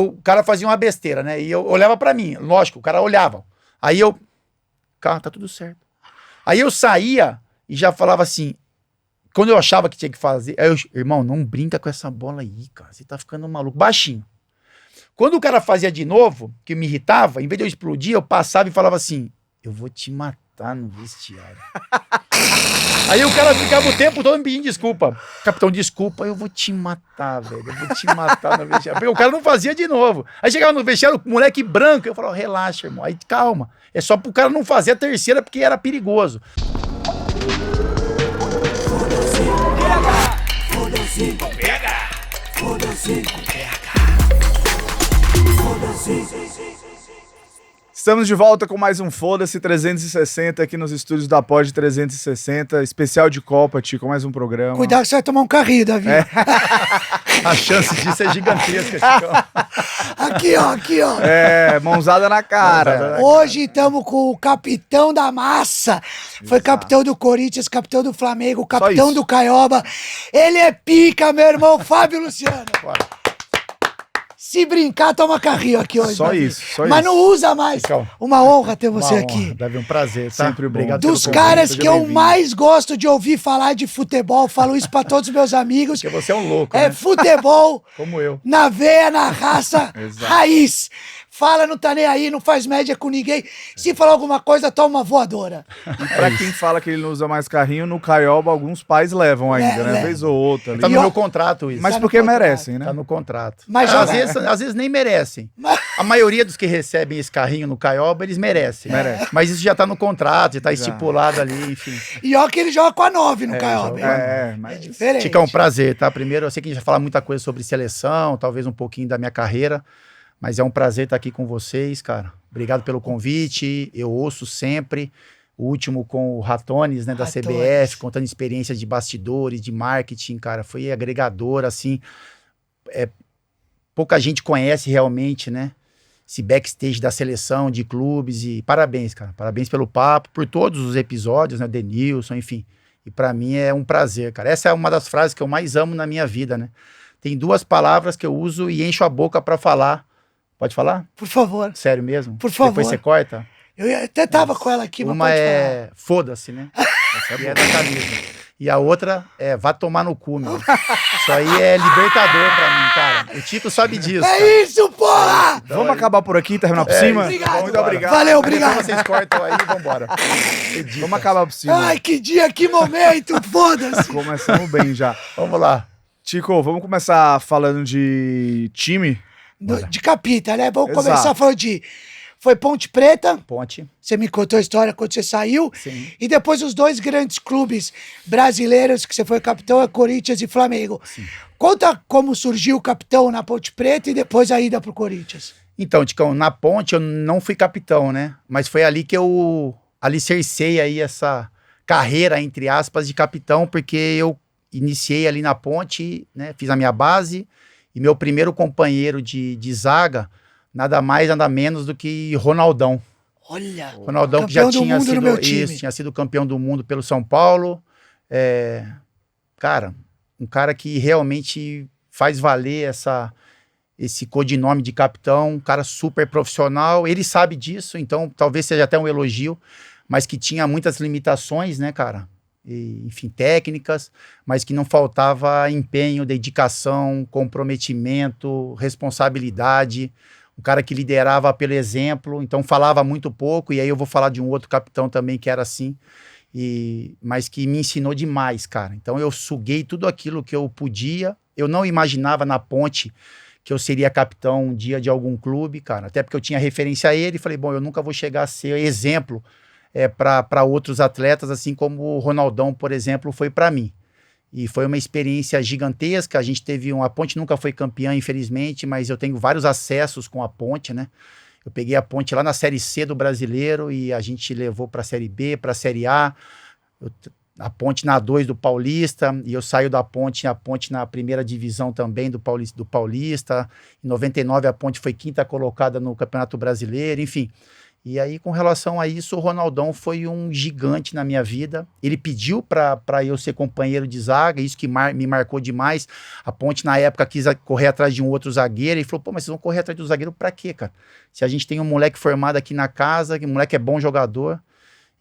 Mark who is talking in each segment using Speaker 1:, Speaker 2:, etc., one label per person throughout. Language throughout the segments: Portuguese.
Speaker 1: O cara fazia uma besteira, né? E eu olhava pra mim, lógico, o cara olhava. Aí eu, cara, tá tudo certo. Aí eu saía e já falava assim, quando eu achava que tinha que fazer, aí eu, irmão, não brinca com essa bola aí, cara, você tá ficando maluco, baixinho. Quando o cara fazia de novo, que me irritava, em vez de eu explodir, eu passava e falava assim, eu vou te matar no vestiário. Aí o cara ficava o tempo todo me pedindo desculpa. Capitão, desculpa, eu vou te matar, velho. Eu vou te matar no vestiário. Porque o cara não fazia de novo. Aí chegava no vestiário, o moleque branco. Eu falava, relaxa, irmão. Aí calma. É só pro cara não fazer a terceira porque era perigoso.
Speaker 2: Foda-se, pega! Foda-se, pega! Foda-se.
Speaker 3: Estamos de volta com mais um Foda-se 360 aqui nos estúdios da Pod 360, especial de Copa, Tico, mais um programa.
Speaker 4: Cuidado que você vai tomar um carrinho, Davi.
Speaker 3: É.
Speaker 1: A chance disso é gigantesca, Chicão.
Speaker 4: Aqui, ó.
Speaker 3: É, mãozada na cara.
Speaker 4: Hoje estamos com o capitão da massa. Foi capitão do Corinthians, capitão do Flamengo, capitão do Caioba. Ele é pica, meu irmão, Fábio Luciano. Se brincar, toma carrinho aqui hoje.
Speaker 3: Só
Speaker 4: Davi.
Speaker 3: isso, só
Speaker 4: Mas
Speaker 3: isso.
Speaker 4: não usa mais.
Speaker 1: Calma.
Speaker 4: Uma honra ter você aqui.
Speaker 1: Davi, um prazer, tá?
Speaker 3: Sempre bom.
Speaker 1: Obrigado
Speaker 4: Dos
Speaker 1: pelo
Speaker 4: caras
Speaker 1: convite.
Speaker 4: que eu mais gosto de ouvir falar de futebol, falo isso pra todos os meus amigos.
Speaker 1: Porque você é um louco,
Speaker 4: É
Speaker 1: né?
Speaker 4: futebol
Speaker 1: Como eu.
Speaker 4: na veia, na raça,
Speaker 3: Exato.
Speaker 4: raiz. Fala, não tá nem aí, não faz média com ninguém. Se falar alguma coisa, toma uma voadora.
Speaker 3: E pra quem fala que ele não usa mais carrinho, no Caioba alguns pais levam ainda, né?
Speaker 4: leva.
Speaker 3: Vez ou outra. ali.
Speaker 1: Tá
Speaker 4: E
Speaker 1: no
Speaker 4: ó-
Speaker 1: meu contrato isso.
Speaker 3: Mas
Speaker 4: Tá no
Speaker 3: porque
Speaker 4: contrato.
Speaker 3: merecem, né?
Speaker 1: Tá no contrato.
Speaker 4: Mas
Speaker 1: às
Speaker 4: já-
Speaker 1: vezes nem merecem. A maioria dos que recebem esse carrinho no Caioba, eles merecem.
Speaker 3: Merece.
Speaker 1: Mas isso já tá no contrato, já tá estipulado ali, enfim.
Speaker 4: E ó que ele joga com a 9 no Caioba.
Speaker 1: joga.
Speaker 4: hein?
Speaker 3: É, mas...
Speaker 4: Diferente.
Speaker 1: Ticão, prazer, tá? Primeiro, eu sei que a gente vai falar muita coisa sobre seleção, talvez um pouquinho da minha carreira, mas é um prazer estar aqui com vocês, cara. Obrigado pelo convite, eu ouço sempre. O último com o Ratones, né, da
Speaker 4: Ratones.
Speaker 1: CBF, contando experiências de bastidores, de marketing, cara. Foi agregador, assim. Pouca gente conhece realmente, né? Esse backstage da seleção, de clubes. E parabéns, cara. Parabéns pelo papo, por todos os episódios, né? Denilson, enfim. E pra mim é um prazer, cara. Essa é uma das frases que eu mais amo na minha vida, né? Tem duas palavras que eu uso e encho a boca pra falar. Pode falar?
Speaker 4: Por favor.
Speaker 1: Sério mesmo?
Speaker 4: Por favor.
Speaker 1: Depois você corta?
Speaker 4: Eu até tava com ela aqui, mas
Speaker 1: Uma
Speaker 4: pode
Speaker 1: é foda-se, né? Essa é da camisa. E a outra é vá tomar no cu, meu. Isso aí é libertador pra mim, cara. O Tico sabe disso.
Speaker 4: falar.
Speaker 1: cara.
Speaker 4: É isso, porra!
Speaker 1: Então,
Speaker 3: Vamos acabar por aqui, terminar por cima?
Speaker 4: Obrigado.
Speaker 3: Muito obrigado.
Speaker 4: Valeu,
Speaker 1: Depois
Speaker 4: obrigado.
Speaker 1: vocês cortam aí e vambora.
Speaker 3: Vamos acabar por cima.
Speaker 4: Ai, que dia, que momento, foda-se.
Speaker 3: Começamos bem já.
Speaker 1: Vamos lá.
Speaker 3: Tico, vamos começar falando de time?
Speaker 4: De capita, né? Vamos
Speaker 3: Exato.
Speaker 4: começar falando de... Foi Ponte Preta,
Speaker 1: Ponte.
Speaker 4: você me contou a história quando você saiu.
Speaker 1: Sim.
Speaker 4: E depois os dois grandes clubes brasileiros que você foi capitão, é Corinthians e Flamengo. Conta como surgiu o capitão na Ponte Preta e depois a ida pro Corinthians.
Speaker 1: Então, Ticão, na Ponte eu não fui capitão, né? Mas foi ali que eu alicercei aí essa carreira, entre aspas, de capitão, porque eu iniciei ali na Ponte, né? Fiz a minha base e meu primeiro companheiro de zaga, nada mais, nada menos do que Ronaldão.
Speaker 4: Olha,
Speaker 1: Ronaldão que já
Speaker 4: campeão do
Speaker 1: tinha
Speaker 4: mundo no
Speaker 1: sido,
Speaker 4: meu time.
Speaker 1: isso, tinha sido campeão do mundo pelo São Paulo. Cara, um cara que realmente faz valer esse codinome de capitão, um cara super profissional. Ele sabe disso, então talvez seja até um elogio, mas que tinha muitas limitações, né, cara? E, enfim, técnicas, mas que não faltava empenho, dedicação, comprometimento, responsabilidade. Um cara que liderava pelo exemplo, então falava muito pouco, e aí eu vou falar de um outro capitão também que era assim, mas que me ensinou demais, cara. Então eu suguei tudo aquilo que eu podia. Eu não imaginava na Ponte que eu seria capitão um dia de algum clube, cara, até porque eu tinha referência a ele e falei, bom, eu nunca vou chegar a ser exemplo para outros atletas, assim como o Ronaldão, por exemplo, foi para mim. E foi uma experiência gigantesca. A gente teve a Ponte nunca foi campeã, infelizmente, mas eu tenho vários acessos com a Ponte, né? Eu peguei a Ponte lá na Série C do Brasileiro e a gente levou para a Série B, para a Série A. A Ponte na 2 do Paulista, e eu saio da Ponte, a Ponte na primeira divisão também do Paulista. Em 99 a Ponte foi quinta colocada no Campeonato Brasileiro, enfim. E aí, com relação a isso, o Ronaldão foi um gigante na minha vida. Ele pediu para eu ser companheiro de zaga, isso que me marcou demais. A Ponte, na época, quis correr atrás de um outro zagueiro. E falou, pô, mas vocês vão correr atrás do zagueiro pra quê, cara? Se a gente tem um moleque formado aqui na casa, que o moleque é bom jogador.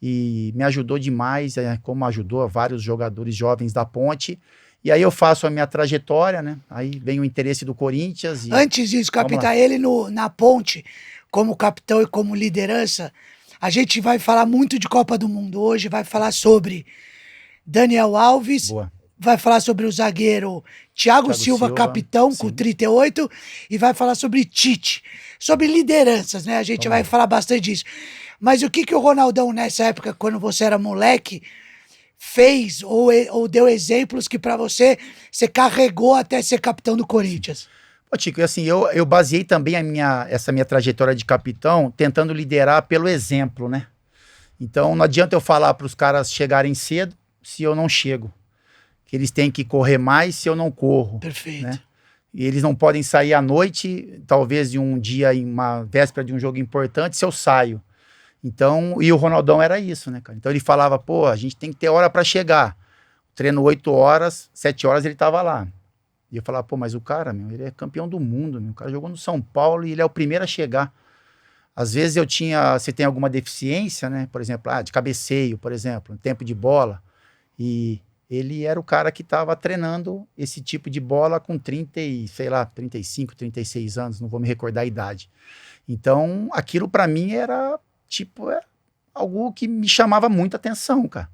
Speaker 1: E me ajudou demais, como ajudou vários jogadores jovens da Ponte. E aí eu faço a minha trajetória, né? Aí vem o interesse do Corinthians. E...
Speaker 4: Antes disso, capitão, ele na Ponte, como capitão e como liderança, a gente vai falar muito de Copa do Mundo hoje, vai falar sobre Daniel Alves,
Speaker 1: Boa.
Speaker 4: vai falar sobre o zagueiro Thiago Silva, capitão, sim, com 38, e vai falar sobre Tite, sobre lideranças, né? A gente vai falar bastante disso. Mas o que o Ronaldão, nessa época, quando você era moleque, fez ou deu exemplos que pra você carregou até ser capitão do Corinthians?
Speaker 1: Pô, Tico, assim, eu baseei também essa minha trajetória de capitão tentando liderar pelo exemplo, né? Então não adianta eu falar para os caras chegarem cedo se eu não chego. Que eles têm que correr mais se eu não corro.
Speaker 4: Perfeito.
Speaker 1: Né? E eles não podem sair à noite, talvez em um dia, em uma véspera de um jogo importante, se eu saio. Então, e o Ronaldão era isso, né, cara? Então ele falava, pô, a gente tem que ter hora para chegar. Treino 8 horas, 7 horas ele tava lá. E eu falava, pô, mas o cara, meu, ele é campeão do mundo, meu. O cara jogou no São Paulo e ele é o primeiro a chegar. Às vezes você tem alguma deficiência, né? Por exemplo, de cabeceio, por exemplo, tempo de bola. E ele era o cara que estava treinando esse tipo de bola com 35, 36 anos, não vou me recordar a idade. Então, aquilo para mim era algo que me chamava muita atenção, cara.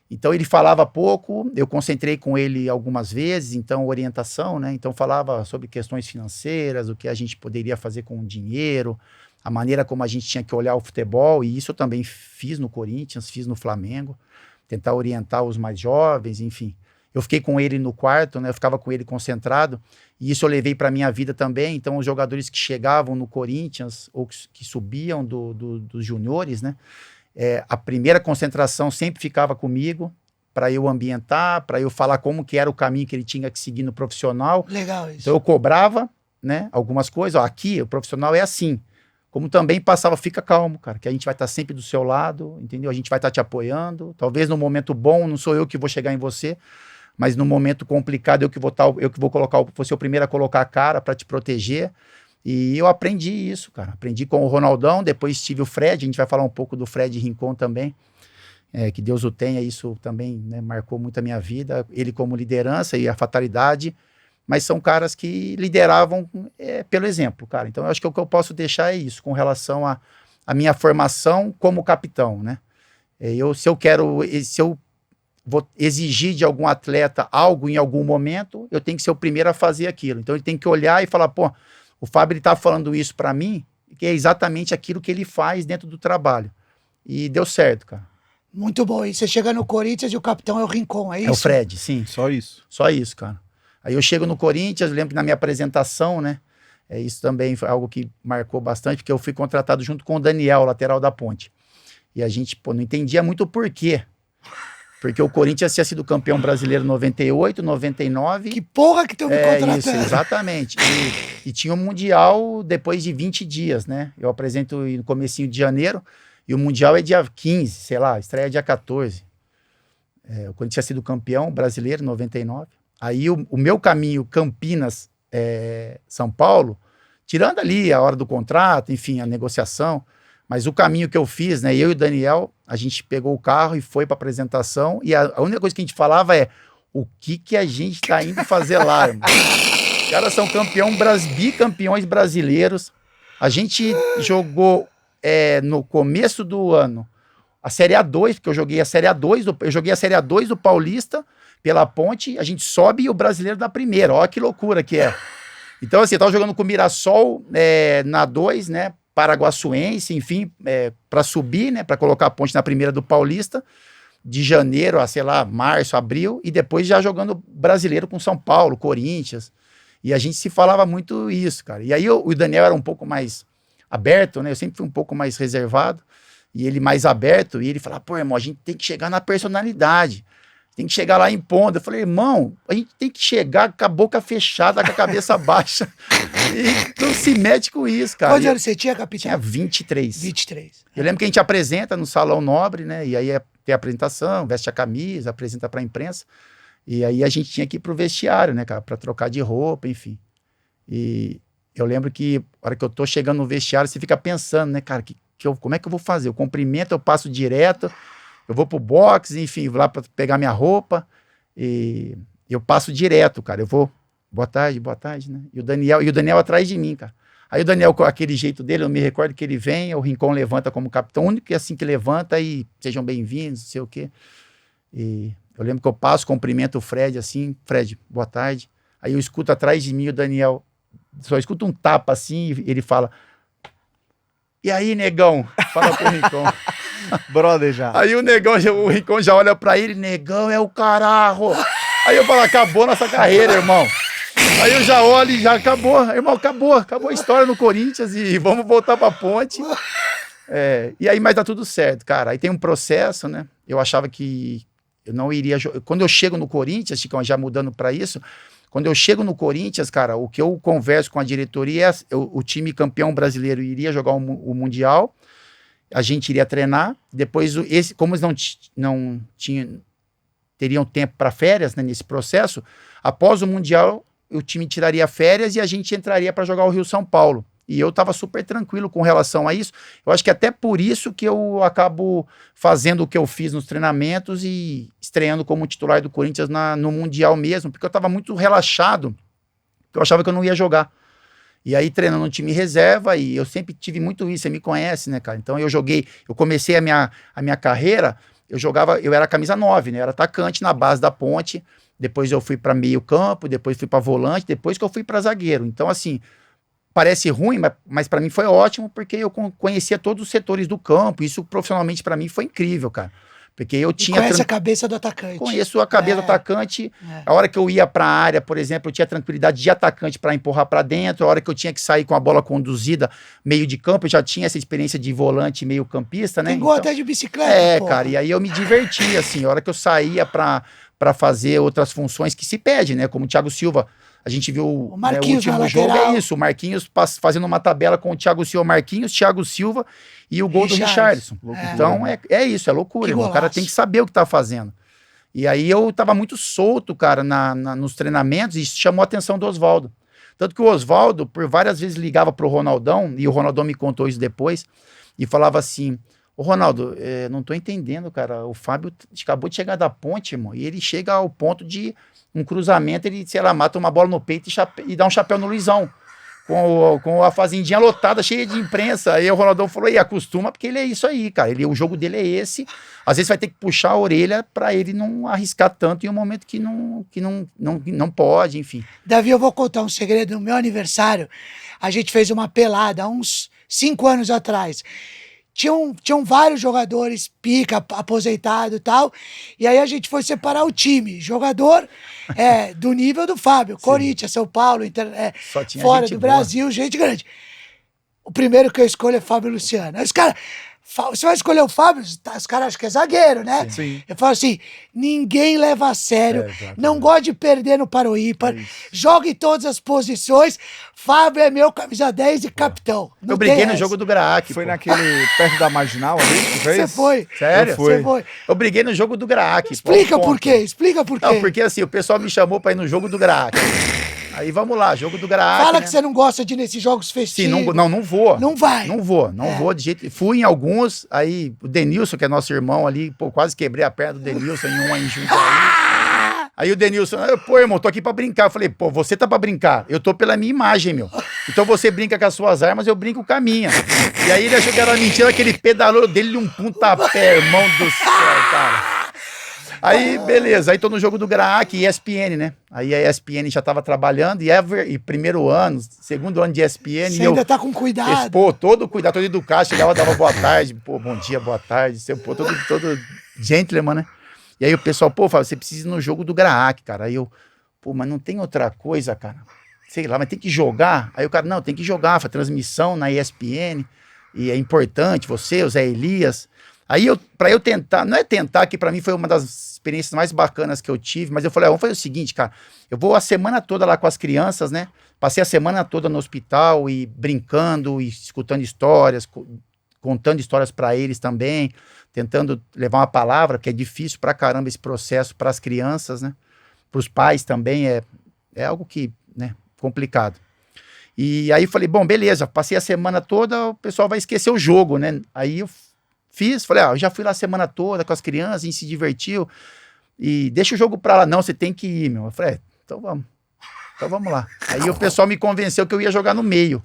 Speaker 1: Então ele falava pouco, eu concentrei com ele algumas vezes, então orientação, né? Então falava sobre questões financeiras, o que a gente poderia fazer com o dinheiro, a maneira como a gente tinha que olhar o futebol, e isso eu também fiz no Corinthians, fiz no Flamengo, tentar orientar os mais jovens, enfim. Eu fiquei com ele no quarto, né? Eu ficava com ele concentrado, e isso eu levei para minha vida também. Então os jogadores que chegavam no Corinthians, ou que subiam dos juniores, né? A primeira concentração sempre ficava comigo, para eu ambientar, para eu falar como que era o caminho que ele tinha que seguir no profissional.
Speaker 4: Legal isso.
Speaker 1: Então eu cobrava, né, algumas coisas. Aqui o profissional é assim. Como também passava, fica calmo, cara, que a gente vai estar sempre do seu lado, entendeu? A gente vai estar te apoiando. Talvez no momento bom, não sou eu que vou chegar em você, mas no momento complicado eu que vou colocar, você o primeiro a colocar a cara para te proteger. E eu aprendi isso, cara. Aprendi com o Ronaldão, depois tive o Fred, a gente vai falar um pouco do Fred Rincon também, que Deus o tenha, isso também, né, marcou muito a minha vida, ele como liderança e a fatalidade, mas são caras que lideravam pelo exemplo, cara. Então eu acho que o que eu posso deixar é isso, com relação à minha formação como capitão, né? Se eu vou exigir de algum atleta algo em algum momento, eu tenho que ser o primeiro a fazer aquilo. Então ele tem que olhar e falar, pô, o Fábio ele tá falando isso para mim, que é exatamente aquilo que ele faz dentro do trabalho. E deu certo, cara.
Speaker 4: Muito bom. E você chega no Corinthians e o capitão é o Rincon, é isso?
Speaker 1: É o Fred, sim.
Speaker 3: Só isso.
Speaker 1: Só isso, cara. Aí eu chego no Corinthians, lembro que na minha apresentação, né? Isso também foi algo que marcou bastante, porque eu fui contratado junto com o Daniel, lateral da Ponte. E a gente, não entendia muito o porquê. Porque o Corinthians tinha sido campeão brasileiro em 98, 99.
Speaker 4: Que porra que estão me contratando.
Speaker 1: Isso, exatamente. E tinha o Mundial depois de 20 dias, né? Eu apresento no comecinho de janeiro, e o Mundial é dia 15, sei lá, estreia dia 14. O Corinthians tinha sido campeão brasileiro em 99. Aí o meu caminho, Campinas, São Paulo, tirando ali a hora do contrato, enfim, a negociação, mas o caminho que eu fiz, né, eu e o Daniel, a gente pegou o carro e foi para apresentação, e a única coisa que a gente falava é o que a gente tá indo fazer lá, irmão? Os caras são bicampeões brasileiros. A gente jogou no começo do ano a Série A2, porque eu joguei a Série A2 do Paulista pela Ponte, a gente sobe e o brasileiro da primeira. Olha que loucura que é. Então, assim, eu tava jogando com o Mirassol na 2, né? Paraguaçuense, enfim, para subir, né? Para colocar a Ponte na primeira do Paulista, de janeiro a, sei lá, março, abril, e depois já jogando brasileiro com São Paulo, Corinthians. E a gente se falava muito isso, cara. E aí o Daniel era um pouco mais aberto, né? Eu sempre fui um pouco mais reservado, e ele mais aberto, e ele falava, pô, irmão, a gente tem que chegar na personalidade. Tem que chegar lá impondo. Eu falei, irmão, a gente tem que chegar com a boca fechada, com a cabeça baixa. E não se mete com isso, cara.
Speaker 4: Quantos anos você tinha, capitão?
Speaker 1: Tinha 23.
Speaker 4: 23.
Speaker 1: Eu lembro que a gente apresenta no Salão Nobre, né? E aí tem a apresentação, veste a camisa, apresenta pra imprensa. E aí a gente tinha que ir pro vestiário, né, cara? Pra trocar de roupa, enfim. E eu lembro que, na hora que eu tô chegando no vestiário, você fica pensando, né, cara? Como é que eu vou fazer? Eu cumprimento, eu passo direto, eu vou pro box, enfim, vou lá pra pegar minha roupa. E eu passo direto, cara. Eu vou, boa tarde, né? E o Daniel atrás de mim, cara. Aí o Daniel, com aquele jeito dele, eu me recordo que ele vem, o Rincon levanta como capitão, o único que assim que levanta e sejam bem-vindos, não sei o quê. E eu lembro que eu passo, cumprimento o Fred assim, Fred, boa tarde. Aí eu escuto atrás de mim o Daniel, só escuto um tapa assim, e ele fala, e aí, negão? Fala pro Rincon.
Speaker 3: Brother já.
Speaker 1: Aí o Rincon já olha pra ele, negão é o caralho. Aí eu falo, acabou nossa carreira, irmão. Aí eu já olho e já acabou, irmão, acabou a história no Corinthians e vamos voltar pra ponte. E aí, mas tá tudo certo, cara. Aí tem um processo, né? Eu achava que eu não iria... Quando eu chego no Corinthians, Chicão, já mudando pra isso, quando eu chego no Corinthians, cara, o que eu converso com a diretoria é o time campeão brasileiro iria jogar o Mundial, a gente iria treinar, depois, como eles não teriam tempo para férias, né, nesse processo, após o Mundial, o time tiraria férias e a gente entraria para jogar o Rio-São Paulo. E eu estava super tranquilo com relação a isso. Eu acho que até por isso que eu acabo fazendo o que eu fiz nos treinamentos e estreando como titular do Corinthians no Mundial mesmo, porque eu estava muito relaxado, eu achava que eu não ia jogar. E aí treinando no time reserva, e eu sempre tive muito isso, você me conhece, né, cara? Então eu comecei a minha carreira, eu era camisa 9, né? Eu era atacante na base da ponte, depois eu fui para meio campo, depois fui para volante, depois que eu fui para zagueiro. Então, assim, parece ruim, mas para mim foi ótimo, porque eu conhecia todos os setores do campo, isso profissionalmente para mim foi incrível, cara. Porque eu tinha...
Speaker 4: Conhece a cabeça do atacante.
Speaker 1: Conheço a cabeça do atacante. A hora que eu ia para a área, por exemplo, eu tinha tranquilidade de atacante para empurrar para dentro. A hora que eu tinha que sair com a bola conduzida, meio de campo, eu já tinha essa experiência de volante meio campista, né?
Speaker 4: Tem até de bicicleta, pô.
Speaker 1: Cara, e aí eu me divertia, assim. A hora que eu saía para fazer outras funções que se pede, né? Como o Thiago Silva... A gente viu
Speaker 4: o Marquinhos,
Speaker 1: né, o último jogo, é isso, o Marquinhos fazendo uma tabela com o Thiago Silva, Thiago Silva e o gol do Richarlison. Então é isso, é loucura, irmão. O cara tem que saber o que tá fazendo. E aí eu tava muito solto, cara, nos treinamentos, e isso chamou a atenção do Oswaldo. Tanto que o Oswaldo, por várias vezes, ligava pro Ronaldão, e o Ronaldão me contou isso depois, e falava assim, ô Ronaldo, não tô entendendo, cara, o Fábio acabou de chegar da ponte, irmão, e ele chega ao ponto de um cruzamento, ele, sei lá, mata uma bola no peito e dá um chapéu no Luizão, com a fazendinha lotada, cheia de imprensa. Aí o Ronaldão falou, e acostuma, porque ele é isso aí, cara, o jogo dele é esse, às vezes vai ter que puxar a orelha pra ele não arriscar tanto em um momento que não pode, enfim.
Speaker 4: Davi, eu vou contar um segredo. No meu aniversário, a gente fez uma pelada há uns 5 anos atrás. Tinham vários jogadores, pica, aposentado e tal, e aí a gente foi separar o time. Jogador do nível do Fábio, Corinthians, São Paulo, fora do Brasil, gente grande. O primeiro que eu escolho é Fábio Luciano. Aí os caras, você vai escolher o Fábio? Os caras acham que é zagueiro, né?
Speaker 3: Sim.
Speaker 4: Eu falo assim, ninguém leva a sério, não gosta de perder no Paroímpa, joga em todas as posições. Fábio é meu camisa 10 e capitão.
Speaker 1: Eu briguei no jogo do Graak.
Speaker 3: Foi naquele, perto da Marginal ali que fez?
Speaker 4: Você foi.
Speaker 1: Sério?
Speaker 4: Você foi.
Speaker 1: Eu briguei no jogo do Graak.
Speaker 4: Explica por quê,
Speaker 1: Não, porque assim, o pessoal me chamou pra ir no jogo do Graak. Aí vamos lá, jogo do Graak.
Speaker 4: Fala, né,
Speaker 1: que
Speaker 4: você não gosta de ir nesses jogos festivos.
Speaker 1: Sim, não vou.
Speaker 4: Não vai.
Speaker 1: Não vou de jeito. Fui em alguns, aí o Denilson, que é nosso irmão ali, pô, quase quebrei a perna do Denilson em um aí junto aí. Aí o Denilson, pô, irmão, tô aqui pra brincar. Eu falei, pô, você tá pra brincar. Eu tô pela minha imagem, meu. Então você brinca com as suas armas, eu brinco com a minha. E aí ele achou que era mentira, que ele pedalou dele um pontapé, irmão do céu, cara. Aí, beleza, aí tô no jogo do Graak, ESPN, né? Aí a ESPN já tava trabalhando, e primeiro ano, segundo ano de ESPN...
Speaker 4: Você ainda tá com cuidado.
Speaker 1: Pô, todo cuidado, todo educado, chegava, dava boa tarde, pô, bom dia, boa tarde, pô, todo gentleman, né? E aí o pessoal, pô, Fábio, você precisa ir no jogo do Graak, cara. Aí eu, pô, mas não tem outra coisa, cara? Sei lá, mas tem que jogar? Aí o cara, não, tem que jogar, foi transmissão na ESPN, e é importante, você, o Zé Elias... Aí, pra eu tentar, não é tentar, que pra mim foi uma das experiências mais bacanas que eu tive, mas eu falei, vamos fazer o seguinte, cara, eu vou a semana toda lá com as crianças, né, Passei a semana toda no hospital e brincando e escutando histórias, contando histórias para eles também, tentando levar uma palavra, que é difícil pra caramba esse processo para as crianças, né? Para os pais também é algo que, né, complicado. E aí falei, bom, beleza, passei a semana toda, o pessoal vai esquecer o jogo, né? Aí eu falei, eu já fui lá a semana toda com as crianças, a gente se divertiu, e deixa o jogo pra lá. Não, você tem que ir, meu. Eu falei, então vamos lá. Aí o pessoal me convenceu que eu ia jogar no meio.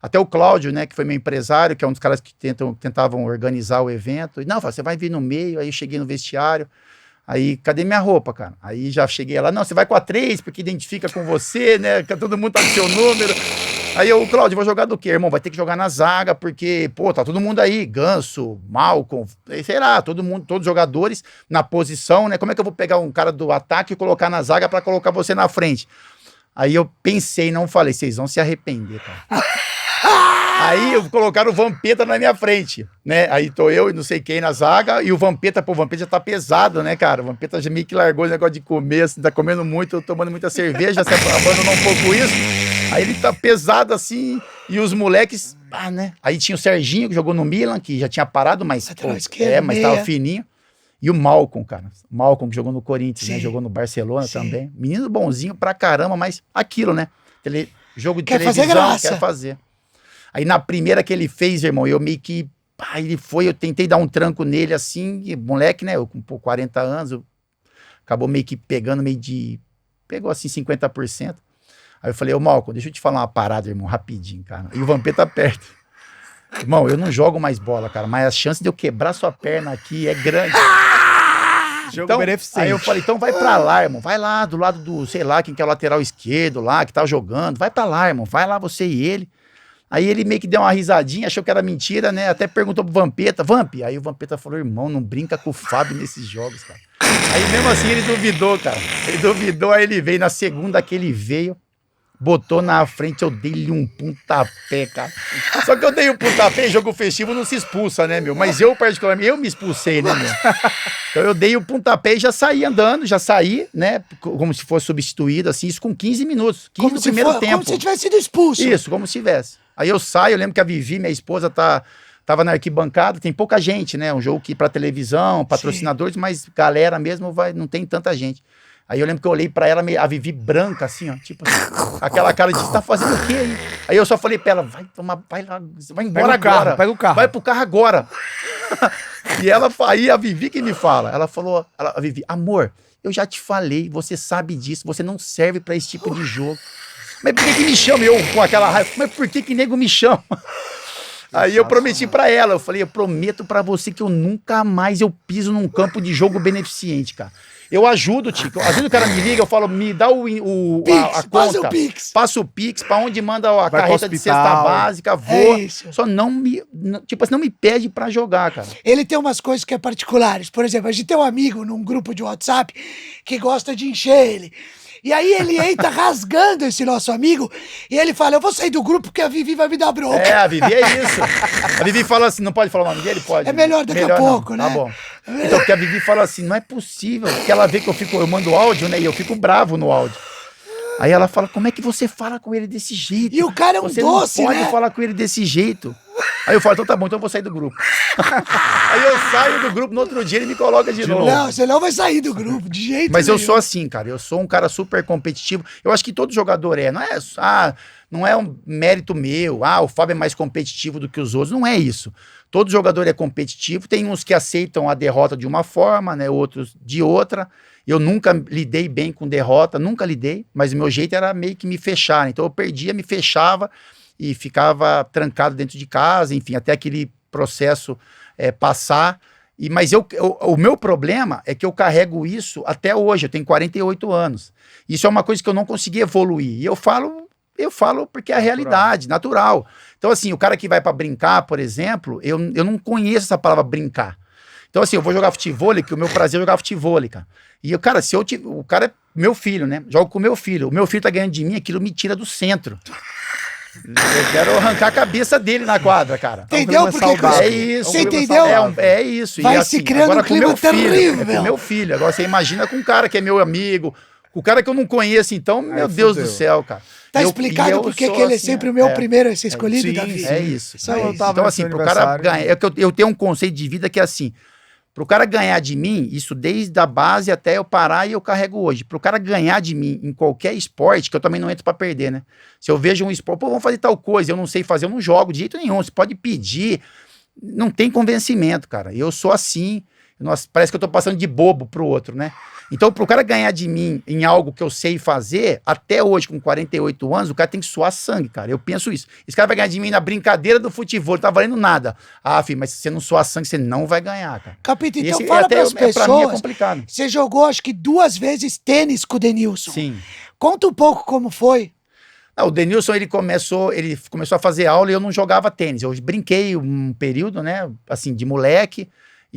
Speaker 1: Até o Cláudio, né, que foi meu empresário, que é um dos caras que tentavam organizar o evento. E, não, você vai vir no meio. Aí eu cheguei no vestiário. Aí, cadê minha roupa, cara? Aí já cheguei lá, não, você vai com a 3, porque identifica com você, né? Que todo mundo tá com seu número. Aí eu, Cláudio, vou jogar do quê? Irmão, vai ter que jogar na zaga, porque, pô, tá todo mundo aí, Ganso, Malcolm, sei lá, todo mundo, todos os jogadores na posição, né? Como é que eu vou pegar um cara do ataque e colocar na zaga pra colocar você na frente? Aí eu pensei, não falei, vocês vão se arrepender, cara. Aí colocaram o Vampeta na minha frente, né? Aí tô eu e não sei quem na zaga, e o Vampeta já tá pesado, né, cara? O Vampeta já meio que largou o negócio de comer, assim, tá comendo muito, tomando muita cerveja, se abandonou um pouco isso. Aí ele tá pesado assim, e os moleques, né? Aí tinha o Serginho, que jogou no Milan, que já tinha parado, mas, mas tava fininho. E o Malcolm, cara. O Malcolm, que jogou no Corinthians, né? Jogou no Barcelona também. Menino bonzinho pra caramba, mas aquilo, né? Jogo de televisão, quer fazer. Aí na primeira que ele fez, irmão, eu meio que... eu tentei dar um tranco nele assim, e moleque, né? Eu com 40 anos, acabou meio que pegando pegou assim 50%. Aí eu falei, ô Malcolm, deixa eu te falar uma parada, irmão, rapidinho, cara. E o Vampeta perto. Irmão, eu não jogo mais bola, cara, mas a chance de eu quebrar sua perna aqui é grande. Jogo beneficente. Aí eu falei, então vai pra lá, irmão. Vai lá do lado do, sei lá, quem que é o lateral esquerdo lá, que tá jogando. Vai pra lá, irmão. Vai lá você e ele. Aí ele meio que deu uma risadinha, achou que era mentira, né? Até perguntou pro Vampeta, Aí o Vampeta falou, irmão, não brinca com o Fábio nesses jogos, cara. Aí mesmo assim ele duvidou, cara. Ele duvidou, aí ele veio. Na segunda que ele veio, botou na frente, eu dei-lhe um pontapé, cara. Só que eu dei um pontapé, jogo festivo não se expulsa, né, meu? Mas eu, particularmente, eu me expulsei, né, meu? Então eu dei o pontapé e já saí andando, né? Como se fosse substituído, assim, isso com 15 minutos. 15 no primeiro tempo.
Speaker 4: Como se tivesse sido expulso.
Speaker 1: Isso, como se tivesse. Aí eu saio, eu lembro que a Vivi, minha esposa, tava na arquibancada, tem pouca gente, né? Um jogo que pra televisão, patrocinadores, mas galera mesmo não tem tanta gente. Aí eu lembro que eu olhei pra ela, a Vivi branca, assim, ó, tipo assim, aquela cara de, você tá fazendo o quê aí? Aí eu só falei pra ela, vai lá, vai embora agora.
Speaker 3: Pega o carro.
Speaker 1: Vai pro carro agora. E aí a Vivi que me fala, ela falou, a Vivi, amor, eu já te falei, você sabe disso, você não serve pra esse tipo de jogo. Mas por que me chama? Eu com aquela raiva, mas por que nego me chama? Aí eu prometi pra ela, eu falei, eu prometo pra você que eu nunca mais eu piso num campo de jogo beneficente, cara. Eu ajudo, Tico. Às vezes o cara me liga, eu falo, me dá a conta.
Speaker 4: Passa o Pix.
Speaker 1: Passa o Pix, pra onde manda a carreta de cesta básica, vou. Só não me pede pra jogar, cara.
Speaker 4: Ele tem umas coisas que é particulares. Por exemplo, a gente tem um amigo num grupo de WhatsApp que gosta de encher ele. E aí ele entra rasgando esse nosso amigo e ele fala, eu vou sair do grupo porque a Vivi vai me dar bronca.
Speaker 1: A Vivi é isso. A Vivi fala assim, não pode falar o nome dele? Pode.
Speaker 4: É melhor daqui a pouco,
Speaker 1: não.
Speaker 4: né?
Speaker 1: Tá bom. Então, porque a Vivi fala assim, não é possível, porque ela vê que eu mando áudio, né, e eu fico bravo no áudio. Aí ela fala, como é que você fala com ele desse jeito?
Speaker 4: E o cara é um doce, né?
Speaker 1: Você não pode falar com ele desse jeito. Aí eu falo, então tá bom, então eu vou sair do grupo. Aí eu saio do grupo, no outro dia ele me coloca de novo.
Speaker 4: Não, você não vai sair do grupo, de jeito
Speaker 1: Mas
Speaker 4: nenhum.
Speaker 1: eu sou assim, cara, eu sou um cara super competitivo. Eu acho que todo jogador não é um mérito meu, o Fábio é mais competitivo do que os outros, não é isso. Todo jogador é competitivo, tem uns que aceitam a derrota de uma forma, né, outros de outra. Eu nunca lidei bem com derrota, nunca lidei, mas o meu jeito era meio que me fechar. Então eu perdia, me fechava e ficava trancado dentro de casa, enfim, até aquele processo passar. Mas o meu problema é que eu carrego isso até hoje, eu tenho 48 anos. Isso é uma coisa que eu não consegui evoluir. E eu falo porque é a realidade, natural. Então, assim, o cara que vai pra brincar, por exemplo, eu não conheço essa palavra brincar. Então, assim, eu vou jogar futebol, que o meu prazer é jogar futebol, cara. E, cara, o cara é meu filho, né? Jogo com o meu filho tá ganhando de mim, aquilo me tira do centro. Eu quero arrancar a cabeça dele na quadra, cara.
Speaker 4: Entendeu? Porque
Speaker 1: é isso.
Speaker 4: Você entendeu?
Speaker 1: É isso.
Speaker 4: Vai
Speaker 1: e, assim,
Speaker 4: se criando um clima terrível.
Speaker 1: Com meu filho. Agora você imagina com um cara que é meu amigo, o cara que eu não conheço, então, meu Deus do céu, cara.
Speaker 4: Tá explicado porque que ele é sempre o meu primeiro a ser escolhido,
Speaker 3: sim,
Speaker 4: Davi?
Speaker 1: É isso.
Speaker 4: Só
Speaker 3: Não, eu
Speaker 4: isso.
Speaker 3: tava
Speaker 1: Então,
Speaker 3: no
Speaker 1: assim,
Speaker 3: seu
Speaker 1: pro cara
Speaker 3: aniversário.
Speaker 1: ganhar. Eu tenho um conceito de vida que é assim: pro cara ganhar de mim, isso desde a base até eu parar e eu carrego hoje. Pro cara ganhar de mim em qualquer esporte, que eu também não entro pra perder, né? Se eu vejo um esporte, pô, vamos fazer tal coisa, eu não sei fazer, eu não jogo de jeito nenhum. Você pode pedir, não tem convencimento, cara. Eu sou assim. Nossa, parece que eu tô passando de bobo pro outro, né? Então, pro cara ganhar de mim em algo que eu sei fazer, até hoje, com 48 anos, o cara tem que suar sangue, cara. Eu penso isso. Esse cara vai ganhar de mim na brincadeira do futebol, não tá valendo nada. Ah, filho, mas se você não suar sangue, você não vai ganhar, cara.
Speaker 4: Capita, então
Speaker 1: Esse
Speaker 4: fala
Speaker 1: até
Speaker 4: pras
Speaker 1: pra mim é
Speaker 4: pessoas.
Speaker 1: complicado.
Speaker 4: Você jogou, acho que 2 vezes tênis com o Denilson.
Speaker 1: Sim.
Speaker 4: Conta um pouco como foi.
Speaker 1: Não, o Denilson, ele começou a fazer aula e eu não jogava tênis. Eu brinquei um período, né, assim, de moleque,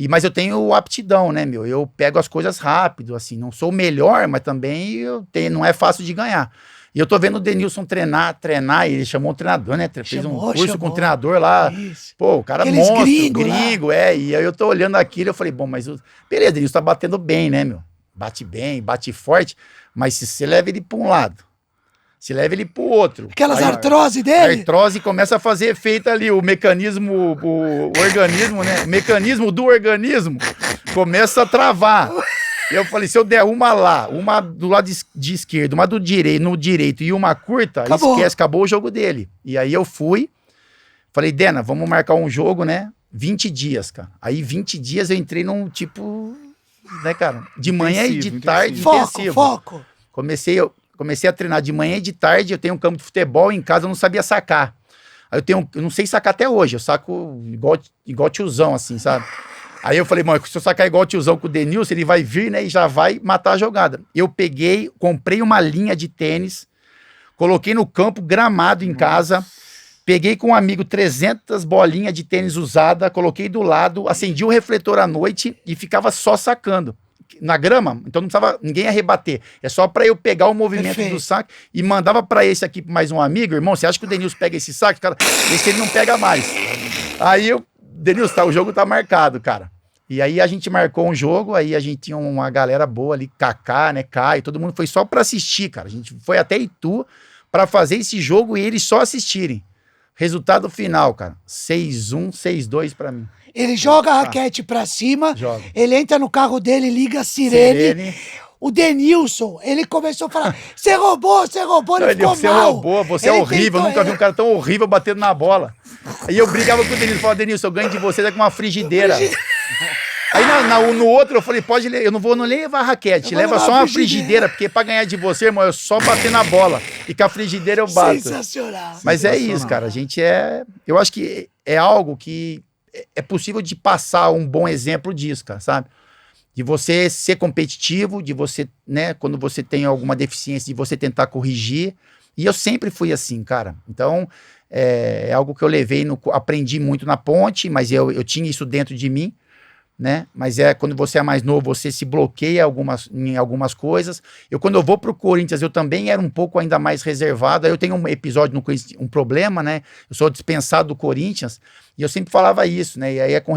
Speaker 1: mas eu tenho aptidão, né, meu? Eu pego as coisas rápido, assim, não sou o melhor, mas também não é fácil de ganhar. E eu tô vendo o Denilson treinar, ele chamou um treinador, né? Fez um curso com um treinador lá.
Speaker 4: Isso.
Speaker 1: Pô, o cara
Speaker 4: Aqueles
Speaker 1: monstro,
Speaker 4: gringo,
Speaker 1: e aí eu tô olhando aquilo, eu falei, bom, mas beleza, o Denilson tá batendo bem, né, meu? Bate bem, bate forte, mas se você leva ele pra um lado, se leva ele pro outro.
Speaker 4: Aquelas
Speaker 1: aí,
Speaker 4: artrose
Speaker 1: a
Speaker 4: dele.
Speaker 1: artrose começa a fazer efeito ali, o mecanismo, o organismo, né? O mecanismo do organismo começa a travar. Eu falei, se eu der uma lá, uma do lado de esquerdo, uma no direito e uma curta,
Speaker 4: Acabou.
Speaker 1: esquece, acabou o jogo dele. E aí eu fui, falei, Dena, vamos marcar um jogo, né? 20 dias, cara. Aí 20 dias eu entrei num tipo, né, cara? De manhã e de
Speaker 3: Intensivo,
Speaker 1: tarde, intensivo.
Speaker 4: Foco.
Speaker 1: Comecei a treinar de manhã e de tarde, eu tenho um campo de futebol em casa, eu não sabia sacar. Aí eu não sei sacar até hoje, eu saco igual tiozão, assim, sabe? Aí eu falei, mano, se eu sacar igual tiozão com o Denilson, ele vai vir, né, e já vai matar a jogada. Eu comprei uma linha de tênis, coloquei no campo, gramado em casa, peguei com um amigo 300 bolinhas de tênis usada, coloquei do lado, acendi o refletor à noite e ficava só sacando. Na grama, então não precisava ninguém ia rebater. É só pra eu pegar o movimento
Speaker 4: Perfeito.
Speaker 1: do saque e mandava pra esse aqui mais um amigo. Irmão, você acha que o Denilson pega esse saque? Cara, esse ele não pega mais. Aí Denilson, o jogo tá marcado, cara. E aí a gente marcou um jogo, aí a gente tinha uma galera boa ali, Kaká, né, Caio, todo mundo foi só pra assistir, cara. A gente foi até Itu pra fazer esse jogo e eles só assistirem. Resultado final, cara, 6-1, 6-2 pra mim.
Speaker 4: Ele joga a raquete pra cima,
Speaker 1: Joga.
Speaker 4: ele entra no carro dele, liga a sirene. O Denilson, ele começou a falar, você roubou, ele ficou
Speaker 1: Você
Speaker 4: mal.
Speaker 1: roubou, você é
Speaker 4: Ele
Speaker 1: horrível, eu
Speaker 4: tentou-
Speaker 1: nunca vi um cara tão horrível batendo na bola. Aí eu brigava com o Denilson, falava, Denilson, eu ganho de você com uma frigideira. Aí no outro eu falei, pode ler, eu não vou levar a raquete,
Speaker 4: Eu vou
Speaker 1: leva
Speaker 4: levar
Speaker 1: só
Speaker 4: a
Speaker 1: uma
Speaker 4: frigideira.
Speaker 1: frigideira, porque pra ganhar de você, irmão, eu só bater na bola. E com a frigideira eu bato.
Speaker 4: Sensacional.
Speaker 1: Mas é isso, cara, a gente eu acho que é algo que é possível de passar um bom exemplo disso, cara, sabe? De você ser competitivo, de você, né, quando você tem alguma deficiência, de você tentar corrigir. E eu sempre fui assim, cara. Então, é algo que eu levei, aprendi muito na ponte, mas eu tinha isso dentro de mim, né? Mas quando você é mais novo, você se bloqueia em algumas coisas. Quando eu vou pro Corinthians, eu também era um pouco ainda mais reservado. Aí eu tenho um episódio no Corinthians, um problema, né? Eu sou dispensado do Corinthians, e eu sempre falava isso, né? E aí é com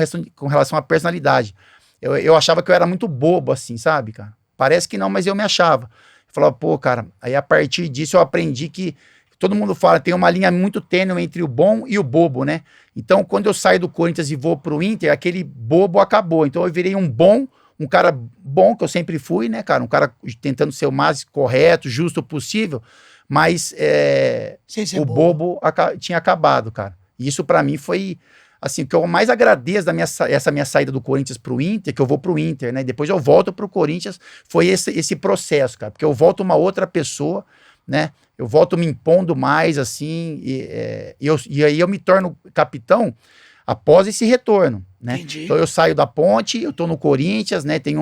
Speaker 1: relação à personalidade. Eu achava que eu era muito bobo, assim, sabe, cara? Parece que não, mas eu me achava. Eu falava, pô, cara, aí a partir disso eu aprendi que todo mundo fala, tem uma linha muito tênue entre o bom e o bobo, né? Então, quando eu saio do Corinthians e vou pro Inter, aquele bobo acabou. Então, eu virei um cara bom, que eu sempre fui, né, cara? Um cara tentando ser o mais correto, justo possível, mas
Speaker 4: Sem ser
Speaker 1: o bobo tinha acabado, cara. E isso pra mim foi, assim, o que eu mais agradeço essa minha saída do Corinthians pro Inter, que eu vou pro Inter, né? Depois eu volto pro Corinthians, foi esse processo, cara. Porque eu volto uma outra pessoa, né? Eu volto me impondo mais, assim, e aí eu me torno capitão após esse retorno, né?
Speaker 4: Entendi.
Speaker 1: Então eu saio da ponte, eu tô no Corinthians, né? Tem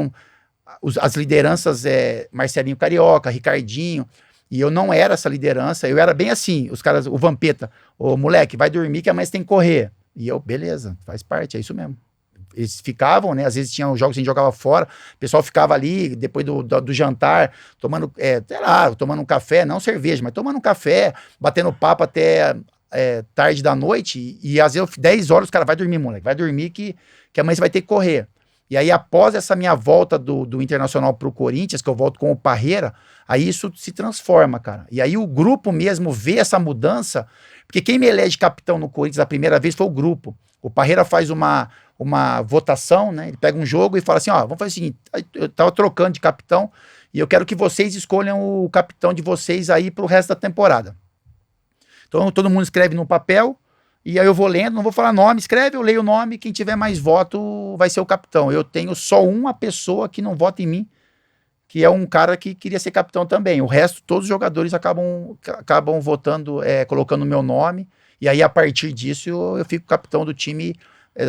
Speaker 1: as lideranças, Marcelinho Carioca, Ricardinho, e eu não era essa liderança, eu era bem assim, os caras, o Vampeta, ô moleque, vai dormir que amanhã você tem que correr. E eu, beleza, faz parte, é isso mesmo. Eles ficavam, né? Às vezes tinham jogos que a gente jogava fora, o pessoal ficava ali, depois do jantar, tomando, sei lá, tomando um café, não cerveja, mas tomando um café, batendo papo até tarde da noite, e às vezes 10 horas os caras, vai dormir, moleque, vai dormir que amanhã você vai ter que correr. E aí, após essa minha volta do Internacional pro Corinthians, que eu volto com o Parreira, aí isso se transforma, cara. E aí o grupo mesmo vê essa mudança, porque quem me elege capitão no Corinthians a primeira vez foi o grupo. O Parreira faz uma votação, né? Ele pega um jogo e fala assim, ó, vamos fazer o seguinte, eu tava trocando de capitão e eu quero que vocês escolham o capitão de vocês aí pro resto da temporada. Então todo mundo escreve no papel, e aí eu vou lendo, não vou falar nome, escreve, eu leio o nome, quem tiver mais voto vai ser o capitão. Eu tenho só uma pessoa que não vota em mim, que é um cara que queria ser capitão também. O resto, todos os jogadores acabam votando, colocando o meu nome, e aí a partir disso eu fico capitão do time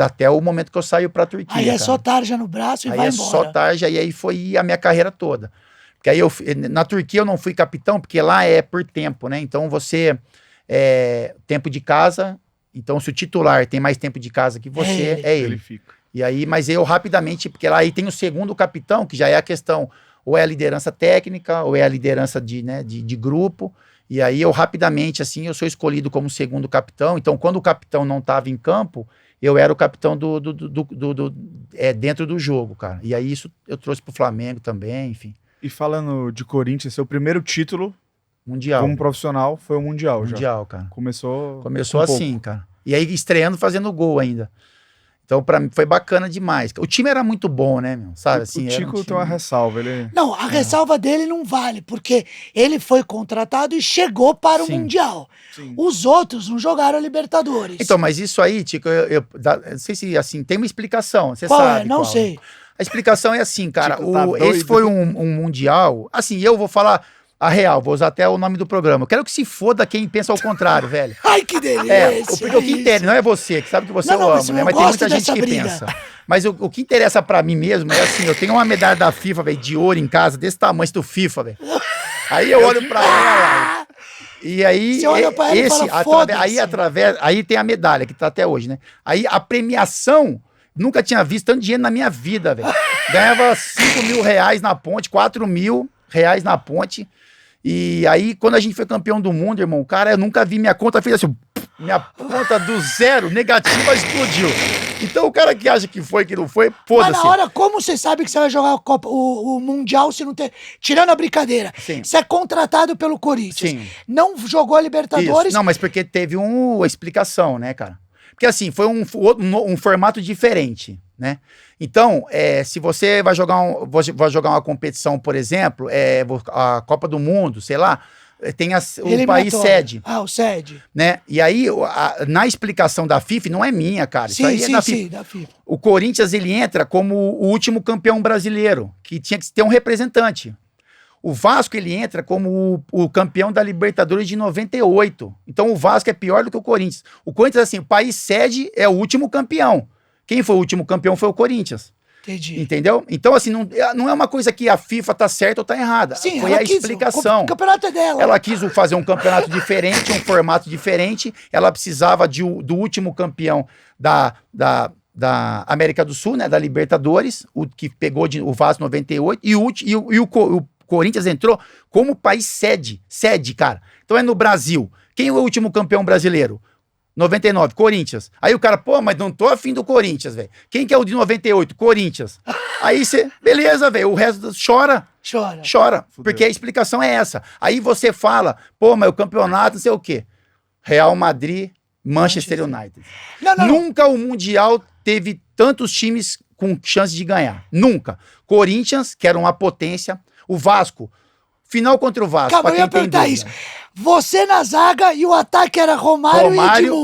Speaker 1: até o momento que eu saio pra Turquia.
Speaker 4: Aí é
Speaker 1: cara.
Speaker 4: só tarja no braço e
Speaker 1: aí
Speaker 4: vai
Speaker 1: é
Speaker 4: embora.
Speaker 1: só tarja, e aí foi a minha carreira toda. Porque aí na Turquia eu não fui capitão, porque lá é por tempo, né? Então você, tempo de casa, então se o titular tem mais tempo de casa que você, é ele.
Speaker 3: fica.
Speaker 1: E aí, mas eu rapidamente, porque lá aí tem o segundo capitão, que já é a questão, ou é a liderança técnica, ou é a liderança de grupo, e aí eu rapidamente, assim, eu sou escolhido como segundo capitão, então quando o capitão não estava em campo, eu era o capitão dentro do jogo, cara. E aí isso eu trouxe pro Flamengo também, enfim.
Speaker 3: E falando de Corinthians, seu primeiro título
Speaker 1: Mundial.
Speaker 3: como profissional foi o Mundial,
Speaker 1: Mundial, cara.
Speaker 3: Começou
Speaker 1: assim, cara. E aí estreando, fazendo gol ainda. Então, pra mim, foi bacana demais. O time era muito bom, né, meu? Sabe, assim,
Speaker 3: o
Speaker 1: era um
Speaker 3: Tico
Speaker 1: time...
Speaker 3: tem uma ressalva, ele...
Speaker 4: Não, a ressalva dele não vale, porque ele foi contratado e chegou para o
Speaker 1: Sim.
Speaker 4: Mundial.
Speaker 3: Sim.
Speaker 4: Os outros não jogaram a Libertadores.
Speaker 1: Então, mas isso aí, Tico, eu não sei se, assim, tem uma explicação, você
Speaker 4: Qual
Speaker 1: sabe.
Speaker 4: é? Não sei.
Speaker 1: A explicação é assim, cara,
Speaker 3: Tico tá doido.
Speaker 1: esse foi um Mundial, assim, eu vou falar a real, vou usar até o nome do programa. Eu quero que se foda quem pensa ao contrário, velho.
Speaker 4: Ai, que delícia!
Speaker 1: Porque o que interessa, não é você, que sabe que você
Speaker 4: Não,
Speaker 1: eu
Speaker 4: não,
Speaker 1: amo,
Speaker 4: mas eu
Speaker 1: né? Mas tem
Speaker 4: gosto
Speaker 1: muita gente
Speaker 4: dessa
Speaker 1: que
Speaker 4: briga.
Speaker 1: pensa. Mas o que interessa pra mim mesmo é assim, eu tenho uma medalha da FIFA, velho, de ouro em casa, desse tamanho do FIFA, velho. Aí eu olho pra ela, e aí
Speaker 4: Você olha pra ela e fala, foda-se.
Speaker 1: aí tem a medalha, que tá até hoje, né? Aí a premiação, nunca tinha visto tanto dinheiro na minha vida, velho. Ganhava 5 mil reais na ponte, 4 mil reais na ponte. E aí, quando a gente foi campeão do mundo, irmão, cara, eu nunca vi minha conta, fez assim, minha conta do zero, negativa, explodiu. Então, o cara que acha que foi, que não foi,
Speaker 4: Mas
Speaker 1: foda-se.
Speaker 4: na hora, como você sabe que você vai jogar o Mundial se não ter... Tirando a brincadeira,
Speaker 1: Sim.
Speaker 4: você é contratado pelo Corinthians.
Speaker 1: Sim.
Speaker 4: Não jogou a Libertadores.
Speaker 1: Isso. Não, mas porque teve uma explicação, né, cara? Porque assim, foi um formato diferente, né? Então, se você vai jogar uma competição, por exemplo, a Copa do Mundo, sei lá, tem o país
Speaker 4: Eliminatória.
Speaker 1: sede,
Speaker 4: Ah, o sede.
Speaker 1: né? E aí, na explicação da FIFA, não é minha, cara. Isso aí é da FIFA.
Speaker 4: Sim, da FIFA.
Speaker 1: O Corinthians, ele entra como o último campeão brasileiro, que tinha que ter um representante. O Vasco, ele entra como o campeão da Libertadores de 98. Então, o Vasco é pior do que o Corinthians. O Corinthians, assim, o país sede é o último campeão. Quem foi o último campeão foi o Corinthians.
Speaker 4: Entendi.
Speaker 1: Entendeu? Então, assim, não é uma coisa que a FIFA tá certa ou tá errada.
Speaker 4: Sim,
Speaker 1: foi
Speaker 4: ela
Speaker 1: a
Speaker 4: quis,
Speaker 1: explicação.
Speaker 4: O campeonato é dela.
Speaker 1: Ela quis fazer um campeonato diferente, um formato diferente. Ela precisava do último campeão da América do Sul, né? Da Libertadores, o que pegou o Vasco 98, e o Corinthians entrou como país sede, cara. Então é no Brasil. Quem é o último campeão brasileiro? 99, Corinthians. Aí o cara, pô, mas não tô afim do Corinthians, velho. Quem que é o de 98? Corinthians. Aí você, beleza, velho, o resto chora.
Speaker 4: Chora.
Speaker 1: Porque a explicação é essa. Aí você fala, pô, mas o campeonato não sei o quê. Real Madrid, Manchester United.
Speaker 4: Não.
Speaker 1: Nunca o Mundial teve tantos times com chance de ganhar. Nunca. Corinthians, que era uma potência. O Vasco, final contra o Vasco.
Speaker 4: Calma, eu ia perguntar isso. Você na zaga e o ataque era Romário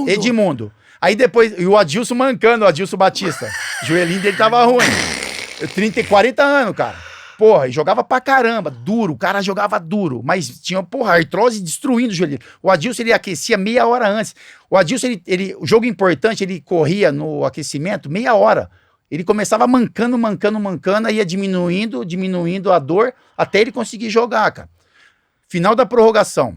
Speaker 4: e
Speaker 1: Edmundo. Aí depois, e o Adilson mancando, o Adilson Batista. O joelhinho dele tava ruim. 40 anos, cara. Porra, e jogava pra caramba, duro, o cara jogava duro, mas tinha, porra, artrose destruindo o joelho. O Adilson, ele aquecia meia hora antes. O Adilson, o jogo importante, ele corria no aquecimento meia hora. Ele começava mancando, aí ia diminuindo a dor, até ele conseguir jogar, cara. Final da prorrogação.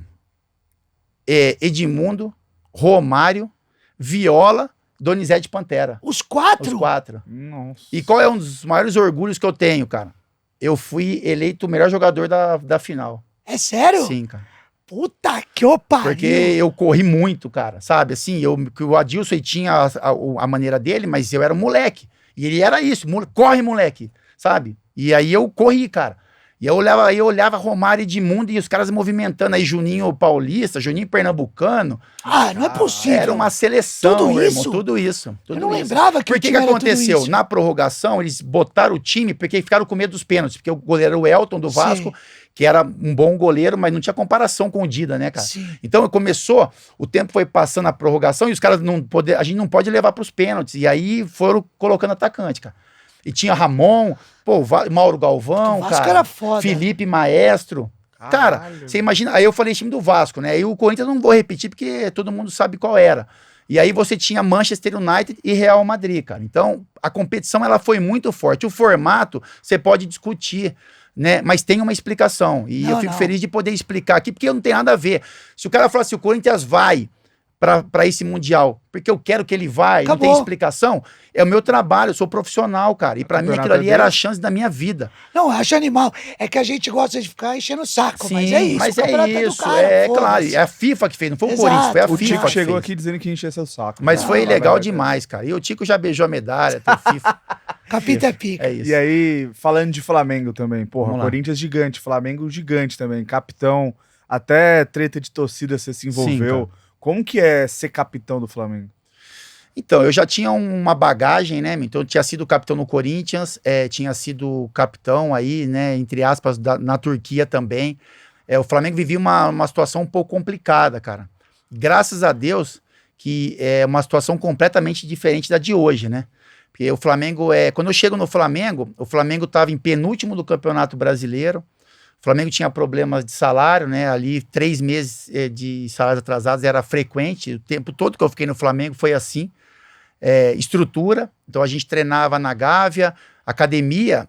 Speaker 1: Edmundo, Romário, Viola, Donizete Pantera.
Speaker 4: Os quatro?
Speaker 1: Os quatro.
Speaker 3: Nossa.
Speaker 1: E qual é um dos maiores orgulhos que eu tenho, cara? Eu fui eleito o melhor jogador da final.
Speaker 4: É sério?
Speaker 1: Sim, cara.
Speaker 4: Puta que o pariu.
Speaker 1: Porque eu corri muito, cara, sabe? Assim, o Adilson ele tinha a maneira dele, mas eu era um moleque. E ele era isso, corre, moleque, sabe? E aí eu corri, cara. E eu olhava Romário e Edmundo e os caras movimentando aí, Juninho Paulista, Juninho Pernambucano.
Speaker 4: Ah, não é possível.
Speaker 1: Era uma seleção,
Speaker 4: Tudo
Speaker 1: irmão,
Speaker 4: isso?
Speaker 1: tudo isso.
Speaker 4: Eu não lembrava que
Speaker 1: Por
Speaker 4: o
Speaker 1: que
Speaker 4: time era tudo
Speaker 1: aconteceu?
Speaker 4: isso.
Speaker 1: Na prorrogação, eles botaram o time porque ficaram com medo dos pênaltis, porque o goleiro era o Elton do Vasco,
Speaker 4: Sim.
Speaker 1: que era um bom goleiro, mas não tinha comparação com o Dida, né, cara?
Speaker 4: Sim.
Speaker 1: Então começou, o tempo foi passando a prorrogação e os caras a gente não pode levar para os pênaltis. E aí foram colocando atacante, cara. E tinha Ramon, Mauro Galvão,
Speaker 4: O Vasco
Speaker 1: cara,
Speaker 4: era foda.
Speaker 1: Felipe Maestro. Cara, você imagina, aí eu falei time do Vasco, né? Aí o Corinthians eu não vou repetir porque todo mundo sabe qual era. E aí você tinha Manchester United e Real Madrid, cara. Então, a competição ela foi muito forte. O formato você pode discutir, né? Mas tem uma explicação. E eu fico feliz de poder explicar aqui, porque não tem nada a ver. Se o cara falar assim, o Corinthians vai para esse Mundial, porque eu quero que ele vá, e não tem explicação, é o meu trabalho, eu sou profissional, cara. E para mim aquilo ali era a chance da minha vida.
Speaker 4: Não, eu acho animal. É que a gente gosta de ficar enchendo o saco,
Speaker 1: Sim,
Speaker 4: mas é isso.
Speaker 1: Mas
Speaker 4: o campeonato
Speaker 1: é
Speaker 4: do
Speaker 1: isso,
Speaker 4: cara,
Speaker 1: é
Speaker 4: foda-se.
Speaker 1: claro. É a FIFA que fez, não foi o
Speaker 4: Exato.
Speaker 1: Corinthians, foi a
Speaker 3: O
Speaker 1: FIFA
Speaker 3: Tico
Speaker 1: que
Speaker 3: chegou
Speaker 1: fez.
Speaker 3: aqui dizendo que encheu seu saco.
Speaker 1: Mas foi legal
Speaker 3: vai.
Speaker 1: demais, cara. E o Tico já beijou a medalha, tem FIFA.
Speaker 4: Capita é pica.
Speaker 1: É isso.
Speaker 3: E aí, falando de Flamengo também, porra,
Speaker 1: Vamos lá.
Speaker 3: Corinthians gigante, Flamengo gigante também, capitão, até treta de torcida você se envolveu.
Speaker 1: Sim,
Speaker 3: Como que é ser capitão do Flamengo?
Speaker 1: Então, eu já tinha uma bagagem, né? Então, eu tinha sido capitão no Corinthians, tinha sido capitão aí, né? Entre aspas, na Turquia também. O Flamengo vivia uma situação um pouco complicada, cara. Graças a Deus que é uma situação completamente diferente da de hoje, né? Porque o Flamengo quando eu chego no Flamengo, o Flamengo estava em penúltimo do Campeonato Brasileiro. O Flamengo tinha problemas de salário, né? Ali 3 meses de salários atrasados era frequente. O tempo todo que eu fiquei no Flamengo foi assim. Estrutura, então a gente treinava na Gávea, academia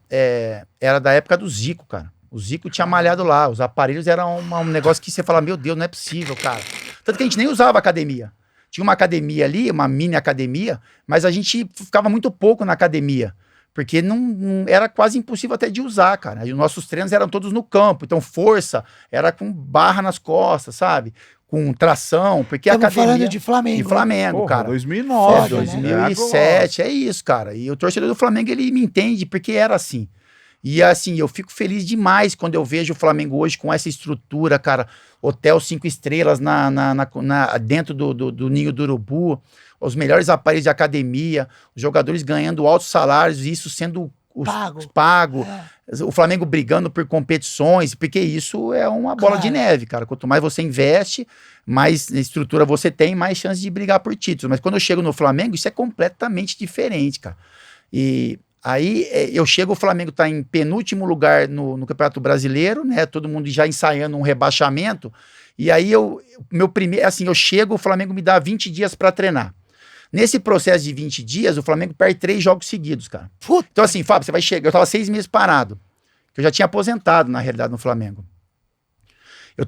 Speaker 1: era da época do Zico, cara. O Zico tinha malhado lá, os aparelhos eram um negócio que você fala, meu Deus, não é possível, cara. Tanto que a gente nem usava academia. Tinha uma academia ali, uma mini academia, mas a gente ficava muito pouco na academia, porque não era quase impossível até de usar, cara. E os nossos treinos eram todos no campo, então força era com barra nas costas, sabe? Com tração, porque a academia...
Speaker 4: falando de Flamengo.
Speaker 1: De Flamengo,
Speaker 3: Porra,
Speaker 1: cara.
Speaker 3: 2009,
Speaker 1: 2007, é isso, cara. E o torcedor do Flamengo, ele me entende, porque era assim. E assim, eu fico feliz demais quando eu vejo o Flamengo hoje com essa estrutura, cara. Hotel 5 estrelas dentro do Ninho do Urubu, os melhores aparelhos de academia, os jogadores ganhando altos salários, e isso sendo pago. O Flamengo brigando por competições, porque isso é uma bola de neve, cara. Quanto mais você investe, mais estrutura você tem, mais chance de brigar por títulos. Mas quando eu chego no Flamengo, isso é completamente diferente, cara. E aí eu chego, o Flamengo tá em penúltimo lugar no Campeonato Brasileiro, né? Todo mundo já ensaiando um rebaixamento. E aí eu chego, o Flamengo me dá 20 dias para treinar. Nesse processo de 20 dias, o Flamengo perde 3 jogos seguidos, cara.
Speaker 4: Puta.
Speaker 1: Então assim, Fábio, você vai chegar... Eu tava 6 meses parado, que eu já tinha aposentado, na realidade, no Flamengo.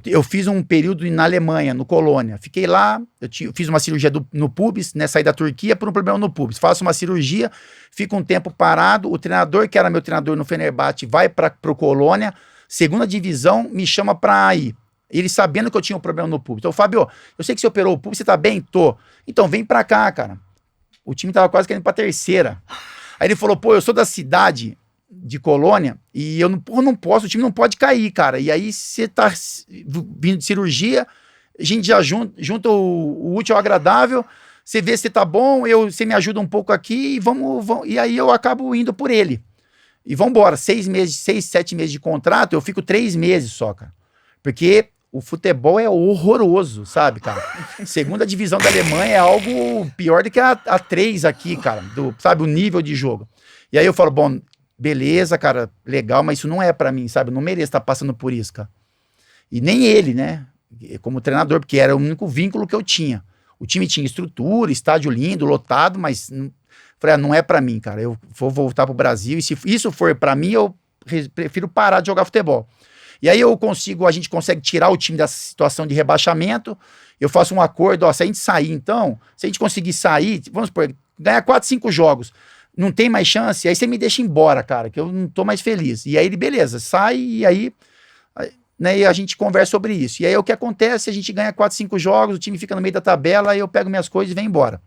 Speaker 1: Eu fiz um período na Alemanha, no Colônia. Fiquei lá, eu fiz uma cirurgia no pubis, né? Saí da Turquia por um problema no pubis. Faço uma cirurgia, fico um tempo parado. O treinador, que era meu treinador no Fenerbahçe, vai pro Colônia, segunda divisão, me chama pra ir. Ele sabendo que eu tinha um problema no pubis. Então, Fábio, eu sei que você operou o pubis, você tá bem? Tô. Então, vem pra cá, cara. O time tava quase querendo ir pra terceira. Aí ele falou, eu sou da cidade de Colônia e eu não posso, o time não pode cair, cara. E aí você tá vindo de cirurgia, a gente já junta o útil ao agradável, você vê se tá bom, você me ajuda um pouco aqui e vamos, e aí eu acabo indo por ele. E vambora, 6, 7 meses de contrato, eu fico 3 meses só, cara. Porque o futebol é horroroso, sabe, cara? Segunda divisão da Alemanha é algo pior do que a 3 aqui, cara, sabe, o nível de jogo. E aí eu falo, bom, beleza, cara, legal, mas isso não é pra mim, sabe? Eu não mereço estar passando por isso, cara. E nem ele, né? Como treinador, porque era o único vínculo que eu tinha. O time tinha estrutura, estádio lindo, lotado, mas falei, não é pra mim, cara. Eu vou voltar pro Brasil e se isso for pra mim, eu prefiro parar de jogar futebol. E aí a gente consegue tirar o time dessa situação de rebaixamento. Eu faço um acordo, se a gente sair, então, se a gente conseguir sair, vamos supor, ganhar 4, 5 jogos, não tem mais chance, aí você me deixa embora, cara, que eu não tô mais feliz. E aí ele, beleza, sai e aí, né, e a gente conversa sobre isso. E aí o que acontece, a gente ganha 4, 5 jogos, o time fica no meio da tabela, aí eu pego minhas coisas e venho embora.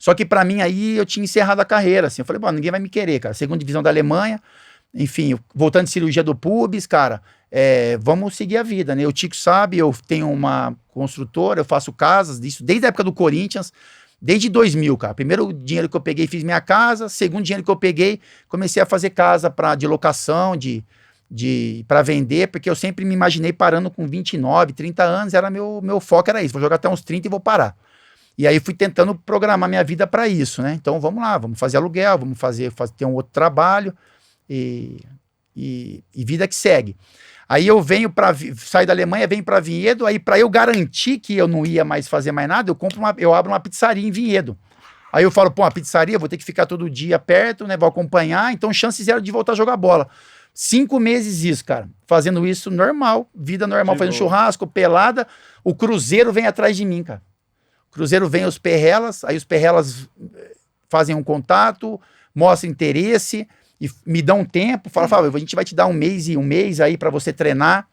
Speaker 1: Só que pra mim aí eu tinha encerrado a carreira, assim. Eu falei, bom, ninguém vai me querer, cara. Segunda divisão da Alemanha, enfim, voltando de cirurgia do pubis, cara, vamos seguir a vida, né? O Tico sabe, eu tenho uma construtora, eu faço casas, isso desde a época do Corinthians, desde 2000, cara. Primeiro dinheiro que eu peguei, fiz minha casa. Segundo dinheiro que eu peguei, comecei a fazer casa de locação, para vender, porque eu sempre me imaginei parando com 29, 30 anos, era meu foco era isso, vou jogar até uns 30 e vou parar. E aí fui tentando programar minha vida para isso, né? Então vamos lá, vamos fazer aluguel, vamos ter um outro trabalho e vida que segue. Aí eu saio da Alemanha, venho para Vinhedo, aí para eu garantir que eu não ia mais fazer mais nada, eu abro uma pizzaria em Vinhedo. Aí eu falo, pô, uma pizzaria, vou ter que ficar todo dia perto, né? Vou acompanhar, então chances zero de voltar a jogar bola. 5 meses isso, cara. Fazendo isso normal, vida normal, fazendo churrasco, pelada. O Cruzeiro vem atrás de mim, cara. O Cruzeiro vem os Perrelas, aí os Perrelas fazem um contato, mostram interesse e me dão um tempo. Fala, Fábio, a gente vai te dar um mês aí pra você treinar.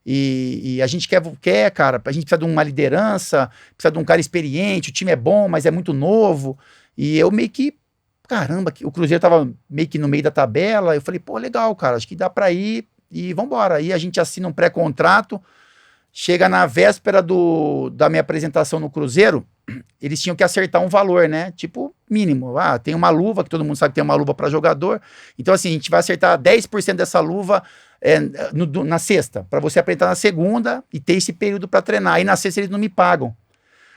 Speaker 1: E a gente quer, cara, a gente precisa de uma liderança, precisa de um cara experiente, o time é bom, mas é muito novo. E eu meio que, caramba, o Cruzeiro tava meio que no meio da tabela. Eu falei, pô, legal, cara, acho que dá pra ir e vambora. Aí a gente assina um pré-contrato, chega na véspera da minha apresentação no Cruzeiro, eles tinham que acertar um valor, né? Tipo, mínimo. Ah, tem uma luva, que todo mundo sabe que tem uma luva para jogador. Então, assim, a gente vai acertar 10% dessa luva na sexta, para você apresentar na segunda e ter esse período para treinar. Aí na sexta eles não me pagam.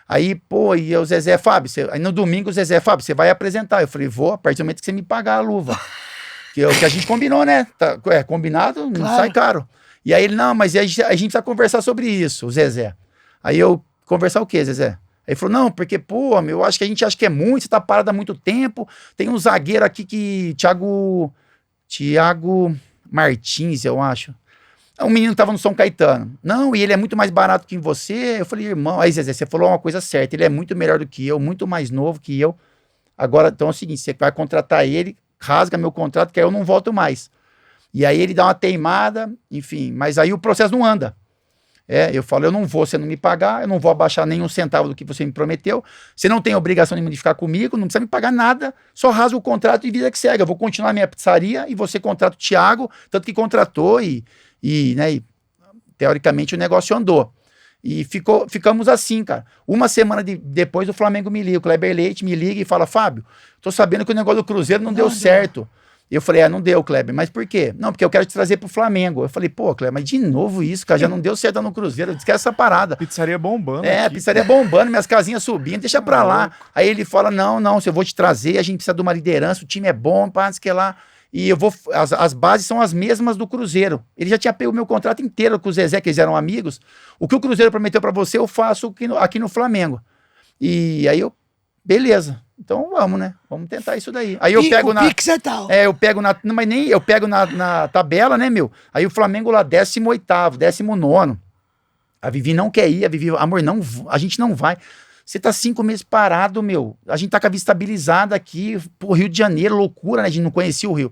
Speaker 1: Aí, pô, e o Zezé, Fábio, aí no domingo o Zezé, Fábio, você vai apresentar. Eu falei, vou, a partir do momento que você me pagar a luva. Que é o que a gente combinou, né? Tá, combinado, não sai caro. E aí ele, não, mas a gente precisa conversar sobre isso, o Zezé. Aí eu, conversar o quê, Zezé? Aí ele falou, não, porque, pô, eu acho que a gente acha que é muito, você tá parado há muito tempo. Tem um zagueiro aqui Thiago Martins, eu acho. Um menino tava no São Caetano. Não, e ele é muito mais barato que você. Eu falei, irmão, aí Zezé, você falou uma coisa certa, ele é muito melhor do que eu, muito mais novo que eu. Agora, então é o seguinte, você vai contratar ele, rasga meu contrato, que aí eu não volto mais. E aí ele dá uma teimada, enfim, mas aí o processo não anda. Eu falo, eu não vou, você não me pagar, eu não vou abaixar nenhum centavo do que você me prometeu, você não tem obrigação nenhuma de ficar comigo, não precisa me pagar nada, só rasga o contrato e vida que segue. Eu vou continuar a minha pizzaria e você contrata o Thiago, tanto que contratou e teoricamente o negócio andou. E ficamos assim, cara. Uma semana depois o Flamengo me liga, o Kleber Leite me liga e fala, Fábio, tô sabendo que o negócio do Cruzeiro não deu certo. Eu falei, não deu, Kleber, mas por quê? Não, porque eu quero te trazer pro Flamengo. Eu falei, pô, Kleber, mas de novo isso, cara, já não deu certo no Cruzeiro, esquece essa parada.
Speaker 3: Pizzaria bombando.
Speaker 1: Pizzaria bombando, minhas casinhas subindo, deixa pra lá. Aí ele fala, não, se eu vou te trazer, a gente precisa de uma liderança, o time é bom, pá, que lá. E eu vou, as bases são as mesmas do Cruzeiro. Ele já tinha pego o meu contrato inteiro com o Zezé, que eles eram amigos. O que o Cruzeiro prometeu pra você, eu faço aqui no Flamengo. E aí eu, beleza. Então vamos, né? Vamos tentar isso daí. Aí eu pego na.
Speaker 4: Pix é tal.
Speaker 1: Eu pego na. Não, mas nem eu pego na tabela, né, meu? Aí o Flamengo lá, 18º, 19º. A Vivi não quer ir, a Vivi, amor, não, a gente não vai. Você tá 5 meses parado, meu. A gente tá com a vida estabilizada aqui, pô, Rio de Janeiro, loucura, né? A gente não conhecia o Rio.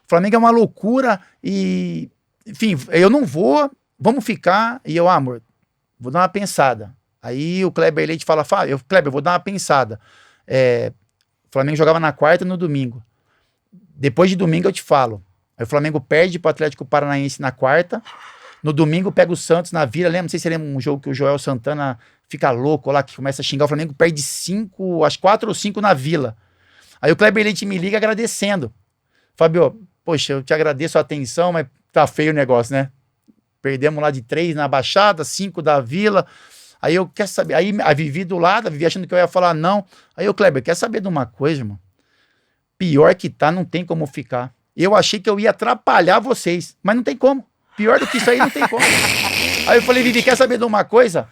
Speaker 1: O Flamengo é uma loucura e. Enfim, eu não vou, vamos ficar. E eu, amor, vou dar uma pensada. Aí o Kleber Leite fala, Kleber, eu vou dar uma pensada. O Flamengo jogava na quarta e no domingo. Depois de domingo eu te falo. Aí o Flamengo perde pro Atlético Paranaense na quarta. No domingo pega o Santos na Vila. Não sei se você lembra um jogo que o Joel Santana fica louco lá, que começa a xingar. O Flamengo perde 4 ou 5 na Vila. Aí o Kleber Leite me liga agradecendo. Fábio, poxa, eu te agradeço a atenção, mas tá feio o negócio, né? Perdemos lá de 3 na Baixada, 5 da Vila. Aí eu quero saber, aí a Vivi do lado, a Vivi achando que eu ia falar não. Aí o Kleber, quer saber de uma coisa, irmão? Pior que tá, não tem como ficar. Eu achei que eu ia atrapalhar vocês, mas não tem como. Pior do que isso aí, não tem como. Aí eu falei, Vivi, quer saber de uma coisa?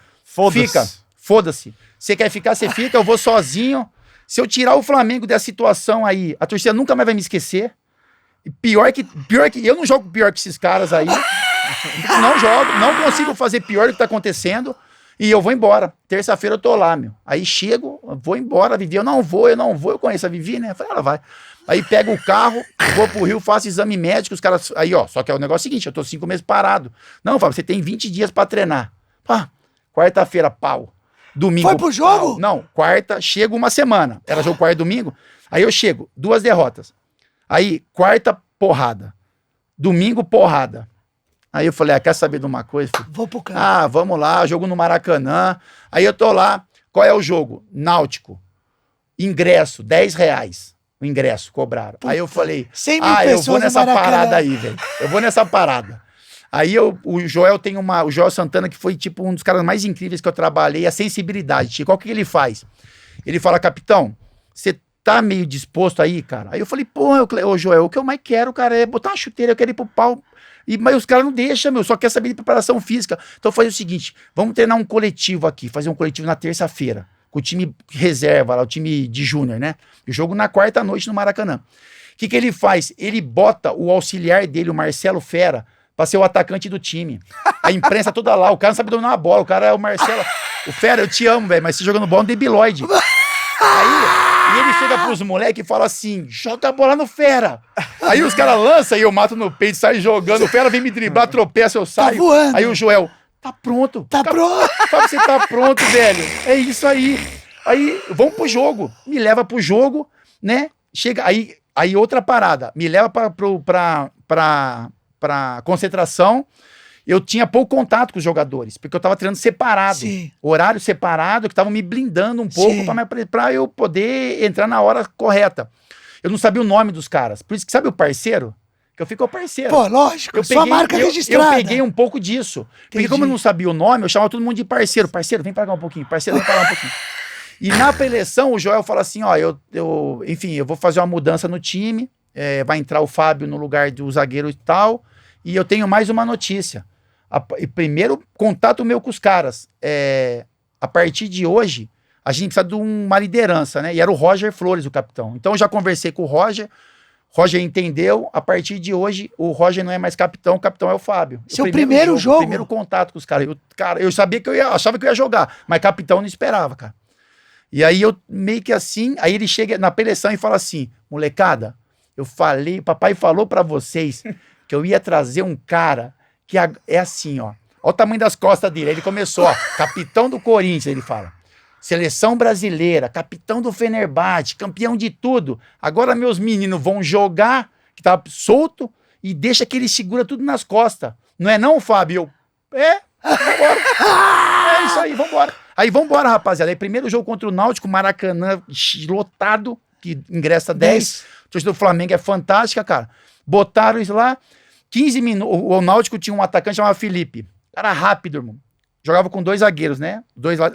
Speaker 1: Fica, foda-se. Você quer ficar, você fica, eu vou sozinho. Se eu tirar o Flamengo dessa situação aí, a torcida nunca mais vai me esquecer. E pior que eu não jogo pior que esses caras aí. Não jogo, não consigo fazer pior do que tá acontecendo. E eu vou embora. Terça-feira eu tô lá, meu. Aí chego, vou embora, Vivi. Eu não vou. Eu conheço a Vivi, né? Eu falei, ela vai. Aí pego o carro, vou pro Rio, faço exame médico, os caras... Aí, ó, só que é o negócio seguinte, eu tô 5 meses parado. Não, Fábio, você tem 20 dias pra treinar. Pá, quarta-feira, pau. Domingo.
Speaker 4: Foi pro jogo?
Speaker 1: Não, quarta, chego uma semana. Era jogo quarta e domingo. Aí eu chego, 2 derrotas. Aí, quarta, porrada. Domingo, porrada. Aí eu falei, quer saber de uma coisa, filho?
Speaker 4: Vou pro campo.
Speaker 1: Vamos lá, jogo no Maracanã. Aí eu tô lá, qual é o jogo? Náutico. Ingresso, R$10. O ingresso, cobraram. Aí eu falei,
Speaker 4: 100 mil
Speaker 1: eu
Speaker 4: pessoas
Speaker 1: vou
Speaker 4: no
Speaker 1: nessa
Speaker 4: Maracanã.
Speaker 1: parada aí, velho. Eu vou nessa parada. Aí o Joel tem o Joel Santana, que foi tipo um dos caras mais incríveis que eu trabalhei, a sensibilidade. Qual que ele faz? Ele fala, capitão, você tá meio disposto aí, cara? Aí eu falei, ô Joel, o que eu mais quero, cara, é botar uma chuteira, eu quero ir pro pau. Mas os caras não deixam, só quer saber de preparação física. Então fazer o seguinte, vamos treinar um coletivo aqui, fazer um coletivo na terça-feira, com o time reserva, lá, o time de júnior, né? O jogo na quarta noite no Maracanã. O que ele faz? Ele bota o auxiliar dele, o Marcelo Fera, pra ser o atacante do time. A imprensa toda lá, o cara não sabe dominar a bola, o cara é o Marcelo. O Fera, eu te amo, velho, mas você jogando bola é um debilóide. Aí, e ele chega pros moleques e fala assim, joga a bola no Fera. Aí os caras lançam e eu mato no peito, saio jogando, o Fera vem me driblar, tropeça, eu saio.
Speaker 4: Tá voando.
Speaker 1: Aí o Joel, tá pronto.
Speaker 4: Tá pronto.
Speaker 1: Fala, você tá pronto, velho. É isso aí. Aí, vamos pro jogo. Me leva pro jogo, né? Chega, aí outra parada. Me leva pra concentração. Eu tinha pouco contato com os jogadores, porque eu tava treinando separado.
Speaker 4: Sim.
Speaker 1: Horário separado, que estavam me blindando um pouco
Speaker 4: Sim.
Speaker 1: pra eu poder entrar na hora correta. Eu não sabia o nome dos caras. Por isso que sabe o parceiro? Que eu fico o parceiro.
Speaker 4: Pô, lógico, sua marca registrada.
Speaker 1: Eu peguei um pouco disso. Porque como eu não sabia o nome, eu chamava todo mundo de parceiro. Parceiro, vem pra cá um pouquinho. Parceiro, vem pra lá um pouquinho. E na pré-eleição, o Joel fala assim, ó, enfim, eu vou fazer uma mudança no time, vai entrar o Fábio no lugar do zagueiro e tal, e eu tenho mais uma notícia. Primeiro contato meu com os caras, a partir de hoje, a gente precisa de uma liderança, né? E era o Roger Flores, o capitão. Então eu já conversei com o Roger entendeu, a partir de hoje, o Roger não é mais capitão, o capitão é o Fábio.
Speaker 4: Seu primeiro jogo?
Speaker 1: Primeiro contato com os caras. Eu sabia que achava que eu ia jogar, mas capitão não esperava, cara. E aí eu meio que assim, aí ele chega na preleção e fala assim, molecada, papai falou pra vocês que eu ia trazer um cara que é assim, ó. Olha o tamanho das costas dele. Aí ele começou, ó, capitão do Corinthians, ele fala. Seleção brasileira, capitão do Fenerbahçe, campeão de tudo. Agora meus meninos vão jogar, que tá solto, e deixa que ele segura tudo nas costas. Não é não, Fábio? Vambora. É isso aí, vambora. Aí vambora, rapaziada. Aí primeiro jogo contra o Náutico, Maracanã, lotado, que ingressa 10. O torcedor do Flamengo é fantástica, cara. Botaram isso lá, 15 minutos. O Náutico tinha um atacante chamado Felipe. Cara rápido, irmão. Jogava com 2 zagueiros, né?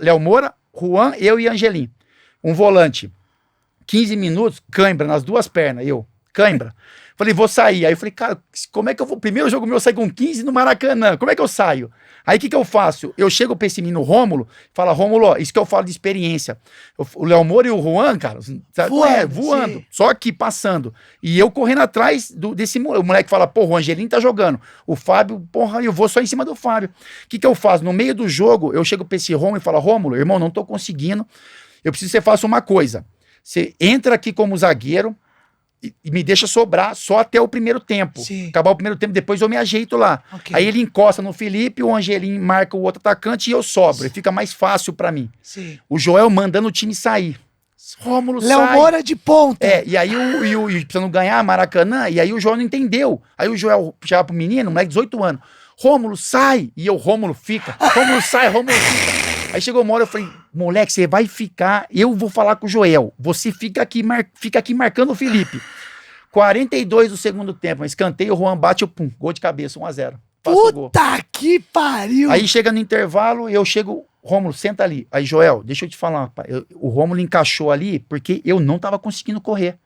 Speaker 1: Léo Moura, Juan, eu e Angelim. Um volante. 15 minutos, cãibra nas 2 pernas, cãibra. Falei, vou sair. Aí eu falei, cara, como é que eu vou? Primeiro jogo meu, eu saí com 15 no Maracanã. Como é que eu saio? Aí o que eu faço? Eu chego pra esse menino Rômulo, fala, Rômulo, ó, isso que eu falo de experiência. O Léo Moura e o Juan, cara, voando. Sim. Só aqui, passando. E eu correndo atrás desse moleque. O moleque fala, porra, o Angelim tá jogando. O Fábio, porra, eu vou só em cima do Fábio. O que eu faço? No meio do jogo, eu chego pra esse Rômulo e falo, Rômulo, irmão, não tô conseguindo. Eu preciso que você faça uma coisa. Você entra aqui como zagueiro, e me deixa sobrar só até o primeiro tempo.
Speaker 4: Sim.
Speaker 1: Acabar o primeiro tempo, depois eu me ajeito lá.
Speaker 4: Okay.
Speaker 1: Aí ele encosta no Felipe, o Angelim marca o outro atacante e eu sobro. E fica mais fácil pra mim.
Speaker 4: Sim.
Speaker 1: O Joel mandando o time sair. Rômulo sai.
Speaker 4: Léo Moura de ponta.
Speaker 1: E aí precisando ganhar Maracanã, e aí o Joel não entendeu. Aí o Joel chegava pro menino, moleque de 18 anos. Rômulo, sai! E Rômulo fica. Rômulo sai, Rômulo fica. Aí chegou uma hora, eu falei, moleque, você vai ficar, eu vou falar com o Joel. Você fica aqui marcando o Felipe. 42 do segundo tempo, escanteio, o Juan bate, pum, gol de cabeça, 1-0.
Speaker 4: Puta que pariu!
Speaker 1: Aí chega no intervalo, eu chego, Rômulo, senta ali. Aí, Joel, deixa eu te falar, pai, o Rômulo encaixou ali porque eu não tava conseguindo correr.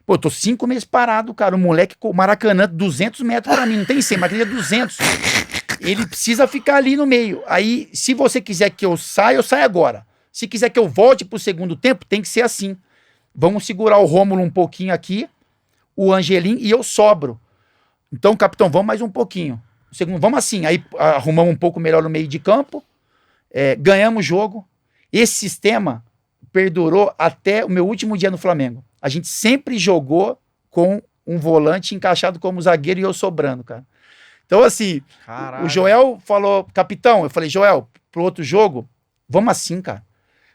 Speaker 1: Pô, eu tô 5 meses parado, cara, o moleque com o Maracanã, 200 metros pra mim, não tem 100, mas ele é 200. Ele precisa ficar ali no meio. Aí, se você quiser que eu saio agora. Se quiser que eu volte pro segundo tempo, tem que ser assim. Vamos segurar o Rômulo um pouquinho aqui, o Angelim e eu sobro. Então, capitão, vamos mais um pouquinho. Segundo, vamos assim. Aí arrumamos um pouco melhor no meio de campo, ganhamos o jogo. Esse sistema perdurou até o meu último dia no Flamengo. A gente sempre jogou com um volante encaixado como zagueiro e eu sobrando, cara. Então, assim,
Speaker 3: Caralho.
Speaker 1: O Joel falou, capitão, eu falei, Joel, pro outro jogo, vamos assim, cara.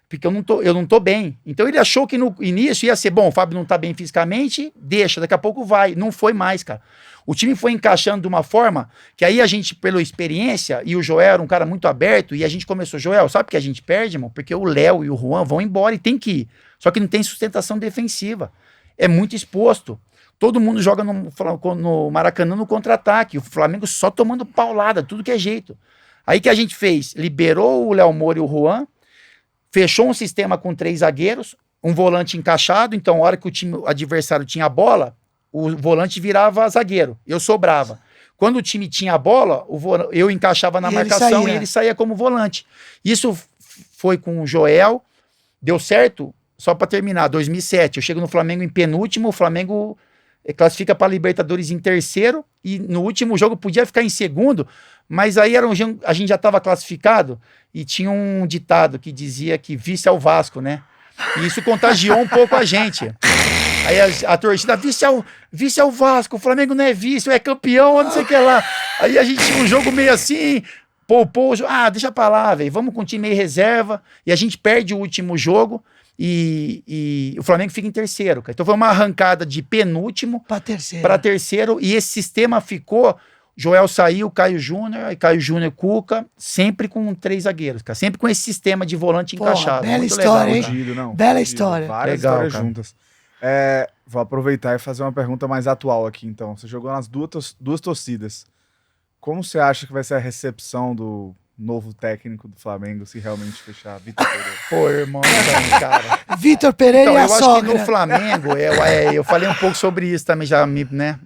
Speaker 1: porque eu não tô bem. Então ele achou que no início ia ser, bom, o Fábio não tá bem fisicamente, deixa, daqui a pouco vai. Não foi mais, cara. O time foi encaixando de uma forma que aí a gente, pela experiência, e o Joel era um cara muito aberto, e a gente começou, Joel, sabe por que a gente perde, irmão? Porque o Léo e o Juan vão embora e tem que ir. Só que não tem sustentação defensiva. É muito exposto. Todo mundo joga no Maracanã no contra-ataque. O Flamengo só tomando paulada, tudo que é jeito. Aí que a gente fez? Liberou o Léo Moura e o Juan, fechou um sistema com 3 zagueiros, um volante encaixado, então a hora que o adversário tinha a bola, o volante virava zagueiro, eu sobrava. Quando o time tinha a bola, eu encaixava na marcação e ele saía como volante. Isso foi com o Joel, deu certo, só para terminar, 2007, eu chego no Flamengo em penúltimo, o Flamengo classifica para Libertadores em terceiro, e no último jogo podia ficar em segundo, mas aí a gente já estava classificado, e tinha um ditado que dizia que vice é o Vasco, né? E isso contagiou um pouco a gente. Aí a torcida, vice é o Vasco, o Flamengo não é vice, é campeão, não sei o que lá. Aí a gente tinha um jogo meio assim, poupou, deixa pra lá, velho, vamos com o time aí reserva, e a gente perde o último jogo, e o Flamengo fica em terceiro, cara. Então foi uma arrancada de penúltimo para terceiro, e esse sistema ficou, Joel saiu, Caio Júnior, Cuca, sempre com 3 zagueiros, cara, sempre com esse sistema de volante encaixado.
Speaker 4: Bela
Speaker 1: muito
Speaker 4: história,
Speaker 1: legal,
Speaker 4: hein? Bela história.
Speaker 3: Várias
Speaker 1: legal,
Speaker 3: histórias
Speaker 1: cara.
Speaker 3: juntas. Vou aproveitar e fazer uma pergunta mais atual aqui, então. Você jogou nas duas torcidas. Como você acha que vai ser a recepção do novo técnico do Flamengo se realmente fechar Vitor Pereira?
Speaker 1: Pô, irmão, cara.
Speaker 4: Vitor Pereira
Speaker 1: Então,
Speaker 4: e a
Speaker 1: eu acho
Speaker 4: sogra.
Speaker 1: que no Flamengo, eu falei um pouco sobre isso também, né?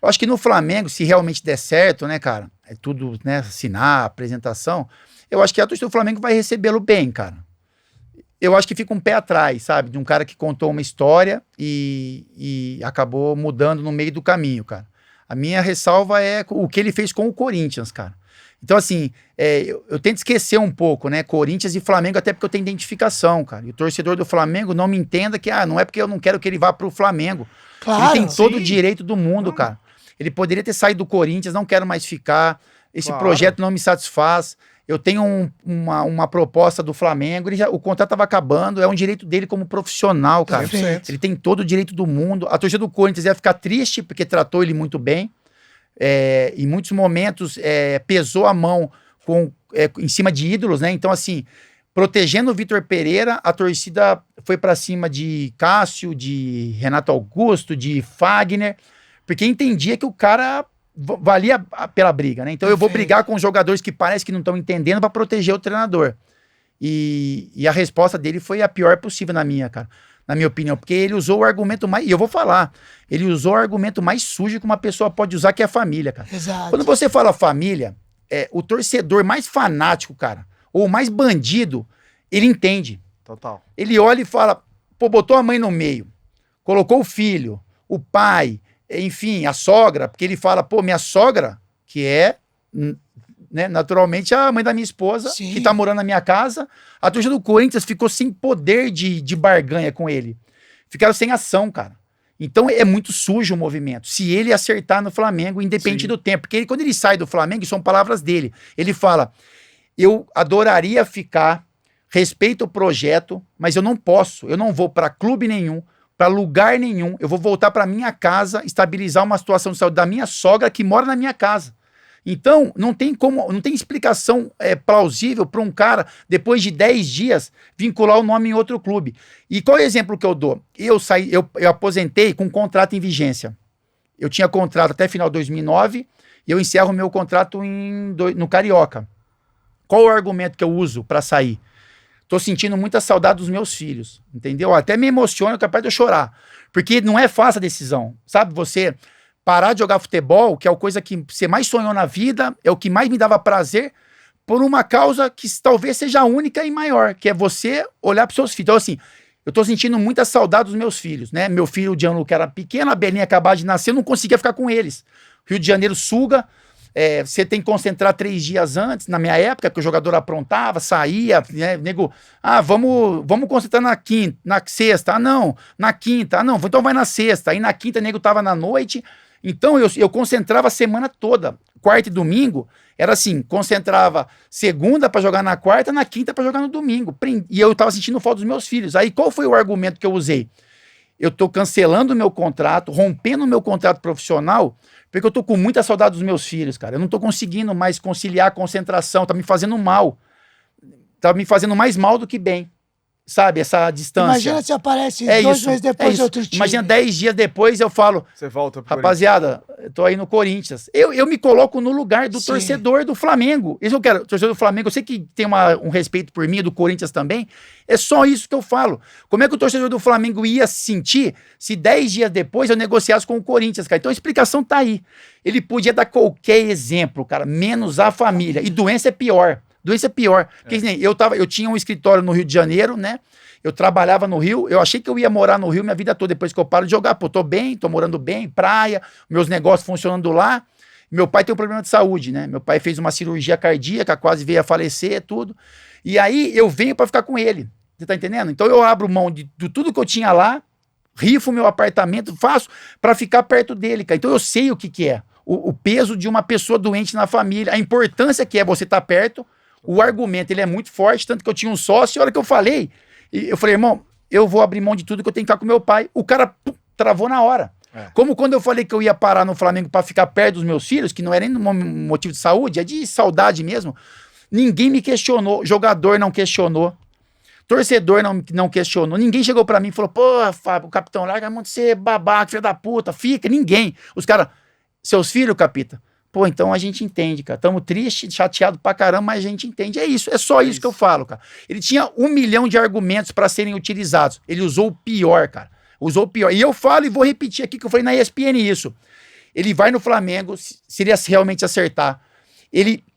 Speaker 1: Eu acho que no Flamengo, se realmente der certo, né, cara, é tudo, né, assinar, apresentação, eu acho que a torcida do Flamengo vai recebê-lo bem, cara. Eu acho que fica um pé atrás, sabe, de um cara que contou uma história e acabou mudando no meio do caminho, cara. A minha ressalva é o que ele fez com o Corinthians, cara. Então, assim, eu tento esquecer um pouco, né, Corinthians e Flamengo, até porque eu tenho identificação, cara. E o torcedor do Flamengo não me entenda que, não é porque eu não quero que ele vá pro Flamengo.
Speaker 4: Claro,
Speaker 1: ele tem todo o
Speaker 3: sim.
Speaker 1: direito do mundo, cara. Ele poderia ter saído do Corinthians, não quero mais ficar. Esse projeto não me satisfaz. Eu tenho uma proposta do Flamengo, o contrato estava acabando, é um direito dele como profissional, cara.
Speaker 3: 100%.
Speaker 1: Ele tem todo o direito do mundo. A torcida do Corinthians ia ficar triste, porque tratou ele muito bem. Em muitos momentos pesou a mão em cima de ídolos, né? Então, assim, protegendo o Vitor Pereira, a torcida foi para cima de Cássio, de Renato Augusto, de Fagner, porque entendia que o cara valia pela briga, né? Então eu vou brigar com os jogadores que parece que não estão entendendo para proteger o treinador. E a resposta dele foi a pior possível na minha opinião, porque ele usou o argumento mais, e eu vou falar, ele usou o argumento mais sujo que uma pessoa pode usar, que é a família, cara.
Speaker 4: Exato.
Speaker 1: Quando você fala família, o torcedor mais fanático, cara, ou mais bandido, ele entende.
Speaker 3: Total.
Speaker 1: Ele olha e fala, pô, botou a mãe no meio, colocou o filho, o pai, enfim, a sogra, porque ele fala, pô, minha sogra, que é, né, naturalmente a mãe da minha esposa,
Speaker 4: Sim.
Speaker 1: que tá morando na minha casa, a torcida do Corinthians ficou sem poder de barganha com ele. Ficaram sem ação, cara. Então é muito sujo o movimento. Se ele acertar no Flamengo, independente
Speaker 3: Sim.
Speaker 1: do tempo, porque quando ele sai do Flamengo, são palavras dele, ele fala, eu adoraria ficar, respeito o projeto, mas eu não posso, eu não vou para clube nenhum, para lugar nenhum, eu vou voltar para minha casa, estabilizar uma situação de saúde da minha sogra que mora na minha casa. Então, não tem explicação plausível para um cara, depois de 10 dias, vincular o nome em outro clube. E qual é o exemplo que eu dou? Eu aposentei com um contrato em vigência. Eu tinha contrato até final de 2009 e eu encerro meu contrato no Carioca. Qual o argumento que eu uso para sair? Tô sentindo muita saudade dos meus filhos, entendeu? Até me emociona, capaz de eu chorar. Porque não é fácil a decisão, sabe? Você parar de jogar futebol, que é a coisa que você mais sonhou na vida, é o que mais me dava prazer, por uma causa que talvez seja a única e maior, que é você olhar para seus filhos. Então, assim, eu tô sentindo muita saudade dos meus filhos, né? Meu filho, o Gianluca, era pequeno, a Belinha acabava de nascer, eu não conseguia ficar com eles. Rio de Janeiro suga, você tem que concentrar 3 dias antes, na minha época, que o jogador aprontava, saía, né, nego, vamos concentrar na sexta, não, na quinta, não, então vai na sexta, aí na quinta o nego tava na noite, Então eu concentrava a semana toda. Quarta e domingo era assim, concentrava segunda para jogar na quarta, na quinta para jogar no domingo. E eu tava sentindo falta dos meus filhos. Aí qual foi o argumento que eu usei? Eu tô cancelando o meu contrato, rompendo o meu contrato profissional, porque eu tô com muita saudade dos meus filhos, cara. Eu não tô conseguindo mais conciliar a concentração, tá me fazendo mal. Tá me fazendo mais mal do que bem. Sabe, essa distância.
Speaker 4: Imagina se aparece 2 meses depois de outro time.
Speaker 1: Imagina 10 dias depois eu falo,
Speaker 3: Você volta pro
Speaker 1: rapaziada, eu tô aí no Corinthians. Eu me coloco no lugar do torcedor do Flamengo. Isso eu quero. O torcedor do Flamengo, eu sei que tem um respeito por mim, do Corinthians também. É só isso que eu falo. Como é que o torcedor do Flamengo ia se sentir se 10 dias depois eu negociasse com o Corinthians, cara? Então a explicação tá aí. Ele podia dar qualquer exemplo, cara, menos a família. E doença é pior. Doença é pior. Porque nem eu tinha um escritório no Rio de Janeiro, né? Eu trabalhava no Rio, eu achei que eu ia morar no Rio minha vida toda, depois que eu paro de jogar. Pô, tô bem, tô morando bem, praia, meus negócios funcionando lá. Meu pai tem um problema de saúde, né? Meu pai fez uma cirurgia cardíaca, quase veio a falecer, tudo. E aí eu venho pra ficar com ele. Você tá entendendo? Então eu abro mão de tudo que eu tinha lá, rifo meu apartamento, faço pra ficar perto dele, cara. Então eu sei o que é. O peso de uma pessoa doente na família, a importância que é você estar perto. O argumento, ele é muito forte, tanto que eu tinha um sócio, e a hora que eu falei, irmão, eu vou abrir mão de tudo que eu tenho que ficar com meu pai. O cara travou na hora. Como quando eu falei que eu ia parar no Flamengo para ficar perto dos meus filhos, que não era nem um motivo de saúde, é de saudade mesmo, ninguém me questionou, jogador não questionou, torcedor não questionou, ninguém chegou para mim e falou, pô, Fábio, o capitão, larga a mão de ser babaca, filho da puta, fica, ninguém. Os caras, seus filhos, capita, pô, então a gente entende, cara. Tamo triste, chateado pra caramba, mas a gente entende. É isso, é só isso que eu falo, cara. Ele tinha 1 milhão de argumentos pra serem utilizados. Ele usou o pior, cara. Usou o pior. E eu falo e vou repetir aqui que eu falei na ESPN isso. Ele vai no Flamengo, se ele realmente acertar,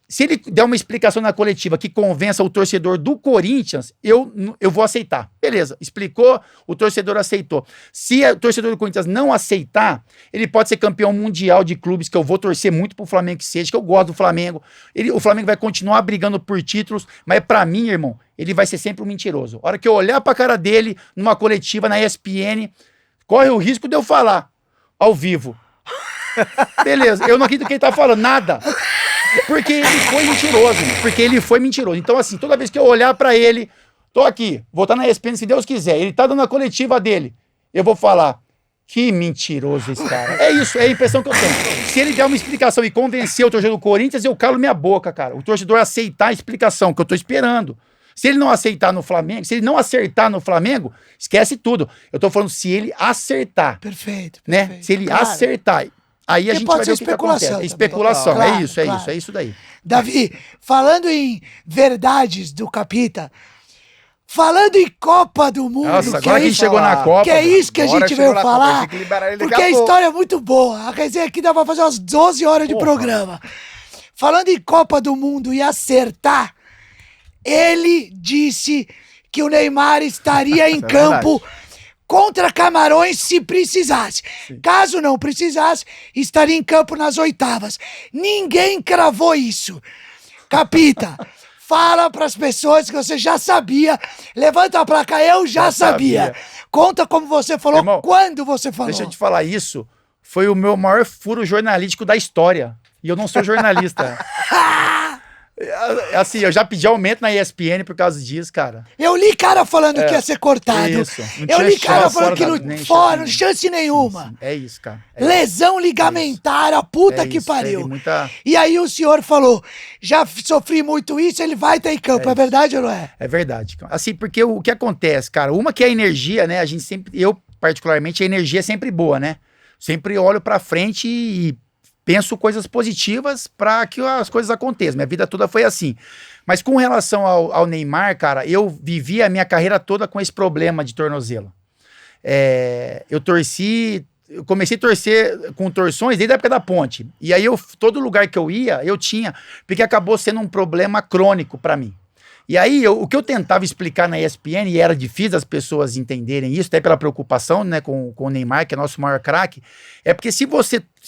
Speaker 1: se ele der uma explicação na coletiva que convença o torcedor do Corinthians, eu vou aceitar. Beleza, explicou, o torcedor aceitou. Se o torcedor do Corinthians não aceitar, ele pode ser campeão mundial de clubes, que eu vou torcer muito pro Flamengo que seja, que eu gosto do Flamengo. O Flamengo vai continuar brigando por títulos, mas pra mim, irmão, ele vai ser sempre um mentiroso. A hora que eu olhar pra cara dele numa coletiva na ESPN, corre o risco de eu falar ao vivo. Beleza, eu não acredito que ele tá falando nada. Porque ele foi mentiroso. Então, assim, toda vez que eu olhar pra ele, tô aqui, vou estar na ESPN se Deus quiser, ele tá dando a coletiva dele, eu vou falar, que mentiroso esse cara. É isso, é a impressão que eu tenho. Se ele der uma explicação e convencer o torcedor do Corinthians, eu calo minha boca, cara. O torcedor aceitar a explicação, que eu tô esperando. Se ele não aceitar no Flamengo, se ele não acertar no Flamengo, esquece tudo. Eu tô falando se ele acertar.
Speaker 4: Perfeito.
Speaker 1: Né? Se ele acertar. Aí a gente vai ver o que acontece. Especulação,
Speaker 4: claro,
Speaker 1: é isso daí.
Speaker 4: Davi, falando em verdades do Capita, falando em Copa do Mundo,
Speaker 1: nossa, agora que a gente chegou na Copa.
Speaker 4: Que é isso que a gente veio falar, porque a
Speaker 3: pouco.
Speaker 4: história é muito boa. A resenha aqui dá pra fazer umas 12 horas de programa. Falando em Copa do Mundo e acertar, ele disse que o Neymar estaria em campo contra Camarões se precisasse. Sim. Caso não precisasse, estaria em campo nas oitavas. Ninguém cravou isso. Capita, fala pras pessoas que você já sabia. Levanta a placa, eu já sabia. Conta como você falou, irmão, quando você falou.
Speaker 1: Deixa eu te falar, isso foi o meu maior furo jornalístico da história. E eu não sou jornalista. Assim, eu já pedi aumento na ESPN por causa disso, cara.
Speaker 4: Eu li cara falando que ia ser cortado.
Speaker 1: Isso.
Speaker 4: Eu li cara falando que não fora, chance nenhuma.
Speaker 1: É isso, cara.
Speaker 4: Lesão ligamentar, a puta que pariu. E aí o senhor falou, já sofri muito isso, ele vai estar em campo. É verdade ou não é?
Speaker 1: É verdade. Assim, porque o que acontece, cara, uma que é a energia, né? A gente sempre, eu particularmente, a energia é sempre boa, né? Sempre olho pra frente e penso coisas positivas para que as coisas aconteçam. Minha vida toda foi assim. Mas com relação ao Neymar, cara, eu vivi a minha carreira toda com esse problema de tornozelo. Eu comecei a torcer com torções desde a época da ponte. E aí, todo lugar que eu ia, eu tinha, porque acabou sendo um problema crônico para mim. E aí, o que eu tentava explicar na ESPN, e era difícil as pessoas entenderem isso, até pela preocupação, né, com o Neymar, que é nosso maior craque, é porque se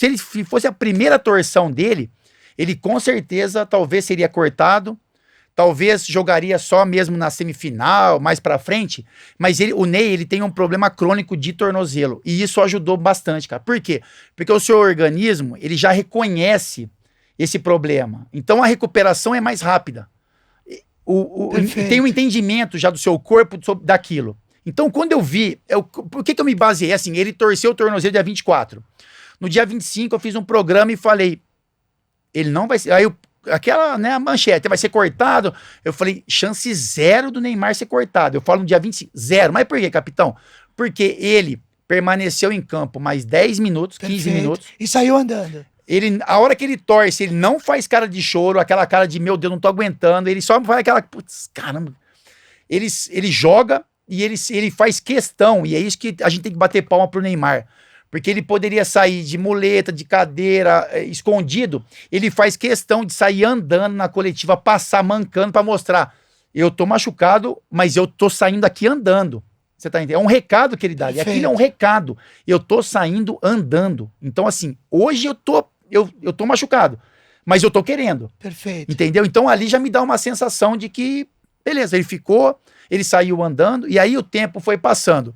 Speaker 1: ele fosse a primeira torção dele, ele com certeza talvez seria cortado, talvez jogaria só mesmo na semifinal, mais pra frente, mas o Ney, ele tem um problema crônico de tornozelo, e isso ajudou bastante, cara. Por quê? Porque o seu organismo, ele já reconhece esse problema, então a recuperação é mais rápida. Tem um entendimento já do seu corpo daquilo. Então, quando eu vi, por que eu me baseei? Assim, ele torceu o tornozelo dia 24. No dia 25, eu fiz um programa e falei, ele não vai ser... Aí, aquela, né, a manchete, vai ser cortado. Eu falei, chance zero do Neymar ser cortado. Eu falo no dia 25, zero. Mas por quê, capitão? Porque ele permaneceu em campo mais 10 minutos, 15 minutos.
Speaker 4: E saiu andando.
Speaker 1: A hora que ele torce, ele não faz cara de choro, aquela cara de, meu Deus, não tô aguentando. Ele só faz aquela, putz, caramba. Ele joga e ele faz questão. E é isso que a gente tem que bater palma pro Neymar. Porque ele poderia sair de muleta, de cadeira, escondido. Ele faz questão de sair andando na coletiva, passar mancando pra mostrar. Eu tô machucado, mas eu tô saindo aqui andando. Você tá entendendo? É um recado que ele dá. E aquilo é um recado. Eu tô saindo andando. Então, assim, hoje eu tô machucado, mas eu tô querendo.
Speaker 4: Perfeito.
Speaker 1: Entendeu? Então ali já me dá uma sensação de que, beleza, ele saiu andando, e aí o tempo foi passando.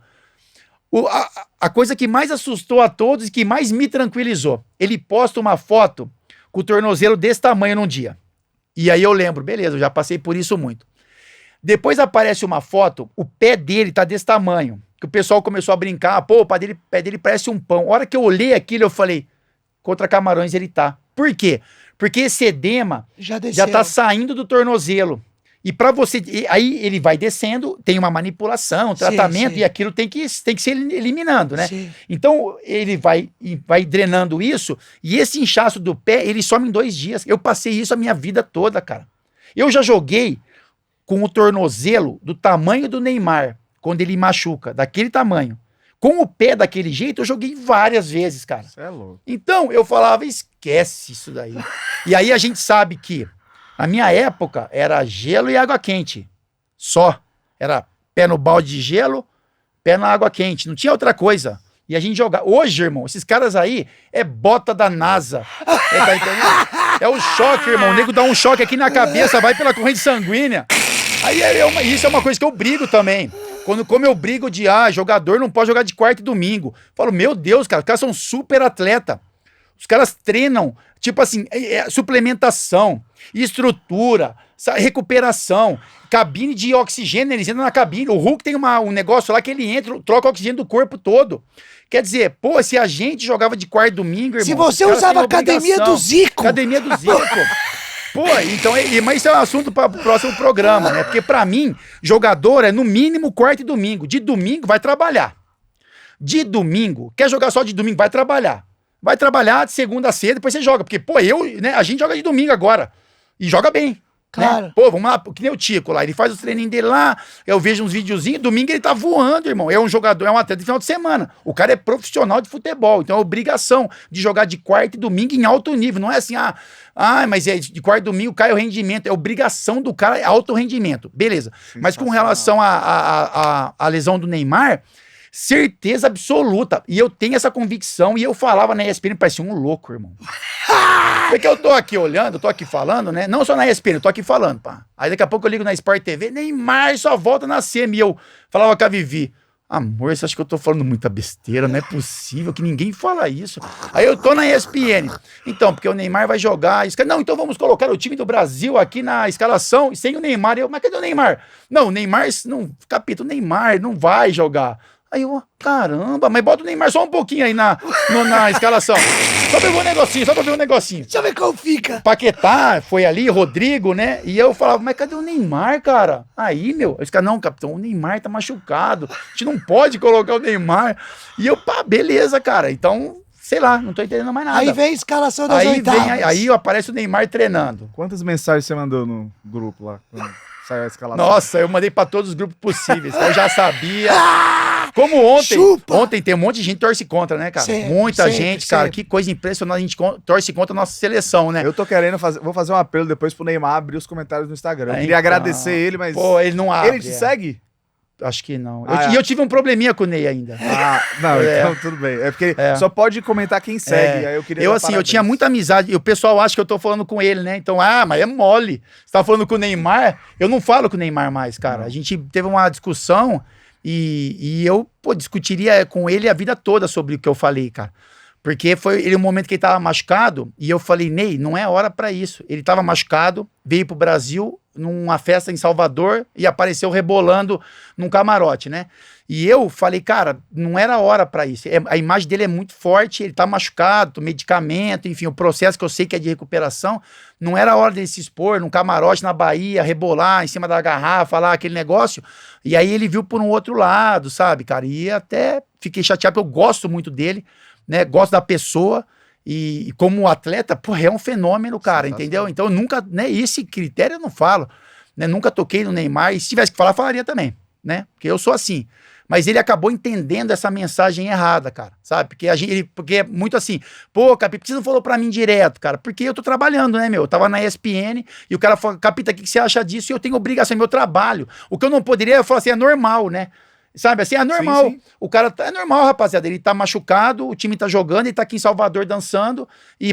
Speaker 1: A coisa que mais assustou a todos e que mais me tranquilizou, ele posta uma foto com o tornozelo desse tamanho num dia. E aí eu lembro, beleza, eu já passei por isso muito. Depois aparece uma foto, o pé dele tá desse tamanho, que o pessoal começou a brincar, pô, o pé dele parece um pão. A hora que eu olhei aquilo, eu falei, contra Camarões ele tá. Por quê? Porque esse edema já tá saindo do tornozelo. E para você... Aí ele vai descendo, tem uma manipulação, um tratamento, e aquilo tem que ser eliminando, né? Sim. Então ele vai drenando isso, e esse inchaço do pé, ele some em 2 dias. Eu passei isso a minha vida toda, cara. Eu já joguei com o tornozelo do tamanho do Neymar, quando ele machuca, daquele tamanho. Com o pé daquele jeito, eu joguei várias vezes, cara.
Speaker 3: Isso é louco.
Speaker 1: Então, eu falava, esquece isso daí. E aí a gente sabe que, na minha época, era gelo e água quente. Só. Era pé no balde de gelo, pé na água quente. Não tinha outra coisa. E a gente jogava. Hoje, irmão, esses caras aí é bota da NASA. Tá entendendo? É o choque, irmão. O nego dá um choque aqui na cabeça, vai pela corrente sanguínea. Aí isso é uma coisa que eu brigo também. Como eu brigo de, jogador não pode jogar de quarta e domingo. Falo, meu Deus, cara, os caras são super atleta. Os caras treinam, tipo assim, suplementação, estrutura, recuperação, cabine de oxigênio, eles entram na cabine. O Hulk tem um negócio lá que ele entra, troca o oxigênio do corpo todo. Quer dizer, pô, se a gente jogava de quarta e domingo, irmão...
Speaker 4: Se você usava a academia do Zico...
Speaker 1: Academia do Zico... Pô, então, mas isso é um assunto para o próximo programa, né? Porque pra mim, jogador é no mínimo quarta e domingo. De domingo, vai trabalhar. De domingo, quer jogar só de domingo, vai trabalhar. Vai trabalhar de segunda a sexta, depois você joga. Porque, pô, a gente joga de domingo agora. E joga bem.
Speaker 4: Claro.
Speaker 1: Né? Pô, vamos lá, que nem o Tico lá, ele faz os treininhos dele lá, eu vejo uns videozinhos, domingo ele tá voando, irmão. É um jogador, é um atleta de final de semana. O cara é profissional de futebol, então é obrigação de jogar de quarta e domingo em alto nível. Não é assim, mas de quarta e domingo cai o rendimento. É obrigação do cara, é alto rendimento. Beleza. Mas com relação à lesão do Neymar, certeza absoluta. E eu tenho essa convicção, e eu falava na ESPN, parecia um louco, irmão. Porque eu tô aqui olhando, tô aqui falando, né? Não só na ESPN, eu tô aqui falando, pá. Aí daqui a pouco eu ligo na Sport TV, Neymar só volta na SEMI. E eu falava com a Vivi, amor, você acha que eu tô falando muita besteira? Não é possível que ninguém fala isso. Aí eu tô na ESPN. Então, porque o Neymar vai jogar. Não, então vamos colocar o time do Brasil aqui na escalação sem o Neymar. Mas cadê o Neymar? Não, o Neymar, não, capítulo, o Neymar não vai jogar. Aí eu, caramba, mas bota o Neymar só um pouquinho aí na escalação. Só pra ver um negocinho.
Speaker 4: Deixa eu ver como fica.
Speaker 1: Paquetá foi ali, Rodrigo, né? E eu falava, mas cadê o Neymar, cara? Aí, meu, os caras, não, capitão, o Neymar tá machucado. A gente não pode colocar o Neymar. E eu, beleza, cara. Então, sei lá, não tô entendendo mais nada.
Speaker 4: Aí vem a escalação das oitavas.
Speaker 1: Aí aparece o Neymar treinando.
Speaker 3: Quantas mensagens você mandou no grupo lá, quando saiu a escalação?
Speaker 1: Nossa, eu mandei pra todos os grupos possíveis. Eu já sabia... Como ontem tem um monte de gente que torce contra, né, cara? Muita gente, cara, que coisa impressionante, a gente torce contra a nossa seleção, né?
Speaker 3: Eu tô querendo vou fazer um apelo depois pro Neymar abrir os comentários no Instagram. Eu queria agradecer ele, mas...
Speaker 1: Pô, ele não abre.
Speaker 3: Ele te segue?
Speaker 1: Acho que não.
Speaker 3: Ah,
Speaker 1: E eu tive um probleminha com o Ney ainda.
Speaker 3: Não,
Speaker 1: É.
Speaker 3: então tudo bem. É porque só pode comentar quem segue. Aí eu queria
Speaker 1: Eu,
Speaker 3: dar
Speaker 1: assim, eu
Speaker 3: parabéns.
Speaker 1: tinha muita amizade. E o pessoal acha que eu tô falando com ele, né? Então, mas é mole. Você tá falando com o Neymar? Eu não falo com o Neymar mais, cara.
Speaker 3: Não.
Speaker 1: A gente teve uma discussão e eu, discutiria com ele a vida toda sobre o que eu falei, cara. Porque foi ele um momento que ele tava machucado e eu falei, Ney, não é hora pra isso. Ele tava machucado, veio pro Brasil numa festa em Salvador e apareceu rebolando num camarote, né? E eu falei, cara, não era hora pra isso. A imagem dele é muito forte, ele tá machucado, medicamento, enfim, o processo que eu sei que é de recuperação, não era hora dele se expor num camarote na Bahia, rebolar em cima da garrafa, lá, aquele negócio. E aí ele viu por um outro lado, sabe, cara? E até fiquei chateado, porque eu gosto muito dele, né? Gosto da pessoa. E como atleta, pô, é um fenômeno, cara, entendeu? Então, eu nunca, né, esse critério eu não falo, né? Nunca toquei no Neymar, e se tivesse que falar, falaria também, né? Porque eu sou assim. Mas ele acabou entendendo essa mensagem errada, cara, sabe? Porque porque é muito assim, pô, Capi, por que você não falou pra mim direto, cara? Porque eu tô trabalhando, né, meu? Eu tava na ESPN e o cara falou, Capita, o que você acha disso? E eu tenho obrigação, é meu trabalho. O que eu não poderia, eu falo assim, é normal, né? Sabe, assim, é normal.
Speaker 3: Sim.
Speaker 1: O cara é normal, rapaziada. Ele tá machucado, o time tá jogando, ele tá aqui em Salvador dançando e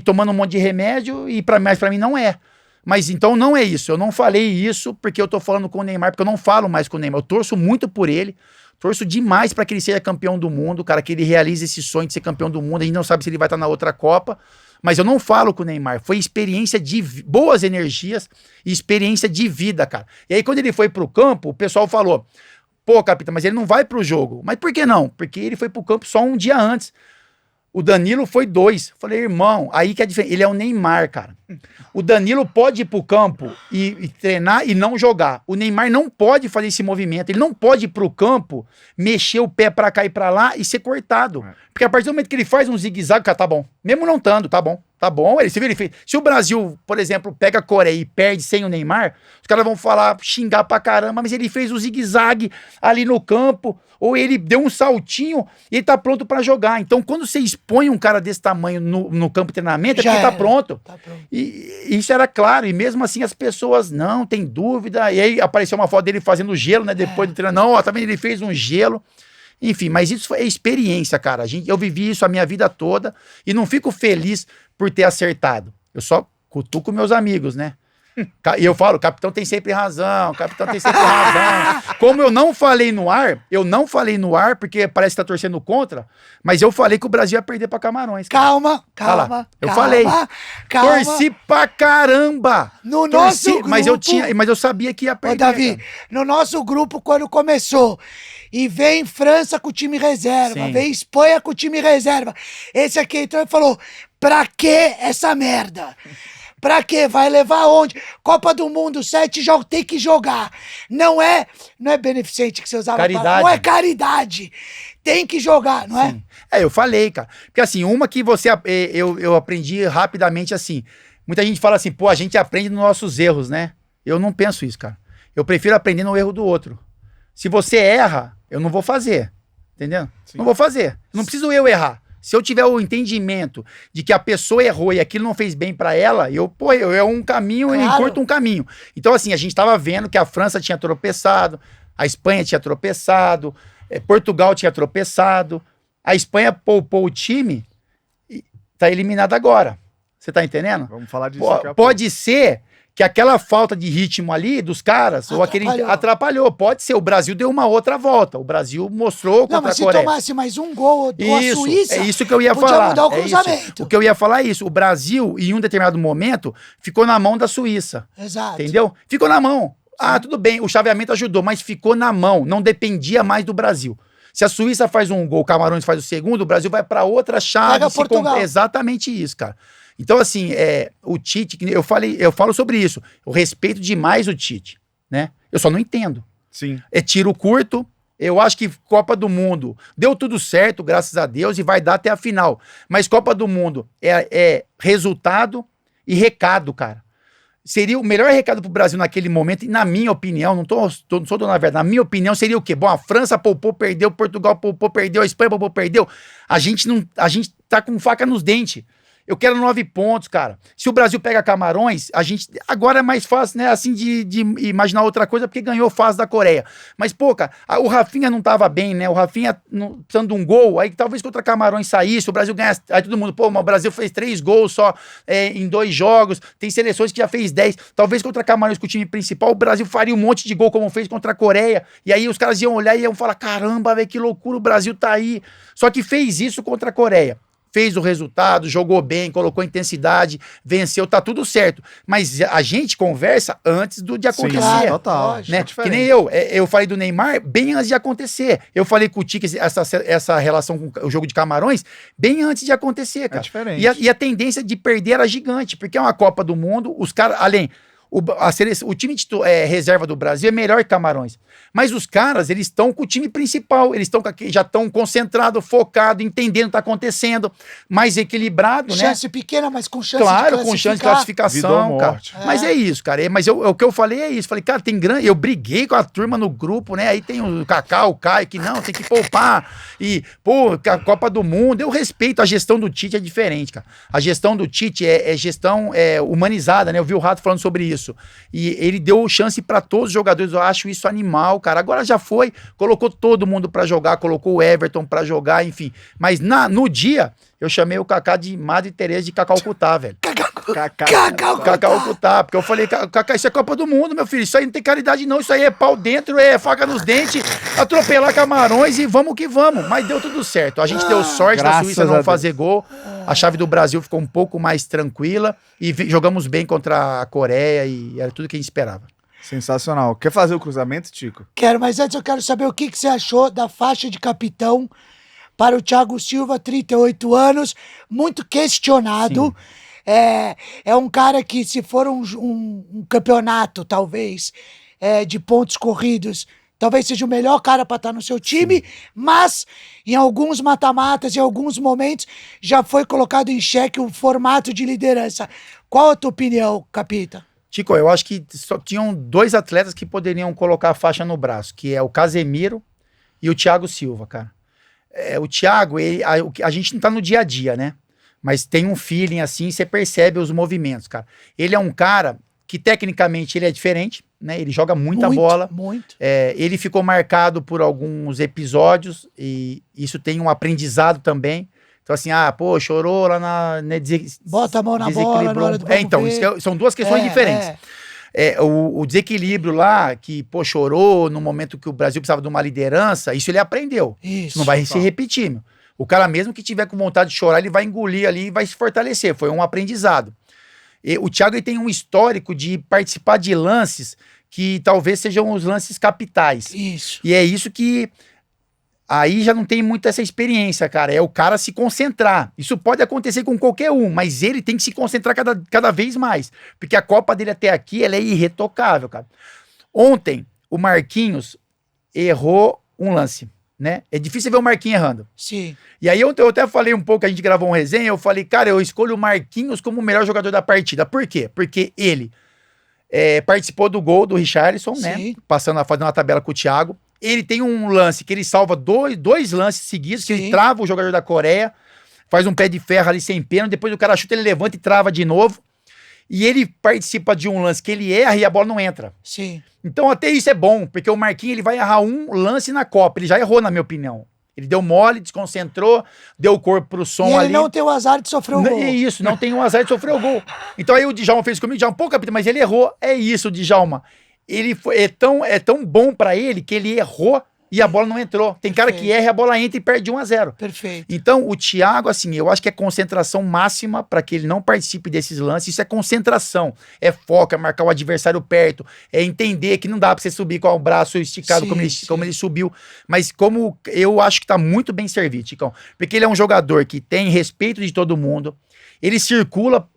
Speaker 1: tomando um monte de remédio, mas pra mim não é. Mas então não é isso. Eu não falei isso porque eu tô falando com o Neymar, porque eu não falo mais com o Neymar. Eu torço muito por ele, torço demais pra que ele seja campeão do mundo, cara, que ele realize esse sonho de ser campeão do mundo. A gente não sabe se ele vai estar na outra Copa, mas eu não falo com o Neymar. Foi experiência de boas energias e experiência de vida, cara. E aí quando ele foi pro campo, o pessoal falou, pô, Capita, mas ele não vai pro jogo. Mas por que não? Porque ele foi pro campo só um dia antes. O Danilo foi 2. Falei, irmão, aí que é diferente. Ele é o Neymar, cara. O Danilo pode ir pro campo e treinar e não jogar. O Neymar não pode fazer esse movimento. Ele não pode ir pro campo, mexer o pé pra cá e pra lá e ser cortado. Porque a partir do momento que ele faz um zigue-zague, cara, tá bom. Mesmo não estando, tá bom. Tá bom, você viu, ele fez. Se o Brasil, por exemplo, pega a Coreia e perde sem o Neymar, os caras vão falar, xingar pra caramba, mas ele fez o zigue-zague ali no campo, ou ele deu um saltinho e ele tá pronto pra jogar. Então, quando você expõe um cara desse tamanho no campo de treinamento, é porque tá pronto.
Speaker 4: Tá pronto.
Speaker 1: E isso era claro, e mesmo assim as pessoas, não, tem dúvida. E aí apareceu uma foto dele fazendo gelo, né, depois do treino. Não, ó, tá vendo, ele fez um gelo. Enfim, mas isso foi experiência, cara. Eu vivi isso a minha vida toda e não fico feliz por ter acertado. Eu só cutuco meus amigos, né? E eu falo, o capitão tem sempre razão, o capitão tem sempre razão. Como eu não falei no ar, porque parece que tá torcendo contra, mas eu falei que o Brasil ia perder pra Camarões. Cara.
Speaker 4: Calma.
Speaker 1: Eu falei.
Speaker 4: Calma.
Speaker 1: Torci pra caramba.
Speaker 4: No nosso grupo...
Speaker 1: Mas eu sabia que ia
Speaker 4: Ô,
Speaker 1: perder.
Speaker 4: Davi,
Speaker 1: cara.
Speaker 4: no nosso grupo, quando começou, e vem França com o time reserva,
Speaker 1: Sim.
Speaker 4: vem Espanha com o time reserva, esse aqui entrou e falou, pra que essa merda? Pra quê? Vai levar onde? Copa do Mundo, 7 jogos, tem que jogar. Não é beneficente que você usava.
Speaker 1: Caridade.
Speaker 4: Não é caridade. Tem que jogar, não é?
Speaker 1: Eu falei, cara. Porque assim, uma que eu aprendi rapidamente assim. Muita gente fala assim, pô, a gente aprende nos nossos erros, né? Eu não penso isso, cara. Eu prefiro aprender no erro do outro. Se você erra, eu não vou fazer. Entendeu?
Speaker 3: Sim.
Speaker 1: Não vou fazer. Não preciso eu errar. Se eu tiver o entendimento de que a pessoa errou e aquilo não fez bem pra ela, eu é um caminho e curto um caminho. Então, assim, a gente tava vendo que a França tinha tropeçado, a Espanha tinha tropeçado, Portugal tinha tropeçado, a Espanha poupou o time e tá eliminada agora. Você tá entendendo?
Speaker 3: Vamos falar disso daqui a pouco.
Speaker 1: Pode ser que aquela falta de ritmo ali dos caras, ou aquele atrapalhou. Pode ser, o Brasil deu uma outra volta. O Brasil mostrou contra a Coreia.
Speaker 4: Não, mas se tomasse mais um gol ou a Suíça,
Speaker 1: é isso que eu ia
Speaker 4: podia
Speaker 1: falar.
Speaker 4: mudar o cruzamento.
Speaker 1: O que eu ia falar é isso. O Brasil, em um determinado momento, ficou na mão da Suíça.
Speaker 4: Exato.
Speaker 1: Entendeu? Ficou na mão. Ah, tudo bem, o chaveamento ajudou, mas ficou na mão. Não dependia mais do Brasil. Se a Suíça faz um gol, o Camarões faz o segundo, o Brasil vai para outra chave.
Speaker 4: Pega Portugal.
Speaker 1: Exatamente isso, cara. Então, assim, o Tite, eu falo sobre isso. Eu respeito demais o Tite, né? Eu só não entendo.
Speaker 3: Sim.
Speaker 1: É tiro curto. Eu acho que Copa do Mundo deu tudo certo, graças a Deus, e vai dar até a final. Mas Copa do Mundo é resultado e recado, cara. Seria o melhor recado pro Brasil naquele momento, e na minha opinião, não sou dono da verdade, na minha opinião seria o quê? Bom, a França poupou, perdeu, Portugal poupou, perdeu, a Espanha poupou, perdeu. A gente tá com faca nos dentes. Eu quero 9 pontos, cara. Se o Brasil pega Camarões, a gente... Agora é mais fácil, né, assim, de imaginar outra coisa, porque ganhou fase da Coreia. Mas, pô, cara, o Rafinha não tava bem, né? O Rafinha precisando de um gol, aí talvez contra Camarões saísse, o Brasil ganhasse... Aí todo mundo, pô, mas o Brasil fez 3 gols só em 2 jogos, tem seleções que já fez 10. Talvez contra Camarões com o time principal, o Brasil faria um monte de gol, como fez contra a Coreia. E aí os caras iam olhar e iam falar, caramba, velho, que loucura, o Brasil tá aí. Só que fez isso contra a Coreia. Fez o resultado, jogou bem, colocou intensidade, venceu, tá tudo certo. Mas a gente conversa antes de acontecer.
Speaker 3: Sim, total.
Speaker 1: Né? Que nem eu falei do Neymar bem antes de acontecer. Eu falei com o Tique essa relação com o jogo de Camarões bem antes de acontecer, cara.
Speaker 3: É diferente.
Speaker 1: E a tendência de perder era gigante, porque é uma Copa do Mundo, os caras, além... O time reserva do Brasil é melhor que Camarões. Mas os caras, eles estão com o time principal. Eles já estão concentrados, focados, entendendo o que está acontecendo. Mais equilibrado, né?
Speaker 4: Chance pequena, mas com chance de
Speaker 1: claro, com chance de classificação, cara. Mas é isso, cara. Mas o que eu falei é isso. Falei, cara, tem grande... Eu briguei com a turma no grupo, né? Aí tem o Kaká, o Caio, que não, tem que poupar. E, pô, a Copa do Mundo. Eu respeito. A gestão do Tite é diferente, cara. A gestão do Tite é gestão humanizada, né? Eu vi o Rato falando sobre isso. E ele deu chance para todos os jogadores. Eu acho isso animal, cara. Agora já foi, colocou todo mundo para jogar, colocou o Everton para jogar, enfim. Mas no dia, eu chamei o Kaká de Madre Teresa de Cacaucutá, velho. Cacaucutá, porque eu falei, Kaká, isso é Copa do Mundo, meu filho. Isso aí não tem caridade, não. Isso aí é pau dentro, é faca nos dentes, atropelar Camarões e vamos que vamos. Mas deu tudo certo. A gente deu sorte da Suíça não fazer gol. A chave do Brasil ficou um pouco mais tranquila e jogamos bem contra a Coreia e era tudo que a gente esperava.
Speaker 3: Sensacional. Quer fazer o cruzamento, Tico?
Speaker 4: Quero, mas antes eu quero saber o que você achou da faixa de capitão para o Thiago Silva, 38 anos, muito questionado. É um cara que, se for um campeonato, talvez, de pontos corridos, talvez seja o melhor cara para estar no seu time, mas em alguns mata-matas, em alguns momentos, já foi colocado em xeque o formato de liderança. Qual a tua opinião, Capita?
Speaker 1: Tico, eu acho que só tinham 2 atletas que poderiam colocar a faixa no braço, que é o Casemiro e o Thiago Silva, cara. O Thiago, a gente não tá no dia a dia, né? Mas tem um feeling assim, você percebe os movimentos, cara. Ele é um cara que tecnicamente ele é diferente, né? Ele joga muita bola.
Speaker 4: Muito.
Speaker 1: Ele ficou marcado por alguns episódios e isso tem um aprendizado também. Então assim, chorou lá
Speaker 4: bota a mão na bola na hora do
Speaker 1: então, são 2 questões diferentes. O desequilíbrio lá, que, chorou no momento que o Brasil precisava de uma liderança, isso ele aprendeu. Isso não vai se repetir, meu. O cara mesmo que tiver com vontade de chorar, ele vai engolir ali e vai se fortalecer. Foi um aprendizado. O Thiago ele tem um histórico de participar de lances que talvez sejam os lances capitais.
Speaker 4: Isso.
Speaker 1: E é isso que... Aí já não tem muito essa experiência, cara. É o cara se concentrar. Isso pode acontecer com qualquer um, mas ele tem que se concentrar cada vez mais. Porque a Copa dele até aqui, ela é irretocável, cara. Ontem, o Marquinhos errou um lance, né? É difícil ver o Marquinhos errando.
Speaker 4: Sim.
Speaker 1: E aí eu até falei um pouco, a gente gravou um resenha, eu falei, cara, eu escolho o Marquinhos como o melhor jogador da partida. Por quê? Porque ele participou do gol do Richarlison, né? Fazendo uma tabela com o Thiago. Ele tem um lance que ele salva dois lances seguidos, que ele trava o jogador da Coreia, faz um pé de ferro ali sem pênalti, depois o cara chuta, ele levanta e trava de novo. E ele participa de um lance que ele erra e a bola não entra.
Speaker 4: Sim.
Speaker 1: Então até isso é bom, porque o Marquinhos ele vai errar um lance na Copa. Ele já errou, na minha opinião. Ele deu mole, desconcentrou, deu o corpo pro som ali.
Speaker 4: E ele não tem o azar de sofrer o gol.
Speaker 1: É isso, não tem o azar de sofrer o gol. Então aí o Djalma fez comigo, Djalma, capitão, mas ele errou. É isso, Djalma. Ele é tão bom pra ele que ele errou e a bola não entrou. Tem cara que erra e a bola entra e perde 1-0.
Speaker 4: Perfeito.
Speaker 1: Então, o Thiago, assim, eu acho que é concentração máxima para que ele não participe desses lances. Isso é concentração. É foco, é marcar o adversário perto, é entender que não dá para você subir com o braço esticado como ele subiu. Mas como eu acho que tá muito bem servido, Ticão. Porque ele é um jogador que tem respeito de todo mundo. Ele circula...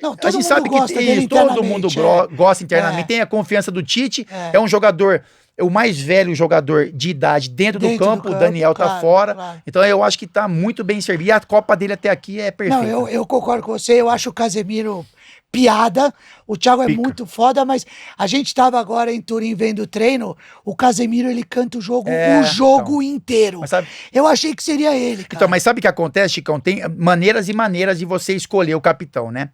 Speaker 4: Não,
Speaker 1: a gente sabe que todo mundo gosta internamente, tem a confiança do Tite, é um jogador, o mais velho jogador de idade dentro do campo, o Daniel tá fora, então eu acho que tá muito bem servido, e a Copa dele até aqui é perfeita.
Speaker 4: Não, eu concordo com você, eu acho o Casemiro piada. O Thiago é
Speaker 3: Pica.
Speaker 4: muito foda, mas a gente tava agora em Turim vendo o treino. O Casemiro, ele canta o jogo inteiro.
Speaker 1: Mas sabe-
Speaker 4: Eu achei que seria ele, cara.
Speaker 1: Então, mas sabe o que acontece, Chicão? Tem maneiras e maneiras de você escolher o capitão, né?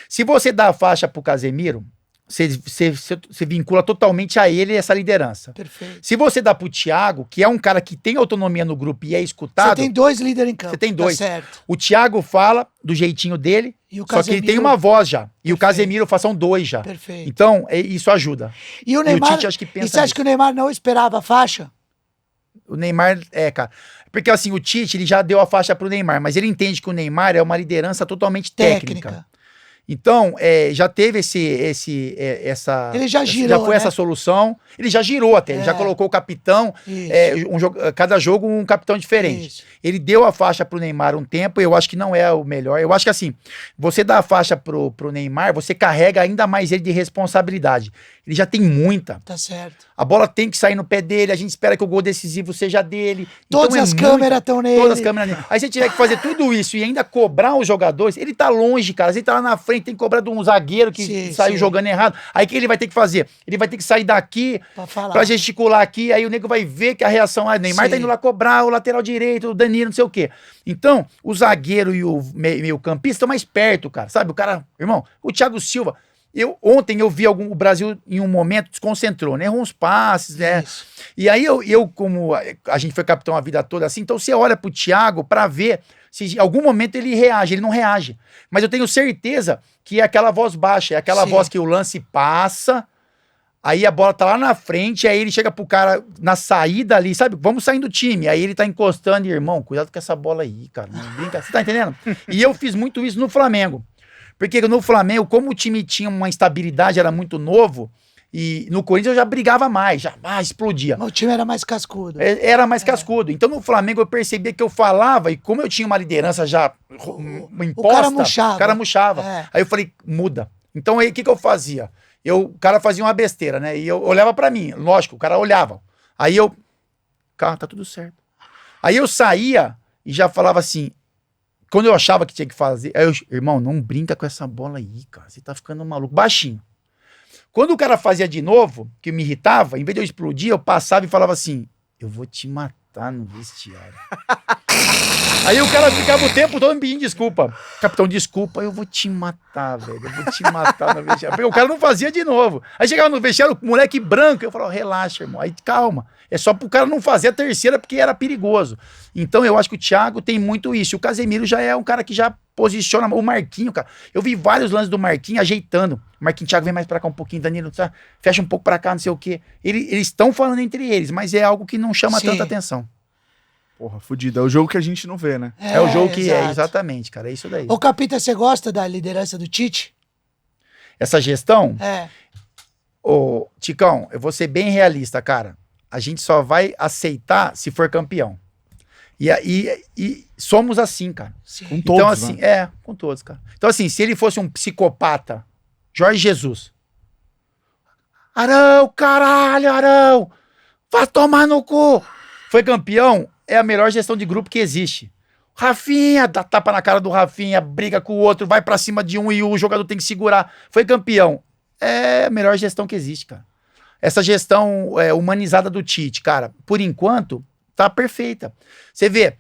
Speaker 1: Se você dá a faixa pro Casemiro, você vincula totalmente a ele essa liderança.
Speaker 4: Perfeito.
Speaker 1: Se você dá pro Thiago, que é um cara que tem autonomia no grupo e é
Speaker 4: Você
Speaker 1: escutado,
Speaker 4: tem 2 líderes em campo.
Speaker 1: você tem 2.
Speaker 4: Tá certo.
Speaker 1: O Thiago fala do jeitinho dele,
Speaker 4: E o
Speaker 1: só que ele tem
Speaker 4: Casemiro-
Speaker 1: uma voz já. E o
Speaker 4: Perfeito.
Speaker 1: Casemiro são 2 já.
Speaker 4: Perfeito.
Speaker 1: Então, isso ajuda.
Speaker 4: E o Neymar.
Speaker 1: Tite acho que pensa
Speaker 4: e você acha
Speaker 1: nisso.
Speaker 4: que o Neymar não esperava a faixa?
Speaker 1: O Neymar, cara. Porque assim, o Tite, ele já deu a faixa pro Neymar, mas ele entende que o Neymar é uma liderança totalmente técnica. Então, já teve essa...
Speaker 4: Ele já girou,
Speaker 1: Já foi
Speaker 4: né?
Speaker 1: essa solução. Ele já girou até. Ele já colocou o capitão.
Speaker 4: Isso.
Speaker 1: Cada jogo um capitão diferente.
Speaker 4: Isso.
Speaker 1: Ele deu a faixa pro Neymar um tempo. Eu acho que não é o melhor. Eu acho que assim, você dá a faixa pro Neymar, você carrega ainda mais ele de responsabilidade. Ele já tem muita.
Speaker 4: Tá certo.
Speaker 1: A bola tem que sair no pé dele. A gente espera que o gol decisivo seja dele.
Speaker 4: Todas
Speaker 1: Então,
Speaker 4: as câmeras estão nele.
Speaker 1: Todas as câmeras nele. Aí você tiver que fazer tudo isso e ainda cobrar os jogadores, ele tá longe, cara. Ele tá lá na frente, tem que cobrar de um zagueiro que
Speaker 4: Sim,
Speaker 1: saiu
Speaker 4: sim.
Speaker 1: jogando errado. Aí o que ele vai ter que fazer? Ele vai ter que sair daqui
Speaker 4: Pra falar.
Speaker 1: pra gesticular aqui, aí o nego vai ver que a reação, o Neymar
Speaker 4: Sim.
Speaker 1: tá indo lá cobrar, o lateral direito, o Danilo, não sei o quê. Então, o zagueiro e o meio campista estão mais perto, cara. Sabe, o cara, irmão, o Thiago Silva, ontem eu vi o Brasil em um momento desconcentrou, né? Errou uns passes, né?
Speaker 4: Isso.
Speaker 1: E aí eu, como a gente foi capitão a vida toda assim, então você olha pro Thiago pra ver se em algum momento ele reage, ele não reage. Mas eu tenho certeza que é aquela voz baixa, é aquela
Speaker 4: Sim.
Speaker 1: voz que o lance passa, aí a bola tá lá na frente, aí ele chega pro cara na saída ali, sabe? Vamos sair do time. Aí ele tá encostando e, irmão, cuidado com essa bola aí, cara. Não brinca. Você tá entendendo? E eu fiz muito isso no Flamengo. Porque no Flamengo, como o time tinha uma instabilidade, era muito novo, e no Corinthians eu já brigava mais, já explodia.
Speaker 4: Mas o time era mais cascudo.
Speaker 1: Era mais cascudo. Então no Flamengo eu percebia que eu falava, e como eu tinha uma liderança já imposta,
Speaker 4: cara murchava.
Speaker 1: É. Aí eu falei, muda. Então aí o que eu fazia? O cara fazia uma besteira, né? E eu olhava pra mim, lógico, o cara olhava. Aí cara, tá tudo certo. Aí eu saía e já falava assim, quando eu achava que tinha que fazer, aí irmão, não brinca com essa bola aí, cara, você tá ficando maluco, baixinho. Quando o cara fazia de novo, que me irritava, em vez de eu explodir, eu passava e falava assim, eu vou te matar no vestiário. Aí o cara ficava o tempo todo me pedindo desculpa. Capitão, desculpa, eu vou te matar, velho. Eu vou te matar no vestiário. Porque o cara não fazia de novo. Aí chegava no vestiário, o moleque branco, eu falava, relaxa, irmão. Aí calma. É só pro cara não fazer a terceira porque era perigoso. Então eu acho que o Thiago tem muito isso. O Casemiro já é um cara que já posiciona. O Marquinho, cara. Eu vi vários lances do Marquinho ajeitando. O Marquinho, Thiago, vem mais pra cá um pouquinho, Danilo, tá? Fecha um pouco pra cá, não sei o quê. Eles estão falando entre eles, mas é algo que não chama
Speaker 4: Sim.
Speaker 1: tanta atenção.
Speaker 3: Porra, fudido. É o jogo que a gente não vê, né?
Speaker 1: É o jogo que
Speaker 4: exato.
Speaker 1: exatamente, cara. É isso daí.
Speaker 4: Ô, Capita, você gosta da liderança do Tite?
Speaker 1: Essa gestão,
Speaker 4: É.
Speaker 1: ô, Ticão, eu vou ser bem realista, cara. A gente só vai aceitar se for campeão. E somos assim, cara.
Speaker 4: Sim.
Speaker 3: Com
Speaker 1: Então,
Speaker 3: todos,
Speaker 1: assim,
Speaker 3: né?
Speaker 1: com todos, cara. Então, assim, se ele fosse um psicopata, Jorge Jesus. Arão, caralho, Arão! Vai tomar no cu! Foi campeão, é a melhor gestão de grupo que existe. Rafinha, dá tapa na cara do Rafinha, briga com o outro, vai pra cima de um e o jogador tem que segurar. Foi campeão. É a melhor gestão que existe, cara. Essa gestão humanizada do Tite, cara, por enquanto, tá perfeita. Você vê,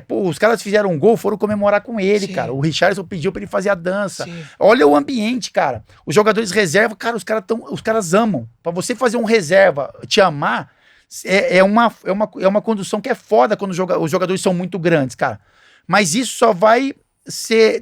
Speaker 1: os caras fizeram um gol, foram comemorar com ele,
Speaker 4: Sim.
Speaker 1: cara. O Richarlison pediu pra ele fazer a dança.
Speaker 4: Sim.
Speaker 1: Olha o ambiente, cara. Os jogadores reserva, cara, os caras amam. Pra você fazer um reserva, te amar, é uma condução que é foda quando os jogadores são muito grandes, cara. Mas isso só vai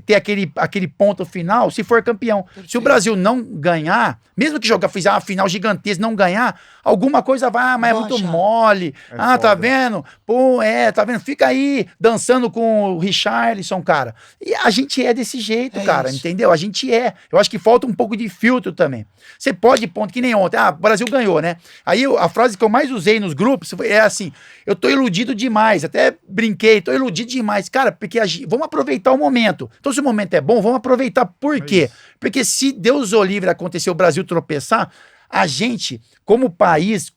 Speaker 1: ter aquele ponto final se for campeão.
Speaker 4: Perfeito.
Speaker 1: Se o Brasil não ganhar, mesmo que fizer uma final gigantesca não ganhar, alguma coisa vai, mas é
Speaker 4: Vão
Speaker 1: muito
Speaker 4: achar.
Speaker 1: mole.
Speaker 3: É
Speaker 1: Tá
Speaker 3: foda.
Speaker 1: vendo? Pô, tá vendo? Fica aí dançando com o Richarlison, cara. E a gente é desse jeito,
Speaker 4: É
Speaker 1: cara,
Speaker 4: isso.
Speaker 1: entendeu? A gente é. Eu acho que falta um pouco de filtro também. Você pode, ponto, que nem ontem. O Brasil ganhou, né? Aí a frase que eu mais usei nos grupos é assim, eu tô iludido demais, até brinquei, tô iludido demais. Cara, porque vamos aproveitar o momento. Então se o momento é bom, vamos aproveitar. Por quê? Porque se Deus o livre acontecer o Brasil tropeçar, a gente, como país,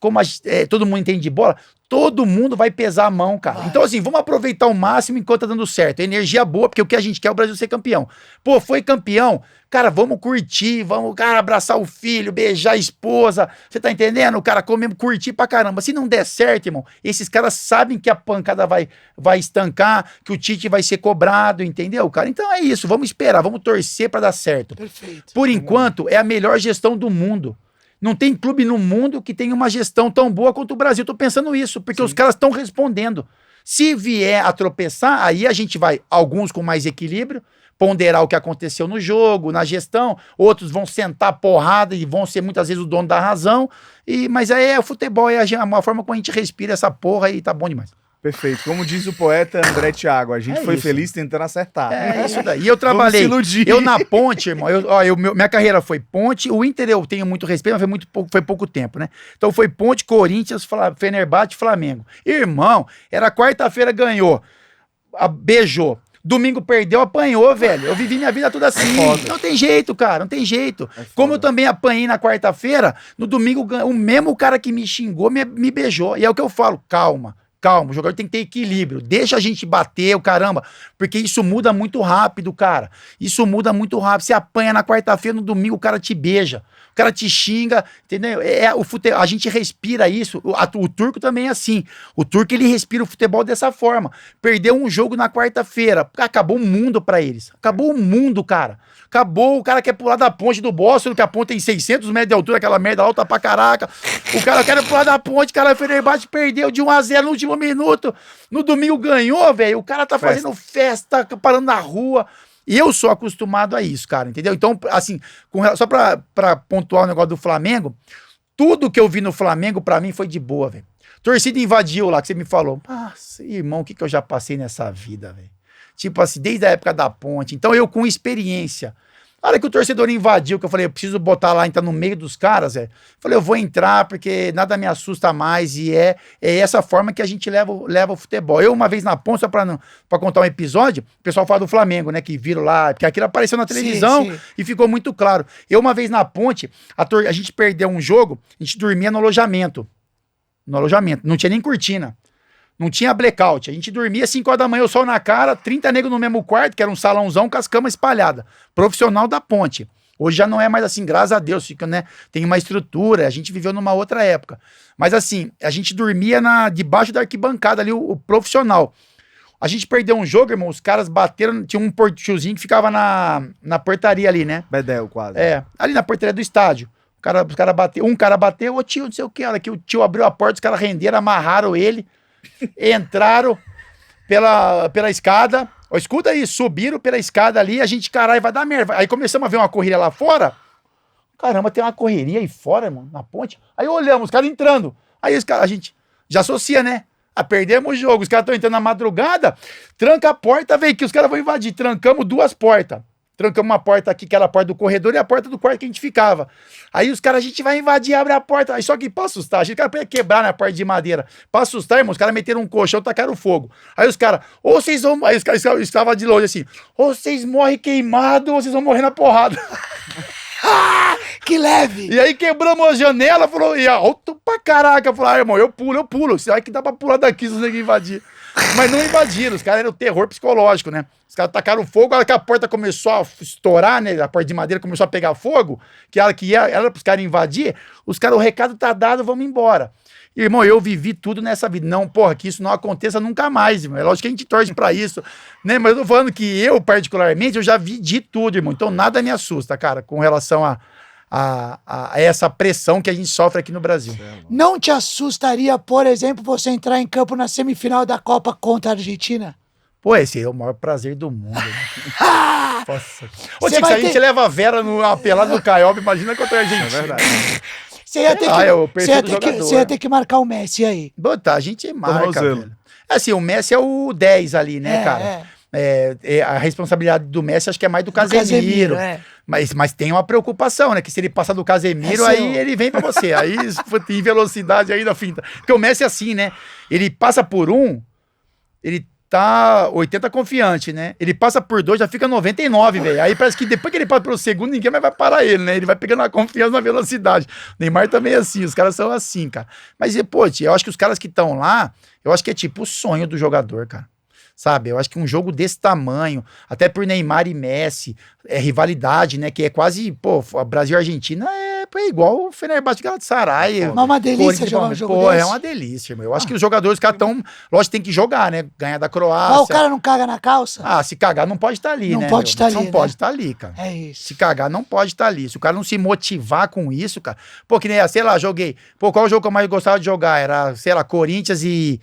Speaker 1: todo mundo entende de bola, todo mundo vai pesar a mão, cara. Então, assim, vamos aproveitar o máximo enquanto tá dando certo. Energia boa, porque o que a gente quer é o Brasil ser campeão. Pô, foi campeão, cara, vamos curtir, vamos, cara, abraçar o filho, beijar a esposa, você tá entendendo? Cara, comer, curtir pra caramba. Se não der certo, irmão, esses caras sabem que a pancada vai estancar, que o Tite vai ser cobrado, entendeu, cara? Então é isso, vamos esperar, vamos torcer pra dar certo.
Speaker 4: Perfeito.
Speaker 1: Por enquanto, é a melhor gestão do mundo. Não tem clube no mundo que tenha uma gestão tão boa quanto o Brasil. Tô pensando isso, porque os caras estão respondendo. Se vier a tropeçar, aí a gente vai, alguns com mais equilíbrio, ponderar o que aconteceu no jogo, na gestão, outros vão sentar porrada e vão ser muitas vezes o dono da razão, mas aí é o futebol, é a forma como a gente respira essa porra e tá bom demais.
Speaker 3: Perfeito. Como diz o poeta André Thiago, a gente foi
Speaker 1: isso.
Speaker 3: feliz tentando acertar.
Speaker 1: É isso daí. E eu trabalhei, eu na Ponte, irmão, minha carreira foi Ponte, o Inter eu tenho muito respeito, mas foi pouco tempo, né? Então foi Ponte, Corinthians, Fenerbahçe e Flamengo. Irmão, era quarta-feira, ganhou, beijou. Domingo perdeu, apanhou, velho. Eu vivi minha vida toda assim. Não tem jeito, cara, não tem jeito. Como eu também apanhei na quarta-feira, no domingo, o mesmo cara que me xingou me beijou. E é o que eu falo, calma, o jogador tem que ter equilíbrio, deixa a gente bater, o caramba, porque isso muda muito rápido, cara. Isso muda muito rápido. Você apanha na quarta-feira, no domingo o cara te beija, o cara te xinga, entendeu? A gente respira isso. O turco também é assim. O turco, ele respira o futebol dessa forma. Perdeu um jogo na quarta-feira, acabou o mundo pra eles. Acabou o mundo, cara. Acabou, o cara quer pular da ponte do Bósforo, que a ponte tem 600 metros de altura, aquela merda alta pra caraca. O cara quer pular da ponte, cara, o Fenerbahçe perdeu de 1-0 no último minuto. No domingo ganhou, velho. O cara tá fazendo festa, parando na rua. E eu sou acostumado a isso, cara, entendeu? Então, assim, só pra pontuar o negócio do Flamengo, tudo que eu vi no Flamengo, pra mim, foi de boa, velho. Torcida invadiu lá, que você me falou. Nossa, irmão, o que eu já passei nessa vida, velho? Tipo assim, desde a época da ponte. Então eu com experiência. Na hora que o torcedor invadiu, que eu falei, eu preciso botar lá, entrar no meio dos caras, falei, eu vou entrar porque nada me assusta mais e é essa forma que a gente leva o futebol. Eu uma vez na ponte, só pra contar um episódio, o pessoal fala do Flamengo, né, que viram lá, porque aquilo apareceu na televisão sim. E ficou muito claro. Eu uma vez na ponte, a gente perdeu um jogo, a gente dormia no alojamento, não tinha nem cortina. Não tinha blackout. A gente dormia 5 horas da manhã, o sol na cara, 30 negros no mesmo quarto, que era um salãozão com as camas espalhadas. Profissional da ponte. Hoje já não é mais assim, graças a Deus, fica, né? Tem uma estrutura, a gente viveu numa outra época. Mas assim, a gente dormia debaixo da arquibancada ali, o profissional. A gente perdeu um jogo, irmão, os caras bateram, tinha um tiozinho que ficava na portaria ali, né?
Speaker 3: Bedel, quase.
Speaker 1: Ali na portaria do estádio. Os cara bateu, um cara bateu, ô tio, não sei o que, olha que o tio abriu a porta, os caras renderam, amarraram ele, entraram pela escada, escuta aí, subiram pela escada ali, a gente, caralho, vai dar merda. Aí começamos a ver uma correria lá fora, caramba, tem uma correria aí fora, mano, na ponte. Aí olhamos, os caras entrando, aí os caras, a gente já associa, né? Perdemos o jogo, os caras estão entrando na madrugada, tranca a porta, vem que os caras vão invadir, trancamos 2 portas. Trancamos uma porta aqui, que era a porta do corredor, e a porta do quarto que a gente ficava. Aí os caras, a gente vai invadir, abre a porta. Aí só que pra assustar, a gente podia quebrar na parte de madeira. Pra assustar, irmão, os caras meteram um colchão, tacaram fogo. Aí os caras, ou vocês vão... Aí os caras estavam de longe assim, ou vocês morrem queimados, ou vocês vão morrer na porrada.
Speaker 4: Que leve!
Speaker 1: E aí quebramos a janela, falou, e alto pra caraca. Falou, irmão, eu pulo. Será que dá pra pular daqui se você invadir? Mas não invadiram, os caras eram o terror psicológico, né? Os caras tacaram fogo, a hora que a porta começou a estourar, né? A porta de madeira começou a pegar fogo, que era pros caras invadir, os caras, o recado tá dado, vamos embora. Irmão, eu vivi tudo nessa vida. Não, porra, que isso não aconteça nunca mais, irmão. É lógico que a gente torce pra isso, né? Mas eu tô falando que eu, particularmente, eu já vi de tudo, irmão. Então nada me assusta, cara, com relação a essa pressão que a gente sofre aqui no Brasil.
Speaker 4: Não te assustaria, por exemplo, você entrar em campo na semifinal da Copa contra a Argentina?
Speaker 1: Pô, esse é o maior prazer do mundo. Né? Nossa. Ô, Tico, se a gente leva a Vera na pelada do Caioba, imagina contra a Argentina. É verdade.
Speaker 4: Você ia ter que marcar o Messi aí.
Speaker 1: Botar, a gente marca, velho. Assim, o Messi é o 10 ali, né, cara? A responsabilidade do Messi acho que é mais do Casemiro. Mas tem uma preocupação, né? Que se ele passar do Casemiro, aí ele vem pra você. Aí tem velocidade aí na finta. Porque o Messi é assim, né? Ele passa por um, ele tá 80 confiante, né? Ele passa por 2, já fica 99, velho. Aí parece que depois que ele passa pelo segundo, ninguém mais vai parar ele, né? Ele vai pegando a confiança na velocidade. O Neymar também é assim, os caras são assim, cara. Mas, pô, eu acho que os caras que estão lá, eu acho que é tipo o sonho do jogador, cara. Sabe? Eu acho que um jogo desse tamanho, até por Neymar e Messi, é rivalidade, né? Que é quase, pô, Brasil e Argentina é igual o Fenerbahçe de Galatasaray.
Speaker 4: É uma delícia jogar um jogo
Speaker 1: pô,
Speaker 4: desse.
Speaker 1: é uma delícia, meu. Eu acho que os jogadores, os caras estão, lógico, tem que jogar, né? Ganhar da Croácia.
Speaker 4: Mas o cara não caga na calça?
Speaker 1: Ah, se cagar não pode estar ali,
Speaker 4: Não
Speaker 1: né?
Speaker 4: pode estar ali,
Speaker 1: Não
Speaker 4: né?
Speaker 1: pode estar ali, cara.
Speaker 4: É isso.
Speaker 1: Se cagar não pode estar ali. Se o cara não se motivar com isso, cara. Pô, que nem, sei lá, joguei. Pô, qual o jogo que eu mais gostava de jogar? Era, sei lá, Corinthians e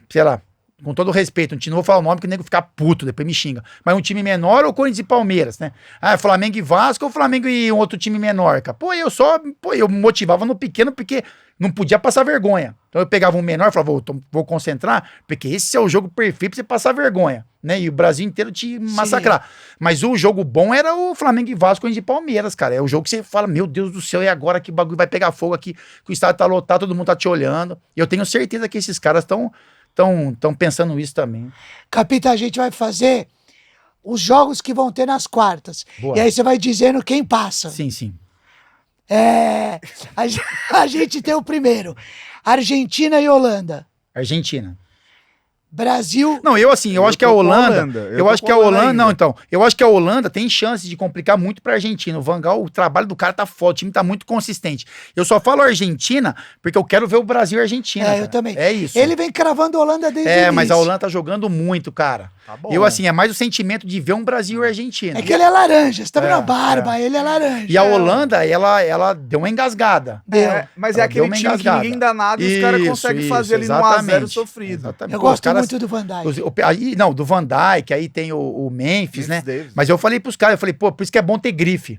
Speaker 1: sei lá, com todo respeito, não vou falar o nome que o nego ficar puto, depois me xinga. Mas um time menor ou Corinthians e Palmeiras, né? Ah, Flamengo e Vasco ou Flamengo e um outro time menor, cara? Pô, eu me motivava no pequeno porque não podia passar vergonha. Então eu pegava um menor e falava, vou concentrar, porque esse é o jogo perfeito pra você passar vergonha, né? E o Brasil inteiro te massacrar. Mas o jogo bom era o Flamengo e Vasco e Palmeiras, cara. É o jogo que você fala, meu Deus do céu, e agora que o bagulho vai pegar fogo aqui, que o estádio tá lotado, todo mundo tá te olhando. E eu tenho certeza que esses caras estão pensando isso também.
Speaker 4: Capita, a gente vai fazer os jogos que vão ter nas quartas.
Speaker 1: Boa.
Speaker 4: E aí você vai dizendo quem passa.
Speaker 1: Sim, sim.
Speaker 4: A gente tem o primeiro. Argentina e Holanda.
Speaker 1: Argentina.
Speaker 4: Brasil.
Speaker 1: Não, eu acho que a
Speaker 3: tô com a
Speaker 1: Holanda.
Speaker 3: Holanda.
Speaker 1: Eu acho que a Holanda. Não, então. Eu acho que a Holanda tem chance de complicar muito pra Argentina. O Van Gaal, o trabalho do cara tá forte, o time tá muito consistente. Eu só falo Argentina porque eu quero ver o Brasil e a Argentina.
Speaker 4: Eu
Speaker 1: cara.
Speaker 4: também.
Speaker 1: É isso.
Speaker 4: Ele vem cravando a Holanda desde o início.
Speaker 1: Mas a Holanda tá jogando muito, cara.
Speaker 3: Tá bom.
Speaker 1: Eu, assim, é mais o sentimento de ver um Brasil e Argentina.
Speaker 4: É que ele é laranja. Você tá vendo a barba? Ele é laranja.
Speaker 1: E a Holanda, ela deu uma engasgada.
Speaker 3: Mas
Speaker 1: Ela
Speaker 3: é aquele
Speaker 1: deu uma
Speaker 3: time que
Speaker 1: engasgada.
Speaker 3: ninguém dá nada e os caras conseguem fazer ali no 1-0 sofrido.
Speaker 1: Exatamente.
Speaker 4: Eu
Speaker 1: Pô, os
Speaker 4: gosto muito do Van Dijk.
Speaker 1: Aí, não, do Van Dijk, aí tem o Memphis, né?
Speaker 3: Davis.
Speaker 1: Mas eu falei pros caras, por isso que é bom ter grife.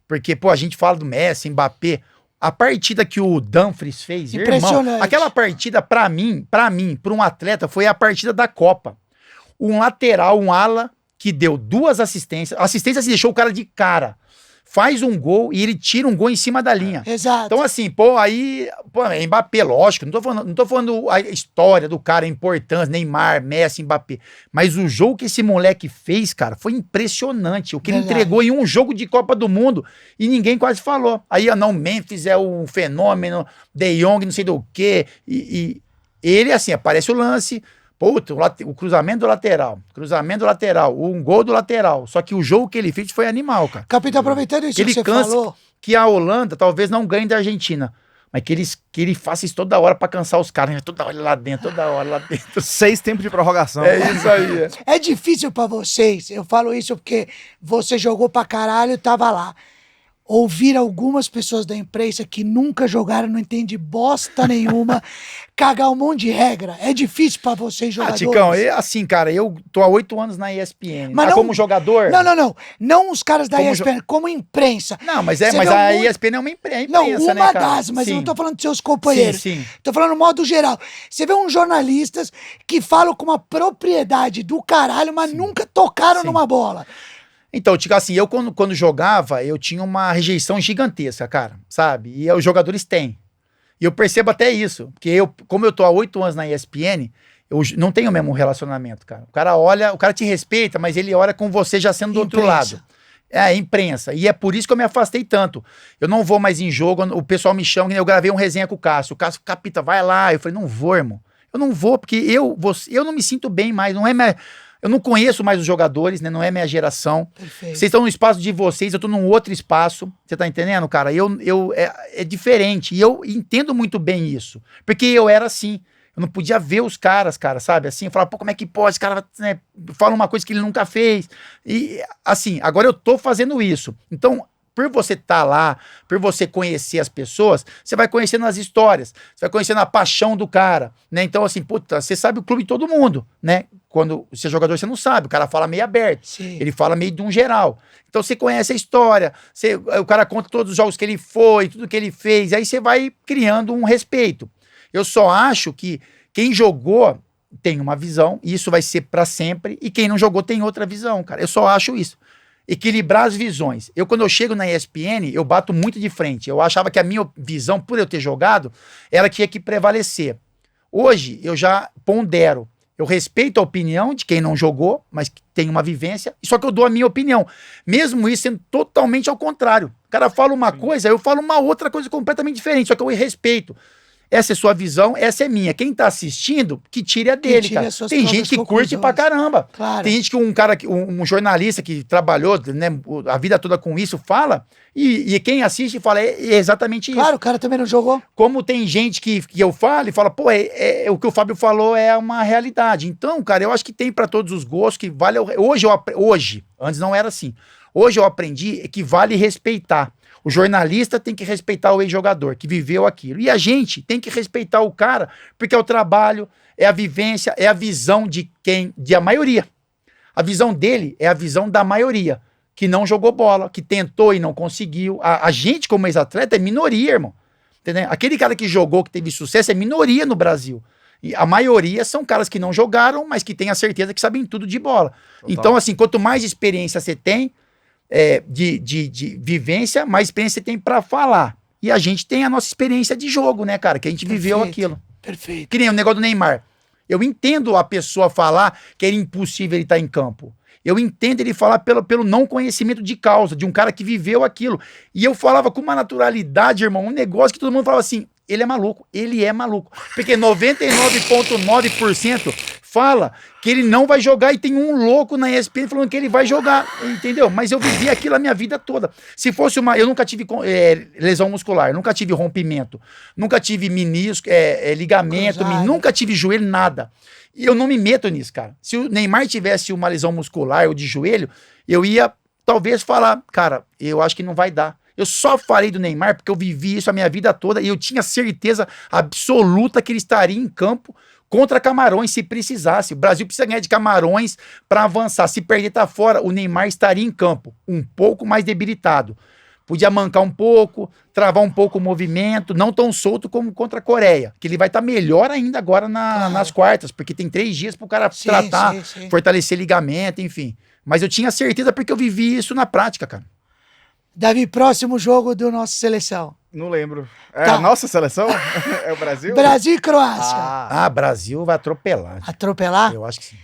Speaker 1: Porque, pô, a gente fala do Messi, Mbappé, a partida que o Dumfries fez,
Speaker 4: Impressionante.
Speaker 1: irmão, aquela partida, pra mim, pra um atleta, foi a partida da Copa. Um lateral, um ala, que deu 2 assistências, assistência deixou o cara de cara. Faz um gol e ele tira um gol em cima da linha.
Speaker 4: Exato.
Speaker 1: Então, assim, é Mbappé, lógico, não tô falando a história do cara, a importância, Neymar, Messi, Mbappé, mas o jogo que esse moleque fez, cara, foi impressionante. O que ele entregou em um jogo de Copa do Mundo e ninguém quase falou. Aí, não, Memphis é um fenômeno, De Jong, não sei do quê, e ele, assim, aparece o lance, puta, o cruzamento do lateral, um gol do lateral. Só que o jogo que ele fez foi animal, cara.
Speaker 4: Capitão, aproveitando isso
Speaker 1: Ele
Speaker 4: que você
Speaker 1: cansa
Speaker 4: falou.
Speaker 1: que a Holanda talvez não ganhe da Argentina, mas que ele faça isso toda hora pra cansar os caras, né? Toda hora lá dentro.
Speaker 3: 6 tempos de prorrogação.
Speaker 1: É isso aí.
Speaker 4: É difícil pra vocês, eu falo isso porque você jogou pra caralho e tava lá. Ouvir algumas pessoas da imprensa que nunca jogaram, não entende bosta nenhuma, cagar um monte de regra. É difícil pra vocês, jogadores.
Speaker 1: Ticão, assim, cara, eu tô há 8 anos na ESPN.
Speaker 4: Mas não,
Speaker 1: como jogador?
Speaker 4: Não. Não os caras da
Speaker 1: Como
Speaker 4: ESPN, como imprensa.
Speaker 1: Não, mas
Speaker 4: Você vê
Speaker 1: a
Speaker 4: muito-
Speaker 1: ESPN é uma imprensa,
Speaker 4: Não,
Speaker 1: né,
Speaker 4: uma
Speaker 1: cara?
Speaker 4: das, mas eu
Speaker 1: Sim.
Speaker 4: não tô falando de seus companheiros.
Speaker 1: Sim.
Speaker 4: Tô falando no modo geral. Você vê uns jornalistas que falam com uma propriedade do caralho, mas nunca tocaram
Speaker 1: Sim.
Speaker 4: numa bola.
Speaker 1: Então, Tico, assim, eu quando jogava, eu tinha uma rejeição gigantesca, cara, sabe? E os jogadores têm. E eu percebo até isso, porque como eu tô há 8 anos na ESPN, eu não tenho o mesmo relacionamento, cara. O cara olha, o cara te respeita, mas ele olha com você já sendo do outro
Speaker 4: Imprensa.
Speaker 1: lado. É, imprensa. E é por isso que eu me afastei tanto. Eu não vou mais em jogo, o pessoal me chama, eu gravei um resenha com o Cássio. O Cássio, Capita, vai lá. Eu falei, não vou, irmão. Eu não vou, porque eu não me sinto bem mais, eu não conheço mais os jogadores, né? Não é minha geração.
Speaker 4: Perfeito.
Speaker 1: Vocês estão no espaço de vocês, eu tô num outro espaço. Você tá entendendo, cara? É diferente. E eu entendo muito bem isso. Porque eu era assim. Eu não podia ver os caras, cara, sabe? Assim, eu falava, pô, como é que pode? Esse cara, né, fala uma coisa que ele nunca fez. E, assim, agora eu tô fazendo isso. Então, por você estar lá, por você conhecer as pessoas, você vai conhecendo as histórias, você vai conhecendo a paixão do cara, né? Então, assim, puta, você sabe o clube de todo mundo, né? Quando você é jogador, você não sabe, o cara fala meio aberto,
Speaker 4: Sim.
Speaker 1: ele fala meio de um geral. Então, você conhece a história, o cara conta todos os jogos que ele foi, tudo que ele fez, aí você vai criando um respeito. Eu só acho que quem jogou tem uma visão, e isso vai ser pra sempre, e quem não jogou tem outra visão, cara. Eu só acho isso. Equilibrar as visões. Quando eu chego na ESPN, eu bato muito de frente. Eu achava que a minha visão, por eu ter jogado, ela tinha que prevalecer. Hoje, eu já pondero. Eu respeito a opinião de quem não jogou, mas que tem uma vivência, só que eu dou a minha opinião. Mesmo isso sendo totalmente ao contrário. O cara fala uma coisa, eu falo uma outra coisa completamente diferente, só que eu respeito. Essa é sua visão, essa é minha. Quem tá assistindo, que tire a dele, cara. Tem gente que curte pra caramba.
Speaker 4: Claro.
Speaker 1: Tem gente que um jornalista que trabalhou, né, a vida toda com isso, fala, e quem assiste fala, é exatamente isso.
Speaker 4: Claro, o cara também não jogou.
Speaker 1: Como tem gente que eu falo e fala, pô, o que o Fábio falou é uma realidade. Então, cara, eu acho que tem pra todos os gostos, que vale... Hoje, antes não era assim. Hoje eu aprendi que vale respeitar. O jornalista tem que respeitar o ex-jogador que viveu aquilo. E a gente tem que respeitar o cara, porque é o trabalho, é a vivência, é a visão de a maioria. A visão dele é a visão da maioria, que não jogou bola, que tentou e não conseguiu. A gente, como ex-atleta, é minoria, irmão. Entendeu? Aquele cara que jogou, que teve sucesso, é minoria no Brasil. E a maioria são caras que não jogaram, mas que têm a certeza que sabem tudo de bola. Total. Então, assim, quanto mais experiência você tem, de vivência, mais experiência você tem pra falar. E a gente tem a nossa experiência de jogo, né, cara? Que a gente viveu aquilo.
Speaker 4: Perfeito.
Speaker 1: Que nem o negócio do Neymar. Eu entendo a pessoa falar que era impossível ele estar em campo. Eu entendo ele falar pelo não conhecimento de causa, de um cara que viveu aquilo. E eu falava com uma naturalidade, irmão, um negócio que todo mundo falava assim, ele é maluco, ele é maluco. Porque 99,9% fala que ele não vai jogar e tem um louco na ESPN falando que ele vai jogar, entendeu? Mas eu vivi aquilo a minha vida toda. Se fosse eu nunca tive lesão muscular, nunca tive rompimento, nunca tive menisco, ligamento, nunca tive joelho, nada. E eu não me meto nisso, cara. Se o Neymar tivesse uma lesão muscular ou de joelho, eu ia talvez falar, cara, eu acho que não vai dar. Eu só falei do Neymar porque eu vivi isso a minha vida toda e eu tinha certeza absoluta que ele estaria em campo contra Camarões se precisasse. O Brasil precisa ganhar de Camarões para avançar. Se perder, tá fora, o Neymar estaria em campo, um pouco mais debilitado. Podia mancar um pouco, travar um pouco o movimento, não tão solto como contra a Coreia, que ele vai estar melhor ainda agora nas quartas, porque tem 3 dias pro cara tratar, fortalecer ligamento, enfim. Mas eu tinha certeza porque eu vivi isso na prática, cara.
Speaker 4: Davi, próximo jogo do nossa seleção.
Speaker 3: Não lembro. É a nossa seleção? É o Brasil?
Speaker 4: Brasil e Croácia.
Speaker 1: Brasil vai atropelar.
Speaker 4: Atropelar?
Speaker 1: Eu acho que sim.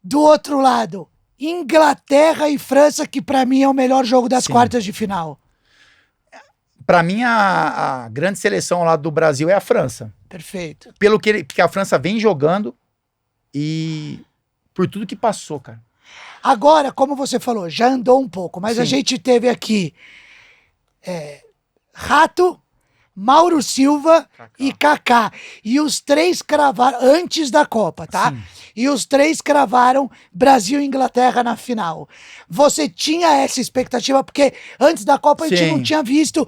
Speaker 4: Do outro lado, Inglaterra e França, que pra mim é o melhor jogo das quartas de final.
Speaker 1: Pra mim, a grande seleção lá do Brasil é a França.
Speaker 4: Perfeito.
Speaker 1: Pelo que a França vem jogando e por tudo que passou, cara.
Speaker 4: Agora, como você falou, já andou um pouco, mas a gente teve aqui Rato, Mauro Silva e Kaká. E os 3 cravaram, antes da Copa, tá? Sim. E os 3 cravaram Brasil e Inglaterra na final. Você tinha essa expectativa, porque antes da Copa a gente não tinha visto.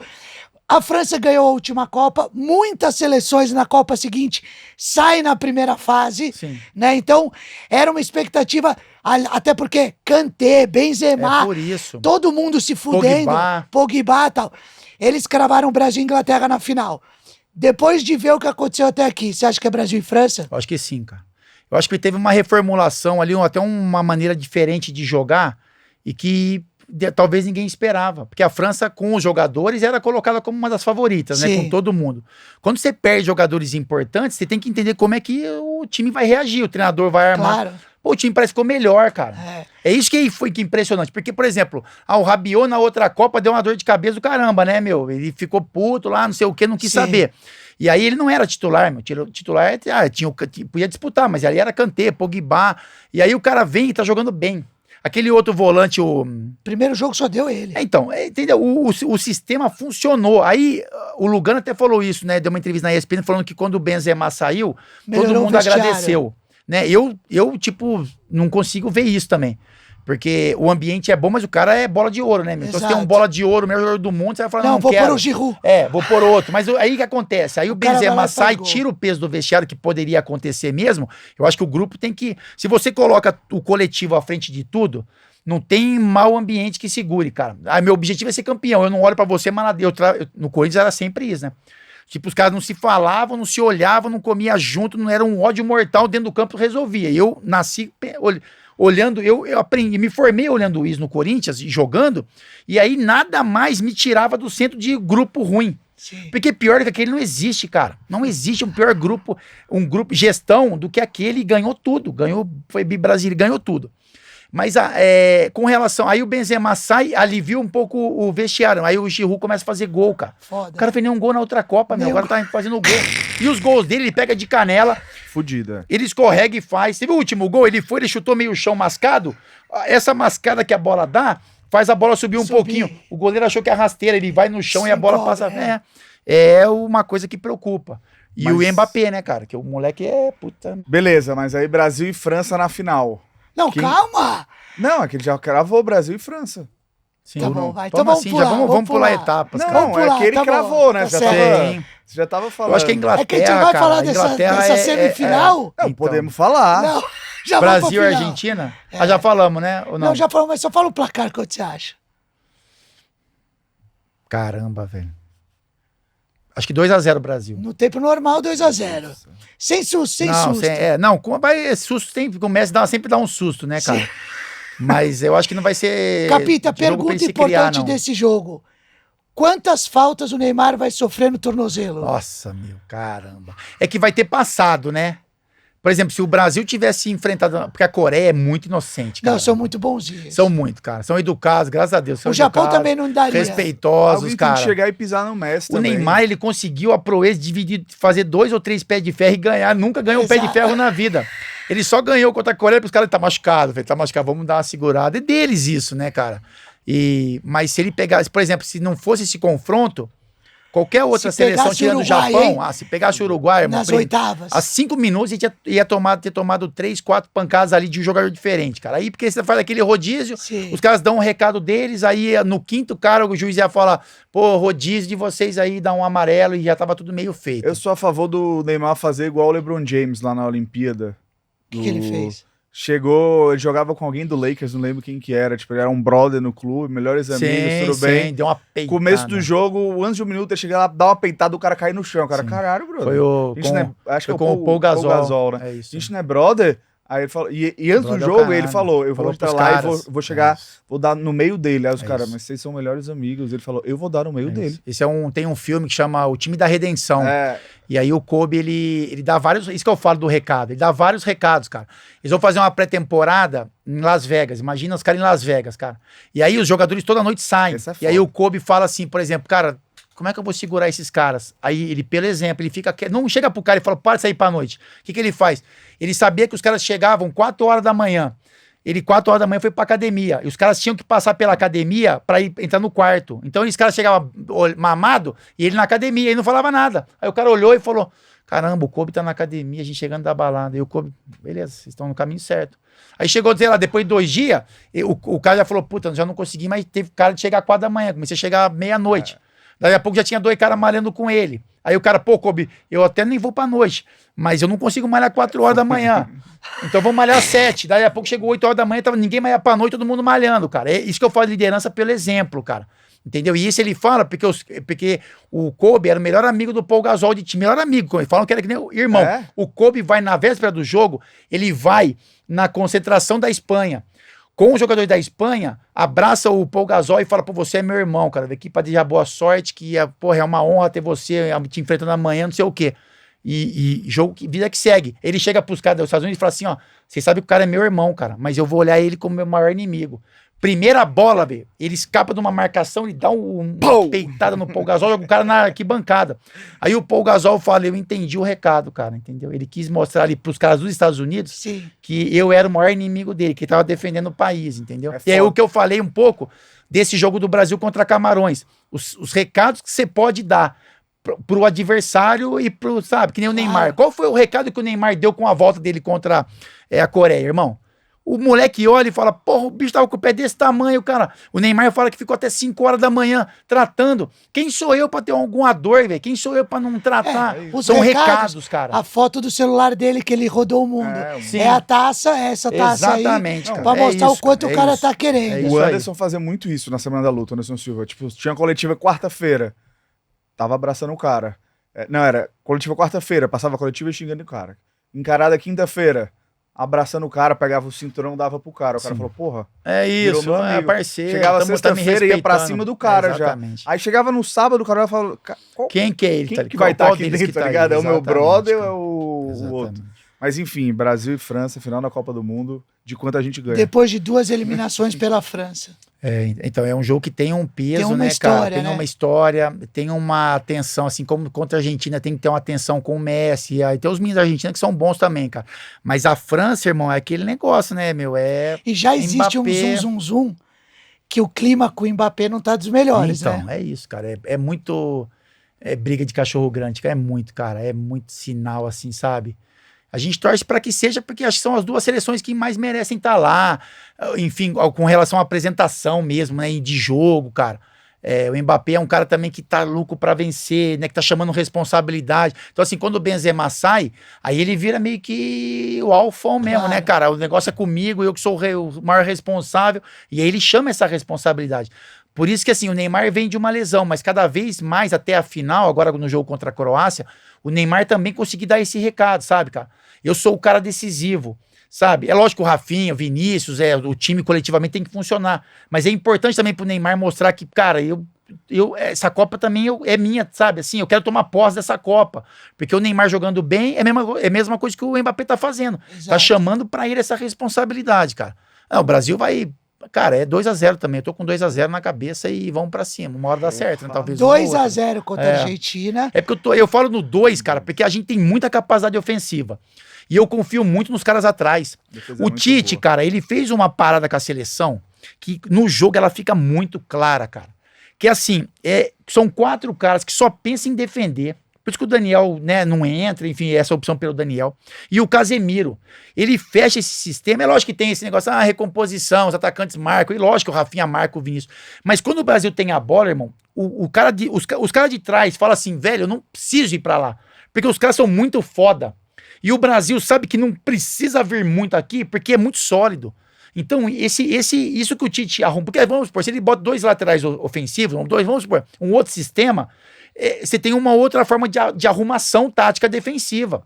Speaker 4: A França ganhou a última Copa, muitas seleções na Copa seguinte saem na primeira fase, né? Então, era uma expectativa, até porque Kanté, Benzema,
Speaker 1: por isso.
Speaker 4: Todo mundo se fudendo, Pogba e tal. Eles cravaram Brasil e Inglaterra na final. Depois de ver o que aconteceu até aqui, você acha que é Brasil e França?
Speaker 1: Eu acho que sim, cara. Eu acho que teve uma reformulação ali, até uma maneira diferente de jogar e que talvez ninguém esperava. Porque a França, com os jogadores, era colocada como uma das favoritas, né? Com todo mundo. Quando você perde jogadores importantes, você tem que entender como é que o time vai reagir, o treinador vai armar.
Speaker 4: Claro.
Speaker 1: Pô, o time parece que ficou melhor, cara. É isso que foi impressionante. Porque, por exemplo, o Rabiot na outra Copa deu uma dor de cabeça do caramba, né, meu? Ele ficou puto lá, não sei o que, não quis saber. E aí ele não era titular, meu. Titular podia disputar, mas ali era Kanté, Pogba. E aí o cara vem e tá jogando bem. Aquele outro volante,
Speaker 4: Primeiro jogo só deu ele.
Speaker 1: Então, entendeu? O sistema funcionou. Aí o Lugano até falou isso, né? Deu uma entrevista na ESPN falando que quando o Benzema saiu, todo mundo agradeceu. Né? Eu, tipo, não consigo ver isso também. Porque o ambiente é bom, mas o cara é bola de ouro, né? Meu? Então, se tem um bola de ouro, o melhor jogador do mundo, você vai falar, não,
Speaker 4: vou
Speaker 1: quero.
Speaker 4: pôr o Giroud.
Speaker 1: Vou pôr outro. Mas aí o que acontece? Aí o Benzema sai, tira o peso do vestiário, que poderia acontecer mesmo. Eu acho que o grupo tem que... Se você coloca o coletivo à frente de tudo, não tem mau ambiente que segure, cara. Meu objetivo é ser campeão. Eu não olho pra você, mas no Corinthians era sempre isso, né? Tipo, os caras não se falavam, não se olhavam, não comiam junto, não era um ódio mortal dentro do campo, resolvia. Eu nasci olhando, eu aprendi, me formei olhando isso no Corinthians e jogando, e aí nada mais me tirava do centro de grupo ruim.
Speaker 4: Sim.
Speaker 1: Porque pior do que aquele não existe, cara. Não existe um pior grupo, gestão do que aquele, ganhou tudo. Foi Brasília, ganhou tudo. Mas com relação... Aí o Benzema sai, alivia um pouco o vestiário. Aí o Giroud começa a fazer gol, cara.
Speaker 4: Foda.
Speaker 1: O cara fez nenhum gol na outra Copa, meu. Agora tá fazendo gol. E os gols dele, ele pega de canela.
Speaker 3: Fudida.
Speaker 1: Ele escorrega e faz. Teve o último gol, ele chutou meio chão mascado. Essa mascada que a bola dá, faz a bola subir um pouquinho. O goleiro achou que é rasteira, ele vai no chão e a bola passa... É uma coisa que preocupa. E o Mbappé, né, cara? Que o moleque puta...
Speaker 3: Beleza, mas aí Brasil e França na final.
Speaker 4: Não, calma!
Speaker 3: Não, é que ele já cravou Brasil e França.
Speaker 1: Sim,
Speaker 4: Tá bom, vai.
Speaker 1: Então
Speaker 4: Então
Speaker 1: assim, vamos pular etapas,
Speaker 3: Não,
Speaker 1: cara.
Speaker 4: Vamos pular,
Speaker 3: é que ele
Speaker 4: tá
Speaker 3: cravou,
Speaker 4: bom,
Speaker 3: né?
Speaker 4: tá
Speaker 3: Você
Speaker 4: certo.
Speaker 3: já tava falando.
Speaker 1: Eu acho que a Inglaterra,
Speaker 4: É que a gente vai
Speaker 1: cara,
Speaker 4: falar
Speaker 1: a Inglaterra
Speaker 4: dessa semifinal?
Speaker 3: Não,
Speaker 1: Então.
Speaker 3: podemos falar.
Speaker 4: Não, já
Speaker 1: Brasil
Speaker 4: vamos
Speaker 1: e
Speaker 4: pra final.
Speaker 1: Argentina? Já falamos, né? Ou não?
Speaker 4: Não, já falamos, mas só fala o placar, quanto você acha?
Speaker 1: Caramba, velho. Acho que 2-0 Brasil.
Speaker 4: No tempo normal, 2-0. Sem susto, sem
Speaker 1: Não,
Speaker 4: susto.
Speaker 1: susto sempre, o Messi sempre dá um susto, né, cara? Mas eu acho que não vai ser...
Speaker 4: Capita,
Speaker 1: jogo pra ele
Speaker 4: pergunta
Speaker 1: se
Speaker 4: importante
Speaker 1: criar, não.
Speaker 4: desse jogo. Quantas faltas o Neymar vai sofrer no tornozelo?
Speaker 1: Nossa, meu, caramba. É que vai ter passado, né? Por exemplo, se o Brasil tivesse enfrentado... Porque a Coreia é muito inocente, cara.
Speaker 4: Não, são muito bonzinhos.
Speaker 1: São muito, cara. São educados, graças a Deus. São
Speaker 4: O Japão
Speaker 1: educados,
Speaker 4: também não daria.
Speaker 1: respeitosos,
Speaker 3: Alguém tem
Speaker 1: cara.
Speaker 3: que chegar e pisar no Messi
Speaker 1: O
Speaker 3: também.
Speaker 1: Neymar, ele conseguiu a proeza de dividir, fazer 2 ou 3 pés de ferro e ganhar. Nunca ganhou um pé de
Speaker 4: Exato.
Speaker 1: ferro na vida. Ele só ganhou contra a Coreia porque os caras tá machucado. Falei, tá machucado, vamos dar uma segurada. É deles isso, né, cara? Mas se ele pegasse, por exemplo, se não fosse esse confronto, qualquer outra
Speaker 4: Se
Speaker 1: seleção
Speaker 4: pegasse
Speaker 1: tirando o
Speaker 4: Uruguai,
Speaker 1: Japão,
Speaker 4: hein?
Speaker 1: se pegasse o Uruguai, irmão,
Speaker 4: Nas oitavas.
Speaker 1: há 5 minutos a gente ia ter tomado 3, 4 pancadas ali de um jogador diferente, cara. Aí porque você faz aquele rodízio,
Speaker 4: Sim.
Speaker 1: os caras dão um recado deles, aí no quinto cara o juiz ia falar, pô, rodízio de vocês aí, dá um amarelo e já tava tudo meio feito.
Speaker 3: Eu sou a favor do Neymar fazer igual o LeBron James lá na Olimpíada.
Speaker 4: O que ele fez?
Speaker 3: Chegou, ele jogava com alguém do Lakers, não lembro quem que era. Tipo, ele era um brother no clube, melhores amigos, tudo bem.
Speaker 1: Deu uma peitada.
Speaker 3: Começo do jogo, antes de um minuto, ele chega lá, dá uma peitada, o cara cai no chão. O cara, caralho, brother.
Speaker 1: Foi
Speaker 3: A gente não é- acho que é
Speaker 1: com o Paul Gasol,
Speaker 3: né?
Speaker 1: É isso.
Speaker 3: A gente não é brother? Aí ele falou, e antes do
Speaker 1: Brother é o
Speaker 3: jogo,
Speaker 1: caralho.
Speaker 3: ele falou, eu vou
Speaker 1: Falou
Speaker 3: entrar
Speaker 1: pros
Speaker 3: lá
Speaker 1: caras.
Speaker 3: e vou chegar,
Speaker 1: É
Speaker 3: vou dar no meio dele. Aí os
Speaker 1: É
Speaker 3: caras,
Speaker 1: isso.
Speaker 3: mas vocês são melhores amigos. Ele falou, eu vou dar no meio dele.
Speaker 1: Esse tem um filme que chama O Time da Redenção.
Speaker 3: É,
Speaker 1: E aí o Kobe, ele dá vários... Isso que eu falo do recado. Ele dá vários recados, cara. Eles vão fazer uma pré-temporada em Las Vegas. Imagina os caras em Las Vegas, cara. E aí os jogadores toda noite saem.
Speaker 3: Esse é
Speaker 1: E aí
Speaker 3: foda.
Speaker 1: o Kobe fala assim, por exemplo, cara, como é que eu vou segurar esses caras? Aí ele, pelo exemplo, ele fica... Não chega pro cara e fala, para de sair pra noite. O que ele faz? Ele sabia que os caras chegavam 4 horas da manhã. Ele, 4 horas da manhã, foi pra academia. E os caras tinham que passar pela academia pra entrar no quarto. Então, os caras chegavam mamado e ele na academia. Ele não falava nada. Aí o cara olhou e falou, caramba, o Kobe tá na academia, a gente chegando da balada. E o Kobe, beleza, vocês estão no caminho certo. Aí chegou, sei lá, depois de 2 dias, o cara já falou, puta, já não consegui, mas teve cara de chegar 4 da manhã. Comecei a chegar meia-noite. Daí a pouco já tinha 2 caras malhando com ele. Aí o cara, pô, Kobe, eu até nem vou pra noite, mas eu não consigo malhar 4 horas da manhã. Então vamos malhar 7. Daí a pouco chegou 8 horas da manhã, tava ninguém malhar pra noite, todo mundo malhando, cara. É isso que eu falo de liderança pelo exemplo, cara. Entendeu? E isso ele fala porque o Kobe era o melhor amigo do Paul Gasol de time, melhor amigo. Eles falam que era que nem o irmão.
Speaker 3: É?
Speaker 1: O Kobe vai na véspera do jogo, ele vai na concentração da Espanha. Com os jogadores da Espanha, abraça o Paul Gasol e fala, pô, você é meu irmão, cara. Vem aqui pra desejar boa sorte, que porra, é uma honra ter você te enfrentando amanhã, não sei o quê. E jogo, vida que segue. Ele chega pros caras dos Estados Unidos e fala assim, ó, vocês sabem que o cara é meu irmão, cara, mas eu vou olhar ele como meu maior inimigo. Primeira bola, velho, ele escapa de uma marcação, ele dá uma peitada no Paul Gasol, joga o cara na arquibancada. Aí o Paul Gasol fala, eu entendi o recado, cara, entendeu? Ele quis mostrar ali pros caras dos Estados Unidos
Speaker 4: Sim.
Speaker 1: que eu era o maior inimigo dele, que ele tava defendendo o país, entendeu?
Speaker 3: É
Speaker 1: E aí
Speaker 3: foda.
Speaker 1: o que eu falei um pouco desse jogo do Brasil contra Camarões, os recados que você pode dar pro adversário e pro, sabe, que nem o Neymar. Qual foi o recado que o Neymar deu com a volta dele contra a Coreia, irmão? O moleque olha e fala, porra, o bicho tava com o pé desse tamanho, cara. O Neymar fala que ficou até 5 horas da manhã tratando. Quem sou eu pra ter alguma dor, velho? Quem sou eu pra não tratar?
Speaker 4: Os
Speaker 1: São recados, cara.
Speaker 4: A foto do celular dele que ele rodou o mundo.
Speaker 1: sim.
Speaker 4: É a taça, essa taça
Speaker 1: Exatamente,
Speaker 4: aí,
Speaker 1: cara.
Speaker 4: pra
Speaker 1: É
Speaker 4: mostrar o
Speaker 1: isso,
Speaker 4: quanto
Speaker 1: é
Speaker 4: o cara
Speaker 1: isso.
Speaker 4: tá querendo.
Speaker 1: É
Speaker 3: O
Speaker 1: isso aí.
Speaker 3: Anderson fazia muito isso na Semana da Luta, o Anderson Silva. Tipo, tinha coletiva quarta-feira, tava abraçando o cara. Não, era coletiva quarta-feira, passava a coletiva xingando o cara. Encarada quinta-feira, abraçando o cara, pegava o cinturão, dava pro cara. O cara falou, porra,
Speaker 1: É
Speaker 3: virou
Speaker 1: isso,
Speaker 3: meu
Speaker 1: é
Speaker 3: amigo.
Speaker 1: parceiro.
Speaker 3: Chegava
Speaker 1: tá me
Speaker 3: sexta-feira e ia pra
Speaker 1: respeitando.
Speaker 3: cima do cara já.
Speaker 1: Exatamente.
Speaker 3: Aí chegava no sábado, o cara falava,
Speaker 1: Quem que é ele?
Speaker 3: quem
Speaker 1: tá
Speaker 3: que
Speaker 1: ligado?
Speaker 3: vai estar
Speaker 1: Qual
Speaker 3: aqui
Speaker 1: deles
Speaker 3: dentro,
Speaker 1: que
Speaker 3: tá
Speaker 1: aí?
Speaker 3: ligado? É o meu
Speaker 1: Exatamente,
Speaker 3: brother ou
Speaker 1: cara.
Speaker 3: é o outro?
Speaker 1: Exatamente.
Speaker 3: Mas enfim, Brasil e França, final da Copa do Mundo, de quanto a gente ganha.
Speaker 4: Depois de 2 eliminações pela França.
Speaker 1: Então é um jogo que tem um peso,
Speaker 4: Tem uma
Speaker 1: né,
Speaker 4: história,
Speaker 1: cara? Tem
Speaker 4: né?
Speaker 1: uma história, tem uma atenção, assim como contra a Argentina tem que ter uma atenção com o Messi, aí tem os meninos da Argentina que são bons também, cara. Mas a França, irmão, é aquele negócio, né, meu?
Speaker 4: E já existe
Speaker 1: Mbappé.
Speaker 4: um zum que o clima com o Mbappé não tá dos melhores,
Speaker 1: Então,
Speaker 4: né?
Speaker 1: é isso, cara. É muito briga de cachorro grande, cara. É muito, cara. É muito sinal, assim, sabe? A gente torce para que seja, porque acho que são as duas seleções que mais merecem estar lá. Enfim, com relação à apresentação mesmo, né? E de jogo, cara. O Mbappé é um cara também que tá louco para vencer, né? Que tá chamando responsabilidade. Então, assim, quando o Benzema sai, aí ele vira meio que o alfão mesmo,
Speaker 4: Claro.
Speaker 1: né, cara? O negócio é comigo, eu que sou o maior responsável. E aí ele chama essa responsabilidade. Por isso que, assim, o Neymar vem de uma lesão, mas cada vez mais até a final, agora no jogo contra a Croácia, o Neymar também conseguiu dar esse recado, sabe, cara? Eu sou o cara decisivo, sabe? É lógico que o Rafinha, o Vinícius, o time coletivamente tem que funcionar, mas é importante também pro Neymar mostrar que, cara, essa Copa também é minha, sabe? Assim, eu quero tomar posse dessa Copa, porque o Neymar jogando bem é a mesma coisa que o Mbappé tá fazendo.
Speaker 4: Exato.
Speaker 1: Tá chamando pra ele essa responsabilidade, cara. Não, o Brasil vai... Cara, é 2-0 também. Eu tô com 2-0 na cabeça e vamos pra cima. Uma hora dá certo, né? Talvez
Speaker 4: 2-0 contra a Argentina.
Speaker 1: É porque eu falo no 2, cara, porque a gente tem muita capacidade ofensiva. E eu confio muito nos caras atrás.
Speaker 3: Defesa
Speaker 1: O
Speaker 3: muito
Speaker 1: Tite,
Speaker 3: boa.
Speaker 1: cara, ele fez uma parada com a seleção que no jogo ela fica muito clara, cara. Que assim, são 4 caras que só pensam em defender. Por isso que o Daniel, né, não entra, enfim, essa opção pelo Daniel. E o Casemiro, ele fecha esse sistema. É lógico que tem esse negócio, recomposição, os atacantes marcam, e lógico que o Rafinha marca o Vinícius. Mas quando o Brasil tem a bola, irmão, os caras de trás falam assim, velho, eu não preciso ir pra lá, porque os caras são muito foda. E o Brasil sabe que não precisa vir muito aqui, porque é muito sólido. Então, isso que o Tite arruma, porque vamos supor, se ele bota 2 laterais ofensivos, vamos supor, um outro sistema, você tem uma outra forma de arrumação tática defensiva.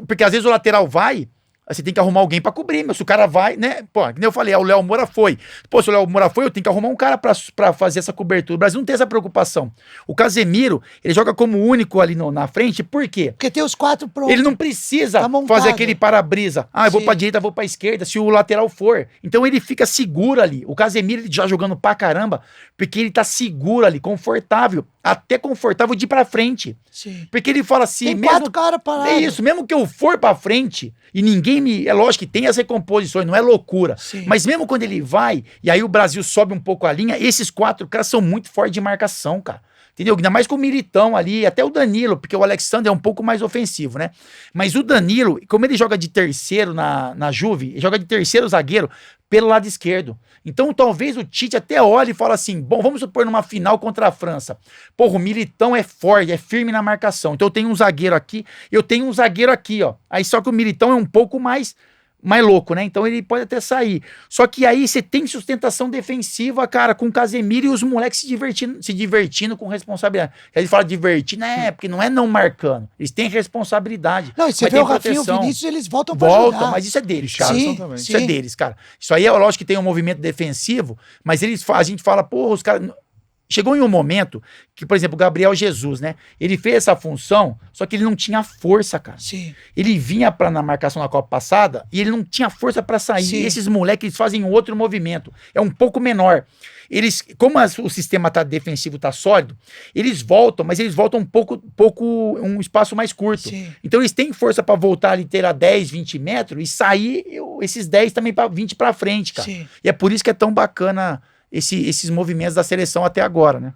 Speaker 1: Porque às vezes o lateral vai, você tem que arrumar alguém pra cobrir, mas se o cara vai, né? Pô, que nem eu falei, o Léo Moura foi. Pô, se o Léo Moura foi, eu tenho que arrumar um cara pra fazer essa cobertura. O Brasil não tem essa preocupação. O Casemiro, ele joga como único ali na frente, por quê?
Speaker 4: Porque tem os 4 prontos.
Speaker 1: Ele não precisa
Speaker 4: Tá montado.
Speaker 1: fazer aquele para-brisa. Eu vou
Speaker 4: Sim.
Speaker 1: pra direita, vou pra esquerda, se o lateral for. Então ele fica seguro ali. O Casemiro, ele já jogando pra caramba, porque ele tá seguro ali, confortável. Até confortável de ir pra frente.
Speaker 4: Sim.
Speaker 1: Porque ele fala assim,
Speaker 4: Tem
Speaker 1: mesmo...
Speaker 4: 4 caras parados.
Speaker 1: É isso, mesmo que eu for pra frente e ninguém me... É lógico que tem as recomposições, não é loucura.
Speaker 4: Sim.
Speaker 1: Mas mesmo quando ele vai, e aí o Brasil sobe um pouco a linha, esses 4 caras são muito fortes de marcação, cara. Entendeu? Ainda mais com o Militão ali, até o Danilo, porque o Alexandre é um pouco mais ofensivo, né? Mas o Danilo, como ele joga de terceiro na Juve, ele joga de terceiro zagueiro pelo lado esquerdo. Então talvez o Tite até olhe e fale assim, bom, vamos supor numa final contra a França. Porra, o Militão é forte, é firme na marcação. Então eu tenho um zagueiro aqui, eu tenho um zagueiro aqui, ó. Aí só que o Militão é um pouco mais louco, né? Então ele pode até sair. Só que aí você tem sustentação defensiva, cara, com o Casemiro e os moleques se divertindo com responsabilidade. Aí ele fala divertindo, porque não é não marcando. Eles têm responsabilidade.
Speaker 4: Não, e você
Speaker 1: Mas
Speaker 4: vê
Speaker 1: tem
Speaker 4: o Rafinha e o
Speaker 1: proteção.
Speaker 4: Vinícius, eles voltam pra
Speaker 1: Voltam,
Speaker 4: ajudar.
Speaker 1: mas isso é deles, cara.
Speaker 4: Sim,
Speaker 3: também.
Speaker 1: Isso é
Speaker 4: sim.
Speaker 1: deles, cara. Isso aí é lógico que tem um movimento defensivo, mas a gente fala, porra, os caras... Chegou em um momento que, por exemplo, o Gabriel Jesus, né? Ele fez essa função, só que ele não tinha força, cara.
Speaker 4: Sim.
Speaker 1: Ele vinha na marcação na Copa passada e ele não tinha força pra sair.
Speaker 4: Sim.
Speaker 1: E esses moleques, eles fazem um outro movimento. É um pouco menor. Eles, como o sistema defensivo tá sólido, eles voltam, mas eles voltam um espaço mais curto.
Speaker 4: Sim.
Speaker 1: Então eles têm força pra voltar ali, ter a 10, 20 metros e sair esses 10 também pra 20 pra frente, cara.
Speaker 4: Sim.
Speaker 1: E é por isso que é tão bacana esses movimentos da seleção até agora, né?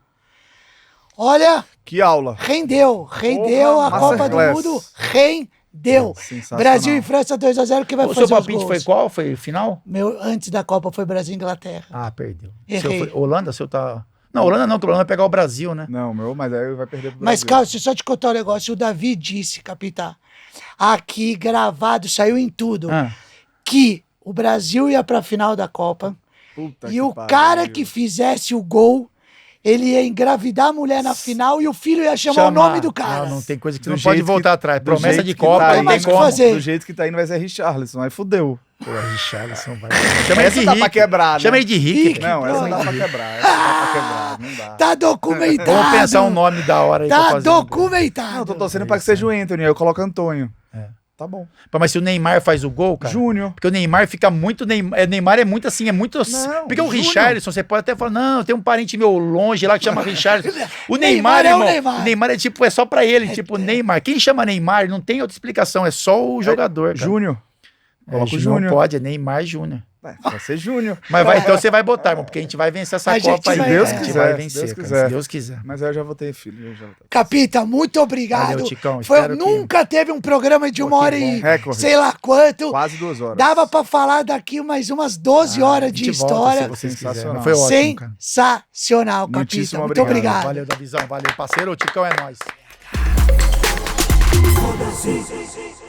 Speaker 4: Olha,
Speaker 3: Que aula.
Speaker 4: rendeu
Speaker 3: Porra,
Speaker 4: a Copa do
Speaker 3: Masterclass.
Speaker 4: Mundo, rendeu.
Speaker 3: Sensacional.
Speaker 4: Brasil e França 2-0, que vai
Speaker 1: O
Speaker 4: fazer
Speaker 1: seu
Speaker 4: os
Speaker 1: palpite
Speaker 4: gols?
Speaker 1: foi qual? Foi o final?
Speaker 4: Meu, antes da Copa foi Brasil e Inglaterra.
Speaker 1: Ah, perdeu.
Speaker 4: Errei.
Speaker 1: Seu foi Holanda, seu tá... Não, Holanda não, que o Holanda vai pegar o Brasil, né?
Speaker 3: Não, mas aí vai perder pro
Speaker 4: Mas,
Speaker 3: Brasil.
Speaker 4: Carlos, deixa eu só te contar um negócio. O Davi disse, capitão, aqui gravado, saiu em tudo, que o Brasil ia pra final da Copa
Speaker 3: Puta
Speaker 4: e
Speaker 3: que
Speaker 4: o
Speaker 3: pariu.
Speaker 4: cara que fizesse o gol, ele ia engravidar a mulher na final e o filho ia chamar o nome do cara.
Speaker 1: Não tem coisa que
Speaker 3: Do
Speaker 1: não pode
Speaker 3: jeito
Speaker 1: voltar
Speaker 3: que-
Speaker 1: atrás.
Speaker 3: do
Speaker 1: Promessa
Speaker 3: jeito
Speaker 1: de
Speaker 3: que
Speaker 1: Copa,
Speaker 3: tá
Speaker 1: não
Speaker 3: aí,
Speaker 1: tem
Speaker 4: que
Speaker 1: como.
Speaker 4: fazer.
Speaker 3: Do jeito que tá indo vai ser Richarlison, aí fudeu.
Speaker 1: Pô, Richarlison vai. Chama ele
Speaker 3: Essa
Speaker 1: de
Speaker 3: dá pra
Speaker 1: Rick.
Speaker 3: quebrar, né?
Speaker 1: Chama ele de Rick.
Speaker 4: Rick.
Speaker 3: Não, essa
Speaker 4: Não,
Speaker 3: dá pra quebrar. Essa dá pra quebrar, não dá.
Speaker 4: Tá documentado.
Speaker 1: Vamos pensar um nome da hora aí pra
Speaker 4: Tá
Speaker 1: fazer.
Speaker 4: documentado.
Speaker 3: Não, eu tô torcendo pra que seja o Anthony, aí eu coloco Antônio.
Speaker 1: É.
Speaker 3: Tá bom.
Speaker 1: Pô, mas se o Neymar faz o gol, cara.
Speaker 3: Júnior.
Speaker 1: Porque o Neymar fica muito. Neymar é muito assim, é muito.
Speaker 3: Não,
Speaker 1: porque o
Speaker 3: Júnior.
Speaker 1: Richarlison, você pode até falar, não, tem um parente meu longe lá que chama Richarlison. O
Speaker 4: Neymar
Speaker 1: Neymar,
Speaker 4: é o
Speaker 1: irmão,
Speaker 4: Neymar.
Speaker 1: o Neymar é tipo, é só pra ele, tipo, Neymar. Quem chama Neymar não tem outra explicação, é só o jogador. Cara.
Speaker 3: Júnior. Coloca o
Speaker 1: Não
Speaker 3: Júnior.
Speaker 1: pode, é Neymar Júnior.
Speaker 3: Vai ser Júnior.
Speaker 1: Mas vai, então você vai botar, irmão, porque a gente vai vencer essa
Speaker 4: A gente
Speaker 1: Copa aí.
Speaker 4: vai-
Speaker 1: A
Speaker 4: Deus
Speaker 1: gente
Speaker 3: quiser,
Speaker 1: vai
Speaker 3: se
Speaker 1: vencer,
Speaker 3: Deus
Speaker 1: cara,
Speaker 3: quiser.
Speaker 1: se Deus quiser.
Speaker 3: Mas eu já vou ter filho. eu já vou ter.
Speaker 4: Capita, muito obrigado.
Speaker 1: Valeu, Ticão,
Speaker 4: Foi,
Speaker 1: espero que-
Speaker 4: nunca teve um programa de uma
Speaker 1: Pô, que
Speaker 4: hora e
Speaker 3: bom. Recorde.
Speaker 4: sei lá quanto.
Speaker 3: Quase 2 horas.
Speaker 4: Dava pra falar daqui mais umas 12 horas
Speaker 1: A
Speaker 4: de
Speaker 1: gente volta,
Speaker 4: história.
Speaker 1: se vocês quiserem.
Speaker 3: Sensacional.
Speaker 1: Foi ótimo, cara.
Speaker 4: Sensacional, Capita.
Speaker 3: Muitíssimo
Speaker 4: Muito
Speaker 3: obrigado.
Speaker 4: obrigado.
Speaker 1: Valeu, Davizão, valeu, parceiro. O Ticão é nóis.
Speaker 2: Foda-se.